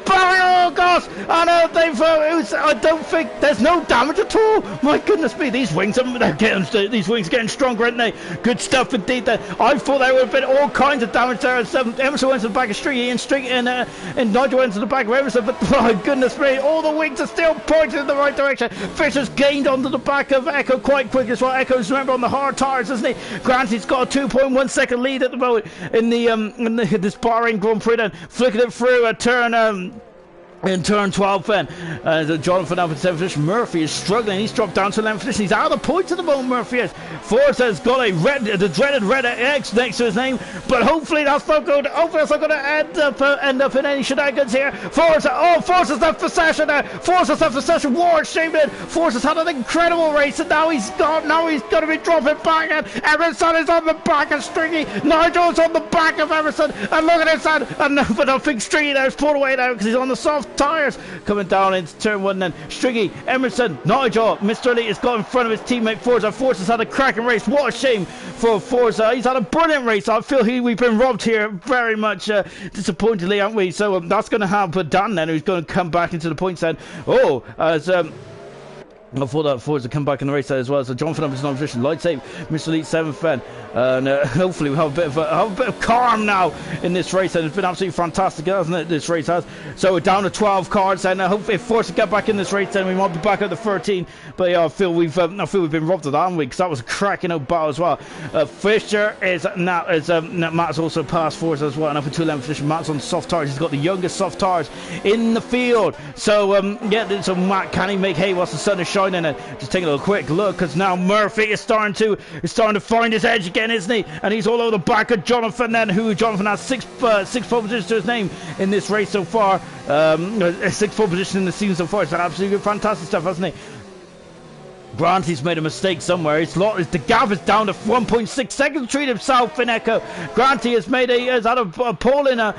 Oh, gosh. And I don't think... There's no damage at all. My goodness me. These wings are getting stronger, aren't they? Good stuff indeed there. I thought there would have been all kinds of damage there. Emerson went to the back of Stringy, and Nigel went to the back of Emerson. But, my goodness me. All the wings are still pointing in the right direction. Fisher's gained onto the back of Echo quite quick as well. Echo's, remember, on the hard tyres, isn't he? Granted, he's got a 2.1 second lead at the moment in this Bahrain Grand Prix, then flicking it through a turn in turn 12 then. Jonathan up in 7th position. Murphy is struggling. He's dropped down to 11th position. He's out of the points at the moment, Murphy is. Forza's got the dreaded red X next to his name, but hopefully that's not going to end up in any shenanigans here. Forza's left the session there. Forza's left the session. Ward shaved it. Forza's had an incredible race, and now he's gone. Now he's going to be dropping back, and Emerson is on the back of Stringy. Nigel's on the back of Emerson, and look at this, but I think Stringy there's pulled away now because he's on the soft tyres coming down into turn 1 then. Stringy, Emerson, Nigel, Mr. Elite has got in front of his teammate Forza. Forza's had a cracking race. What a shame for Forza. He's had a brilliant race. I feel we've been robbed here very much disappointingly, haven't we? So that's going to have Dan then, who's going to come back into the points then. I thought that Forza come back in the race there as well. So Jonathan up is in position. Light save, Mr. Elite 7th then. And hopefully we'll have a bit of calm now in this race. And it's been absolutely fantastic, hasn't it? This race has. So we're down to 12 cars, and hopefully if Forza get back in this race, then we might be back at the 13. But yeah, I feel we've been robbed of that, haven't we? Because that was a cracking old battle as well. Fisher is now Matt's also passed Forza as well, and up into 11th position. Matt's on soft tires. He's got the youngest soft tires in the field. So so Matt, can he make hay whilst the sun is shining? And just taking a little quick look, because now Murphy is starting to find his edge again, isn't he? And he's all over the back of Jonathan then, Jonathan has six pole positions to his name in this race so far. 6 pole positions in the season so far. It's absolutely fantastic stuff, hasn't he? Granty's made a mistake somewhere. The gap is down to 1.6 seconds. Treat himself in Echo. Granty has had a pole in I'm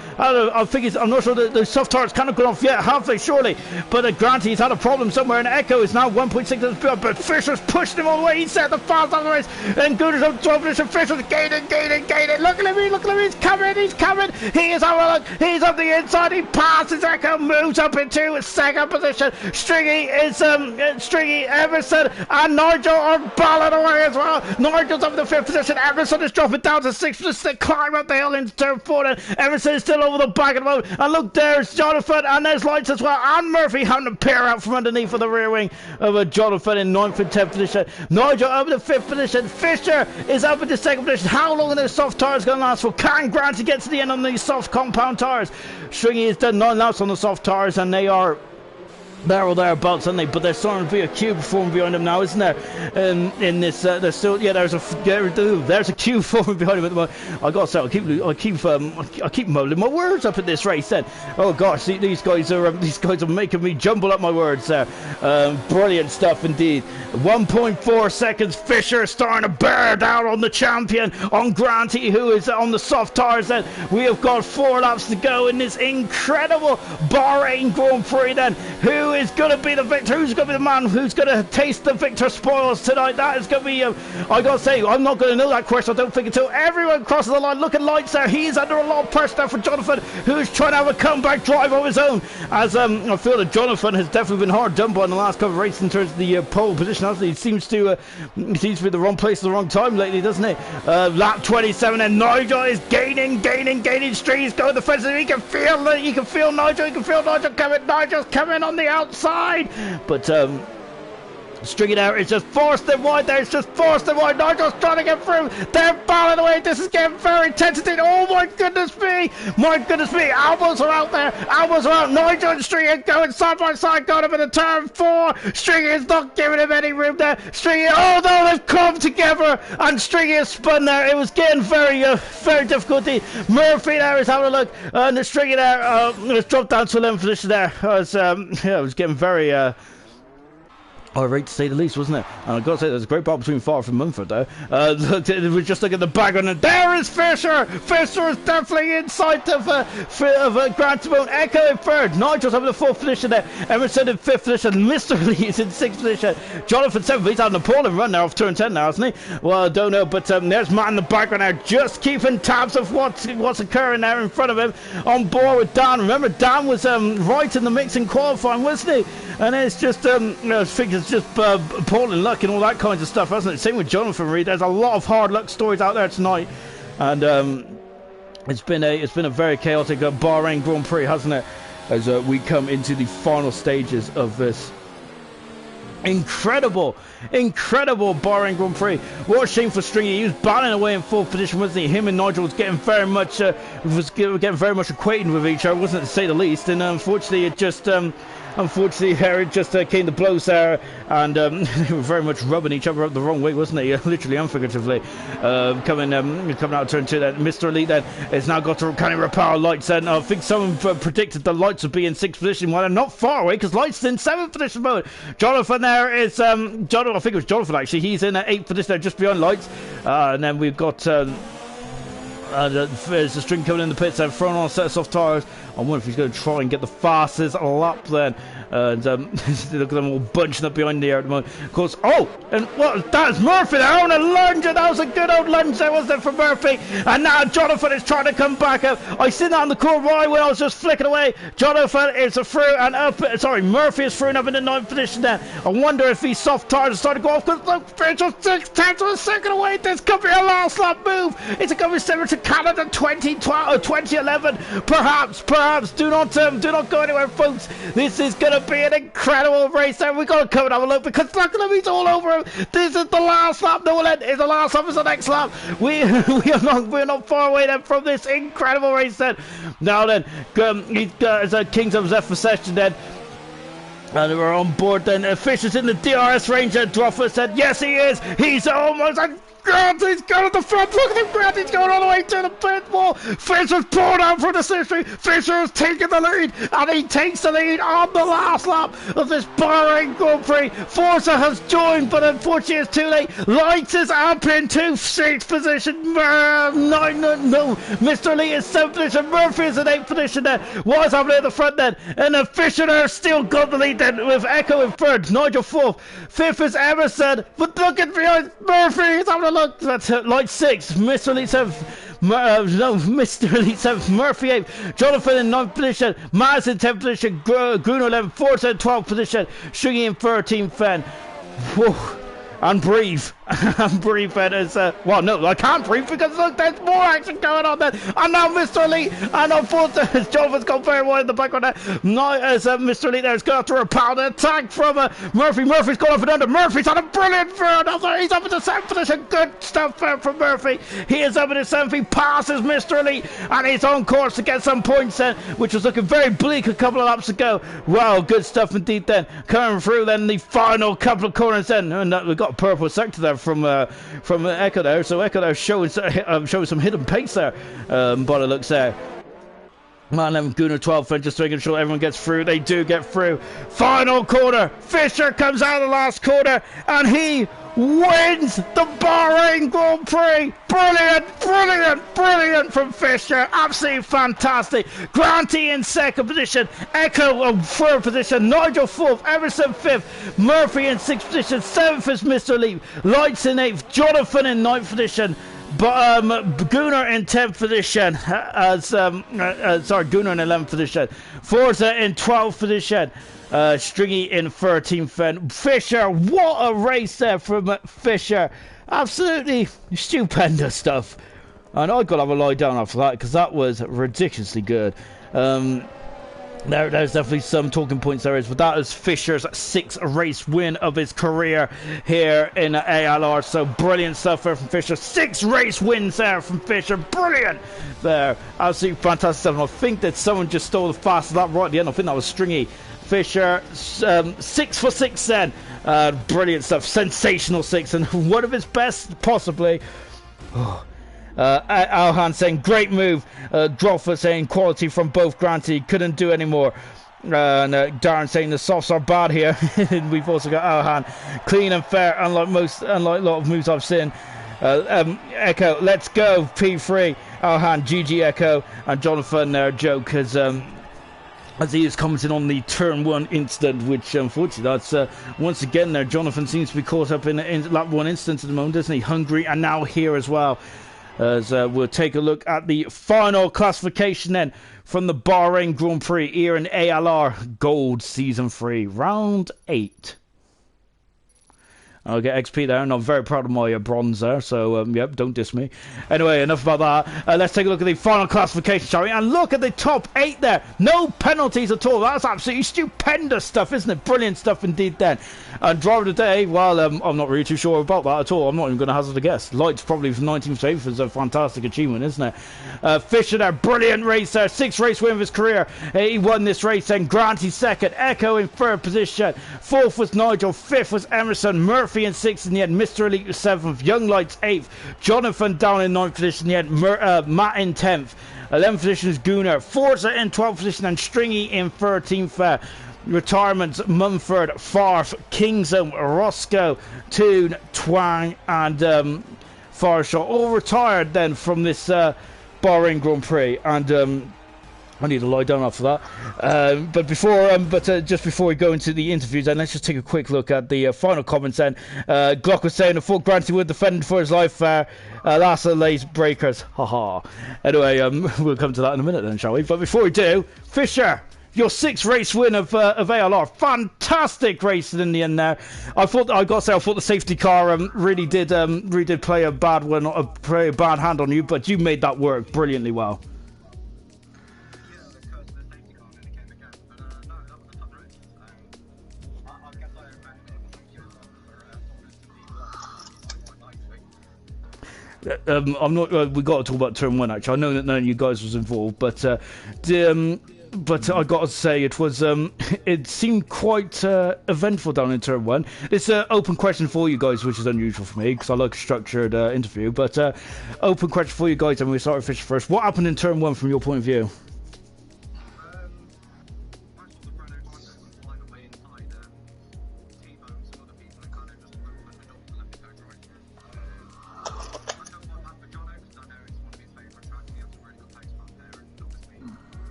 not sure the soft tires kind of gone off yet, have they? Surely, but Granty's had a problem somewhere, and Echo is now 1.6. But Fisher's pushed him all the way. He set the fast on the race, and Gooders on 12 position. Fisher's gaining. Look at him. He's coming. He is out. He's up the inside. He passes Echo, moves up into 2nd position. Stringy, Emerson, and Nigel are balling away as well. Nigel's up in the 5th position. Emerson is dropping down to 6th just to climb up the hill into turn 4. And Emerson is still over the back at the moment. And look, there's Jonathan, and there's Lights as well. And Murphy having to peer out from underneath of the rear wing of Jonathan in 9th and 10th position. Nigel up in the 5th position. Fisher is up in the 2nd position. How long are those soft tyres going to last for? Can Granty get to the end on these soft compound tyres? Stringy has done 9 laps on the soft tyres, and they are there or thereabouts, aren't they? But there's starting to be a queue forming behind them now, isn't there? In this, there's still, yeah, there's a queue forming behind him at the moment. I gotta say, I keep muddling my words up in this race. Then, oh gosh, these guys are making me jumble up my words there. Brilliant stuff indeed. 1.4 seconds. Fisher starting to bear down on the champion, on Granty, who is on the soft tires. Then we have got 4 laps to go in this incredible Bahrain Grand Prix. Then, who is going to be the victor? Who's going to be the man who's going to taste the victor spoils tonight? That is going to be, I got to say, I'm not going to know that question, I don't think, until everyone crosses the line. Look at Lights there. He's under a lot of pressure there for Jonathan, who's trying to have a comeback drive of his own. As I feel that Jonathan has definitely been hard done by in the last couple of races in terms of the pole position, hasn't he? He seems to be the wrong place at the wrong time lately, doesn't he? Lap 27, and Nigel is gaining streaks, going defensive. You can feel Nigel, you can feel Nigel coming. Nigel's coming on the outside, but Stringing there, it's just forced them wide there, it's just forced them wide. Nigel's trying to get through, they're battling away, this is getting very tense. Oh my goodness me, elbows are out there, elbows are out. Nigel and Stringy going side by side, going up in the turn 4. Stringy is not giving him any room there. Stringy, oh no, they've come together, and Stringy has spun there. It was getting very difficult. Murphy there is having a look, and Stringy there has dropped down to 11th position there. It was getting very irate to say the least, wasn't it? And I've got to say, there's a great battle between Farf and Mumford there. We're just looking at the background, and there is Fisher! Fisher is definitely inside of Grant Simone. Echo in 3rd. Nigel's having the 4th position there. Emerson in 5th position. Mr. Lee is in 6th position. Jonathan 7th. He's having a appalling run now off turn 10 now, hasn't he? Well, I don't know, but there's Matt in the background there, just keeping tabs of what's occurring there in front of him. On board with Dan. Remember, Dan was right in the mix in qualifying, wasn't he? And it's just, figures just appalling luck and all that kinds of stuff, hasn't it? Same with Jonathan Reed. There's a lot of hard luck stories out there tonight, and it's been a very chaotic Bahrain Grand Prix, hasn't it? As we come into the final stages of this incredible Bahrain Grand Prix. What a shame for Stringy. He was battling away in 4th position, wasn't he? Him and Nigel was getting very much acquainted with each other, wasn't it, to say the least? And unfortunately, it just came to blows there, and they were very much rubbing each other up the wrong way, wasn't he? Literally and figuratively. Coming out of turn 2, then Mr. Elite then has now got to kind of repower Lights. And I think someone predicted the Lights would be in 6th position. Well, they're not far away, because Lights is in 7th position mode. Jonathan there is I think it was Jonathan actually. He's in 8th position there, just behind Lights. And then we've got there's a String coming in the pits there, throwing on a set of soft tires. I wonder if he's going to try and get the fastest lap then. And look at them all bunching up behind the air at the moment. Of course, and what? That's Murphy there on a lunge, and that was a good old lunge there, wasn't it, for Murphy? And now Jonathan is trying to come back up. I seen that on the corner right when I was just flicking away. Jonathan is through and up. Sorry, Murphy is through and up in the 9th position there. I wonder if these soft tires are starting to go off, because look, Rachel 6/10 of a second away. This could be a last lap move. It's a coming similar to Canada 2012 or 2011. Perhaps. Do not go anywhere, folks. This is going to be an incredible race there. We've got to come and have a look, because look at him, he's all over him. This is the last lap. No, is the last lap, is the next lap. We're not far away then from this incredible race then. Now then, as a Kings of Zephyr session then. And we're on board then. Fisher's in the DRS Ranger. Droffer said, yes, he is. He's almost Grant, he's going at the front. Look at him, Grant. He's going all the way to the pit wall. Fisher's pulled out for the century. Fisher has taken the lead, and he takes the lead on the last lap of this Bahrain Grand Prix. Forza has joined, but unfortunately it's too late. Lights is up into 6th position. No. Mr. Lee is 7th position. Murphy is in 8th position there. What's happening at the front then? And the Fisher there still got the lead then, with Echo in 3rd. Nigel 4th. 5th is Emerson. But look at behind Murphy. He's having a look. That's Light 6, Mr. Elite 7th, Mr. Elite 7th, Murphy 8th, Jonathan in 9th position, Maz in 10th position, Gruner 11th, Forza in 12th position, Stringy in 13th, Fen. Whoa. And breathe. And breathe then as well, no, I can't breathe because look, there's more action going on there. And now Mr. Elite, and unfortunately, Jonathan's got very wide in the background there. Now as Mr. Elite there is going after a pound attack from Murphy. Murphy's gone off and under. Murphy's had a brilliant throw. He's up in the 7th position. Good stuff there from Murphy. He is up in the 7th. He passes Mr. Elite, and he's on course to get some points then, which was looking very bleak a couple of laps ago. Wow, good stuff indeed then. Coming through then the final couple of corners then, and we've got a purple sector there from Echo there, so Echo there showing some hidden pace there, by the looks there. Man, 11 Gunnar 12, just making sure everyone gets through. They do get through. Final corner. Fisher comes out of the last corner, and he wins the Bahrain Grand Prix. Brilliant, brilliant, brilliant from Fisher. Absolutely fantastic. Granty in 2nd position. Echo in 3rd position. Nigel 4th. Emerson 5th. Murphy in 6th position. 7th is Mr. Elite. Lights in 8th. Jonathan in 9th position. But Gunnar in 10th position, Gunnar in 11th position, Forza in 12th position, Stringy in 13th, then Fisher. What a race there from Fisher! Absolutely stupendous stuff. And I got to have a lie down after that because that was ridiculously good. There's definitely some talking points there is, but that is Fisher's 6th race win of his career here in ALR. So brilliant stuff there from Fisher. 6 race wins there from Fisher. Brilliant there. Absolutely fantastic stuff. And I think that someone just stole the fastest lap right at the end. I think that was Stringy. Fisher, 6 for 6 then. Brilliant stuff. Sensational 6 and one of his best possibly. Alhan saying great move. Groffer saying quality from both Granty, couldn't do anymore. And Darren saying the softs are bad here. And we've also got Alhan clean and fair, unlike a lot of moves I've seen. Echo, let's go P3. Alhan, GG Echo, and Jonathan joke as he is commenting on the turn 1 incident, which unfortunately that's once again there. Jonathan seems to be caught up in lap 1 incident at the moment, doesn't he? Hungary and now here as well. As we'll take a look at the final classification then from the Bahrain Grand Prix here in ALR Gold Season 3, Round 8. I'll get XP there, and I'm very proud of my bronze there, so, yep, don't diss me. Anyway, enough about that. Let's take a look at the final classification, shall we? And look at the top 8 there. No penalties at all. That's absolutely stupendous stuff, isn't it? Brilliant stuff indeed then. And driver of the day, well, I'm not really too sure about that at all. I'm not even going to hazard a guess. Lights probably from 19th to 8th is a fantastic achievement, isn't it? Fisher there, brilliant race there. 6th race win of his career. He won this race then. Granty 2nd. Echo in 3rd position. 4th was Nigel. 5th was Emerson. Murphy in 6th in the end. Mr. Elite was 7th. Young Lights 8th. Jonathan down in 9th position in the end. Matt in 10th. 11th position is Gunnar. Forza in 12th position and Stringy in 13th. Retirements: Mumford, Farf, Kingsholm, Roscoe, Toon, Twang, and Farshaw all retired then from this Bahrain Grand Prix. And I need to lie down after that. Just before we go into the interviews, then let's just take a quick look at the final comments. Then Glock was saying, "I thought Granty would defend for his life. Last of the late breakers, haha." Anyway, we'll come to that in a minute, then, shall we? But before we do, Fisher, your 6th race win of ALR, fantastic racing in the end there. I thought the safety car really did play a bad hand on you, but you made that work brilliantly well. I'm not. We got to talk about turn 1. Actually, I know that none of you guys was involved, but I got to say it was. It seemed quite eventful down in turn 1. It's an open question for you guys, which is unusual for me because I like a structured interview. But open question for you guys, and we start with Fisher first. What happened in turn 1 from your point of view?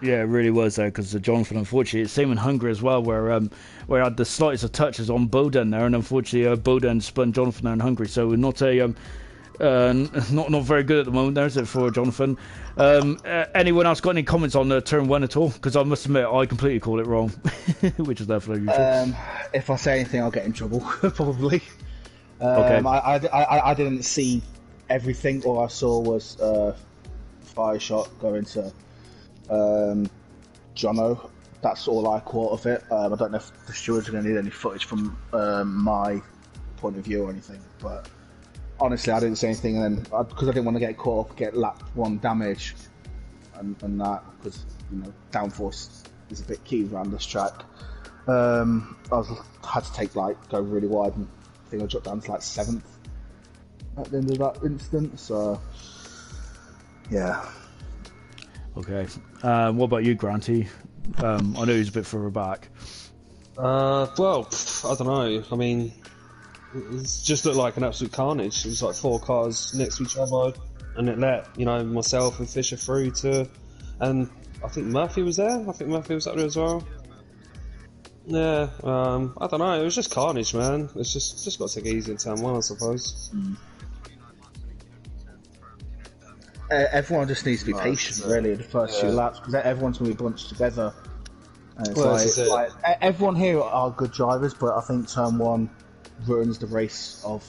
Yeah, it really was there because Jonathan, unfortunately, it's same in Hungary as well, where I had the slightest of touches on Boden there, and unfortunately, Boden spun Jonathan there in Hungary. So not a Not very good at the moment. There's it for Jonathan. Anyone else got any comments on turn 1 at all? Because I must admit, I completely called it wrong, which is definitely usual. If I say anything, I'll get in trouble, probably. Okay. I didn't see everything. All I saw was fire shot going to Jono. That's all I caught of it. I don't know if the stewards are going to need any footage from my point of view or anything, but honestly, I didn't see anything, and then because I didn't want to get caught up, get lap 1 damage, and that, because downforce is a bit key around this track. Had to go really wide, and I think I dropped down to 7th at the end of that instant. So yeah. Okay. What about you, Granty? I know he's a bit further back. Well, I don't know. I mean, it just looked like an absolute carnage. It was like 4 cars next to each other, and it let myself and Fisher through and I think Murphy was there. I think Murphy was up there as well. Yeah, I don't know. It was just carnage, man. It's just got to take it easy in turn 1, I suppose. Everyone just needs to be patient, really, the first few laps, because everyone's going to be bunched together. And it's everyone here are good drivers, but I think turn 1 ruins the race of,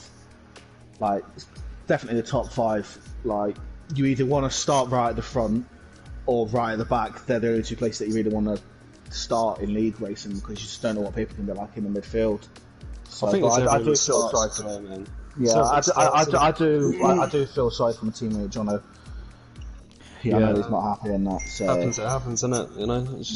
definitely the top 5. You either want to start right at the front or right at the back. They're the only 2 places that you really want to start in league racing, because you just don't know what people can be like in the midfield. So I think I do feel sorry for them, man. Yeah, I do feel sorry for my teammate Jono. I know he's not happy in that. So. It happens, isn't it? It's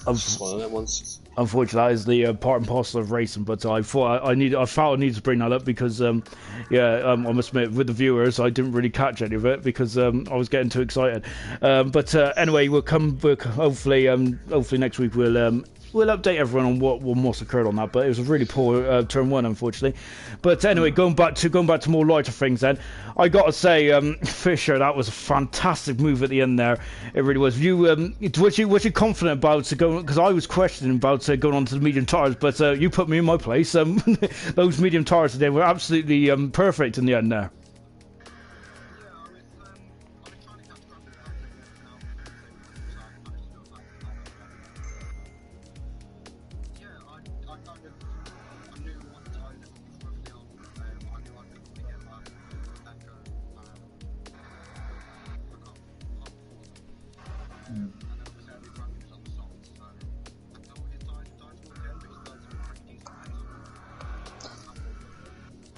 just one of them ones. Unfortunately, that is the part and parcel of racing. But I felt I needed to bring that up because, I must admit, with the viewers, I didn't really catch any of it because I was getting too excited. But anyway, we'll come back. Hopefully next week we'll update everyone on what's occurred on that. But it was a really poor turn 1, unfortunately. But anyway, going back to more lighter things. Then I got to say, Fisher, that was a fantastic move at the end there. It really was. Was you confident about going? Because I was questioning about going on to the medium tires, but you put me in my place. Those medium tires today were absolutely perfect in the end there.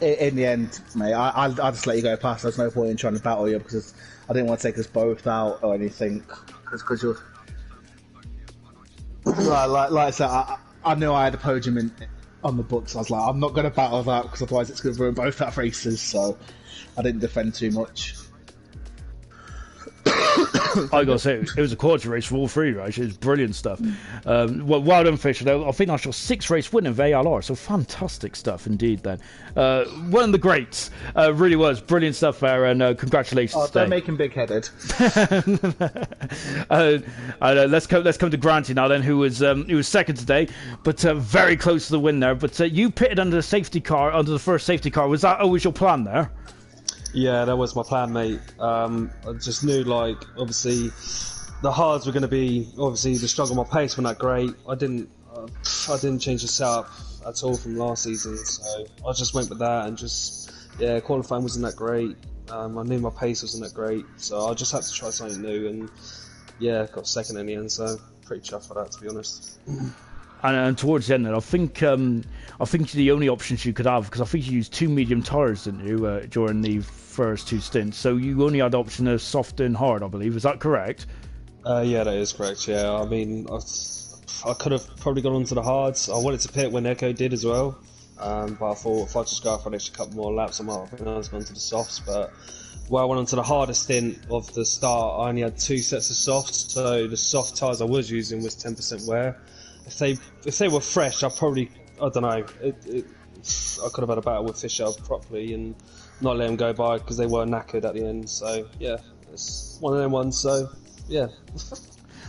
In the end, mate, I'll just let you go past. There's no point in trying to battle you because I didn't want to take us both out or anything. Because you're like I said, I knew I had a podium on the books. I was like, I'm not going to battle that because otherwise it's going to ruin both our races. So I didn't defend too much. I gotta say, it was a quality race for all 3, right? It was brilliant stuff. Well done, Fisher. I think that's your 6th race win of ALR, so fantastic stuff indeed. Then one of the greats, really was brilliant stuff there, and congratulations. Don't make him big-headed. Let's come to Granty now, then, who was 2nd today, but very close to the win there. But you pitted under the first safety car. Was that always your plan there? Yeah, that was my plan, mate. I just knew, obviously, the hards were going to be, obviously, the struggle. My pace wasn't that great. I didn't change the setup at all from last season, so I just went with that and qualifying wasn't that great. I knew my pace wasn't that great, so I just had to try something new, and got 2nd in the end, so pretty chuffed for that, to be honest. And towards the end, I think the only options you could have, because I think you used 2 medium tyres, didn't you, during the first 2 stints? So you only had the option of soft and hard, I believe. Is that correct? Yeah, that is correct. Yeah, I mean, I could have probably gone on to the hards. I wanted to pit when Echo did as well, but I thought if I just go out for an extra couple more laps, I might have gone to the softs. But where I went on to the hardest stint of the start, I only had 2 sets of softs, so the soft tyres I was using was 10% wear. If they were fresh, I don't know. I could have had a battle with Fisher properly and not let him go by because they were knackered at the end. So yeah, it's one of them ones. So yeah.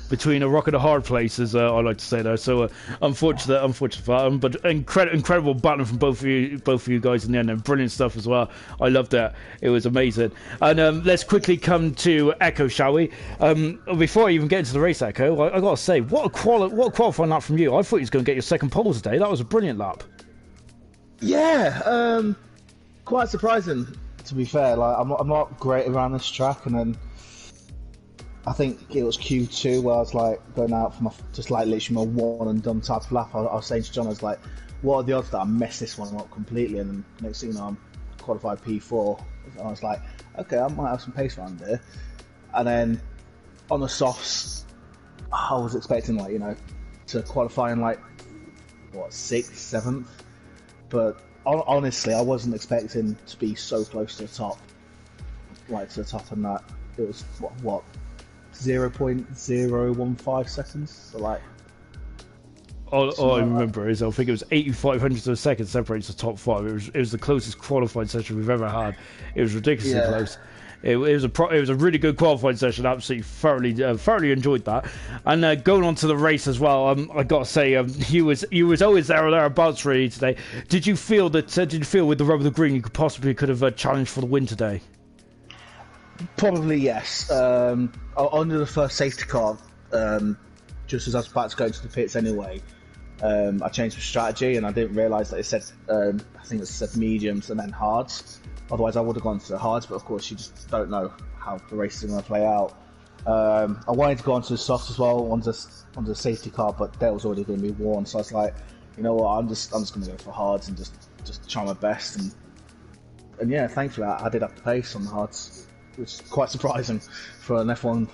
between a rock and a hard place, as I like to say there. So unfortunate for that, but incredible battling from both of you guys in the end, and brilliant stuff as well. I loved it. It was amazing. And let's quickly come to Echo, shall we? Before I even get into the race, Echo, I got to say, what a qualifying lap from you. I thought you was going to get your second pole today. That was a brilliant lap. Yeah, quite surprising, to be fair. Like, I'm not great around this track, and then I think it was Q2 where I was like going out for just like literally my one and done type of lap. I was saying to John, I was like, what are the odds that I mess this one up completely? And then next thing you know, I'm qualified P4. And I was like, okay, I might have some pace around here. And then on the softs, I was expecting, like, you know, to qualify in like, what, 6th, 7th? But honestly, I wasn't expecting to be so close to the top. Like, to the top, and that it was what 0.015 seconds. So like, all I remember is I think it was 85 hundredths of a second separates the top 5. It was the closest qualifying session we've ever had. It was ridiculously close. It was a really good qualifying session. Absolutely thoroughly enjoyed that. And going on to the race as well, I got to say, you was always there or thereabouts really today. Did you feel with the rub of the green you could have challenged for the win today? Probably yes. Under the first safety car, just as I was about to go to the pits anyway, I changed my strategy, and I didn't realise that it said, I think it said mediums and then hards. Otherwise I would have gone to the hards, but of course you just don't know how the race is going to play out. I wanted to go onto the softs as well, onto the safety car, but that was already going to be worn, so I was like, you know what, I'm just going to go for hards and just try my best, and yeah, thankfully I did have the pace on the hards, which is quite surprising for an F1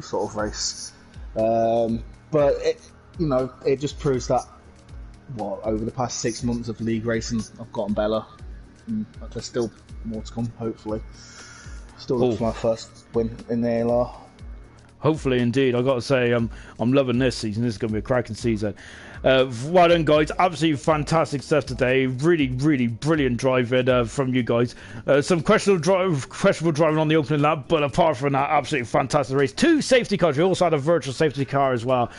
sort of race. But it just proves that over the past 6 months of league racing, I've gotten better. And there's still more to come, hopefully. Still looking for my first win in the ALR. Hopefully, indeed. I've got to say, I'm loving this season. This is going to be a cracking season. Well done, guys. Absolutely fantastic stuff today. Really, really brilliant driving from you guys. Some questionable driving on the opening lap, but apart from that, absolutely fantastic race. 2 safety cars. We also had a virtual safety car as well.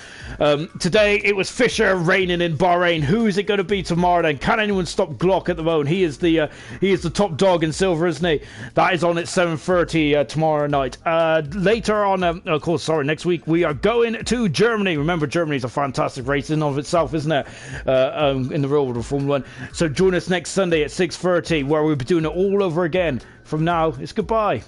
Today, it was Fisher raining in Bahrain. Who is it going to be tomorrow then? Can anyone stop Glock at the moment? He is the top dog in silver, isn't he? That is on at 7:30 tomorrow night. Later on, of course, next week, we are going to Germany. Remember, Germany is a fantastic race in and of itself, isn't it? In the real world of Formula 1. So join us next Sunday at 6:30, where we'll be doing it all over again. From now, it's goodbye.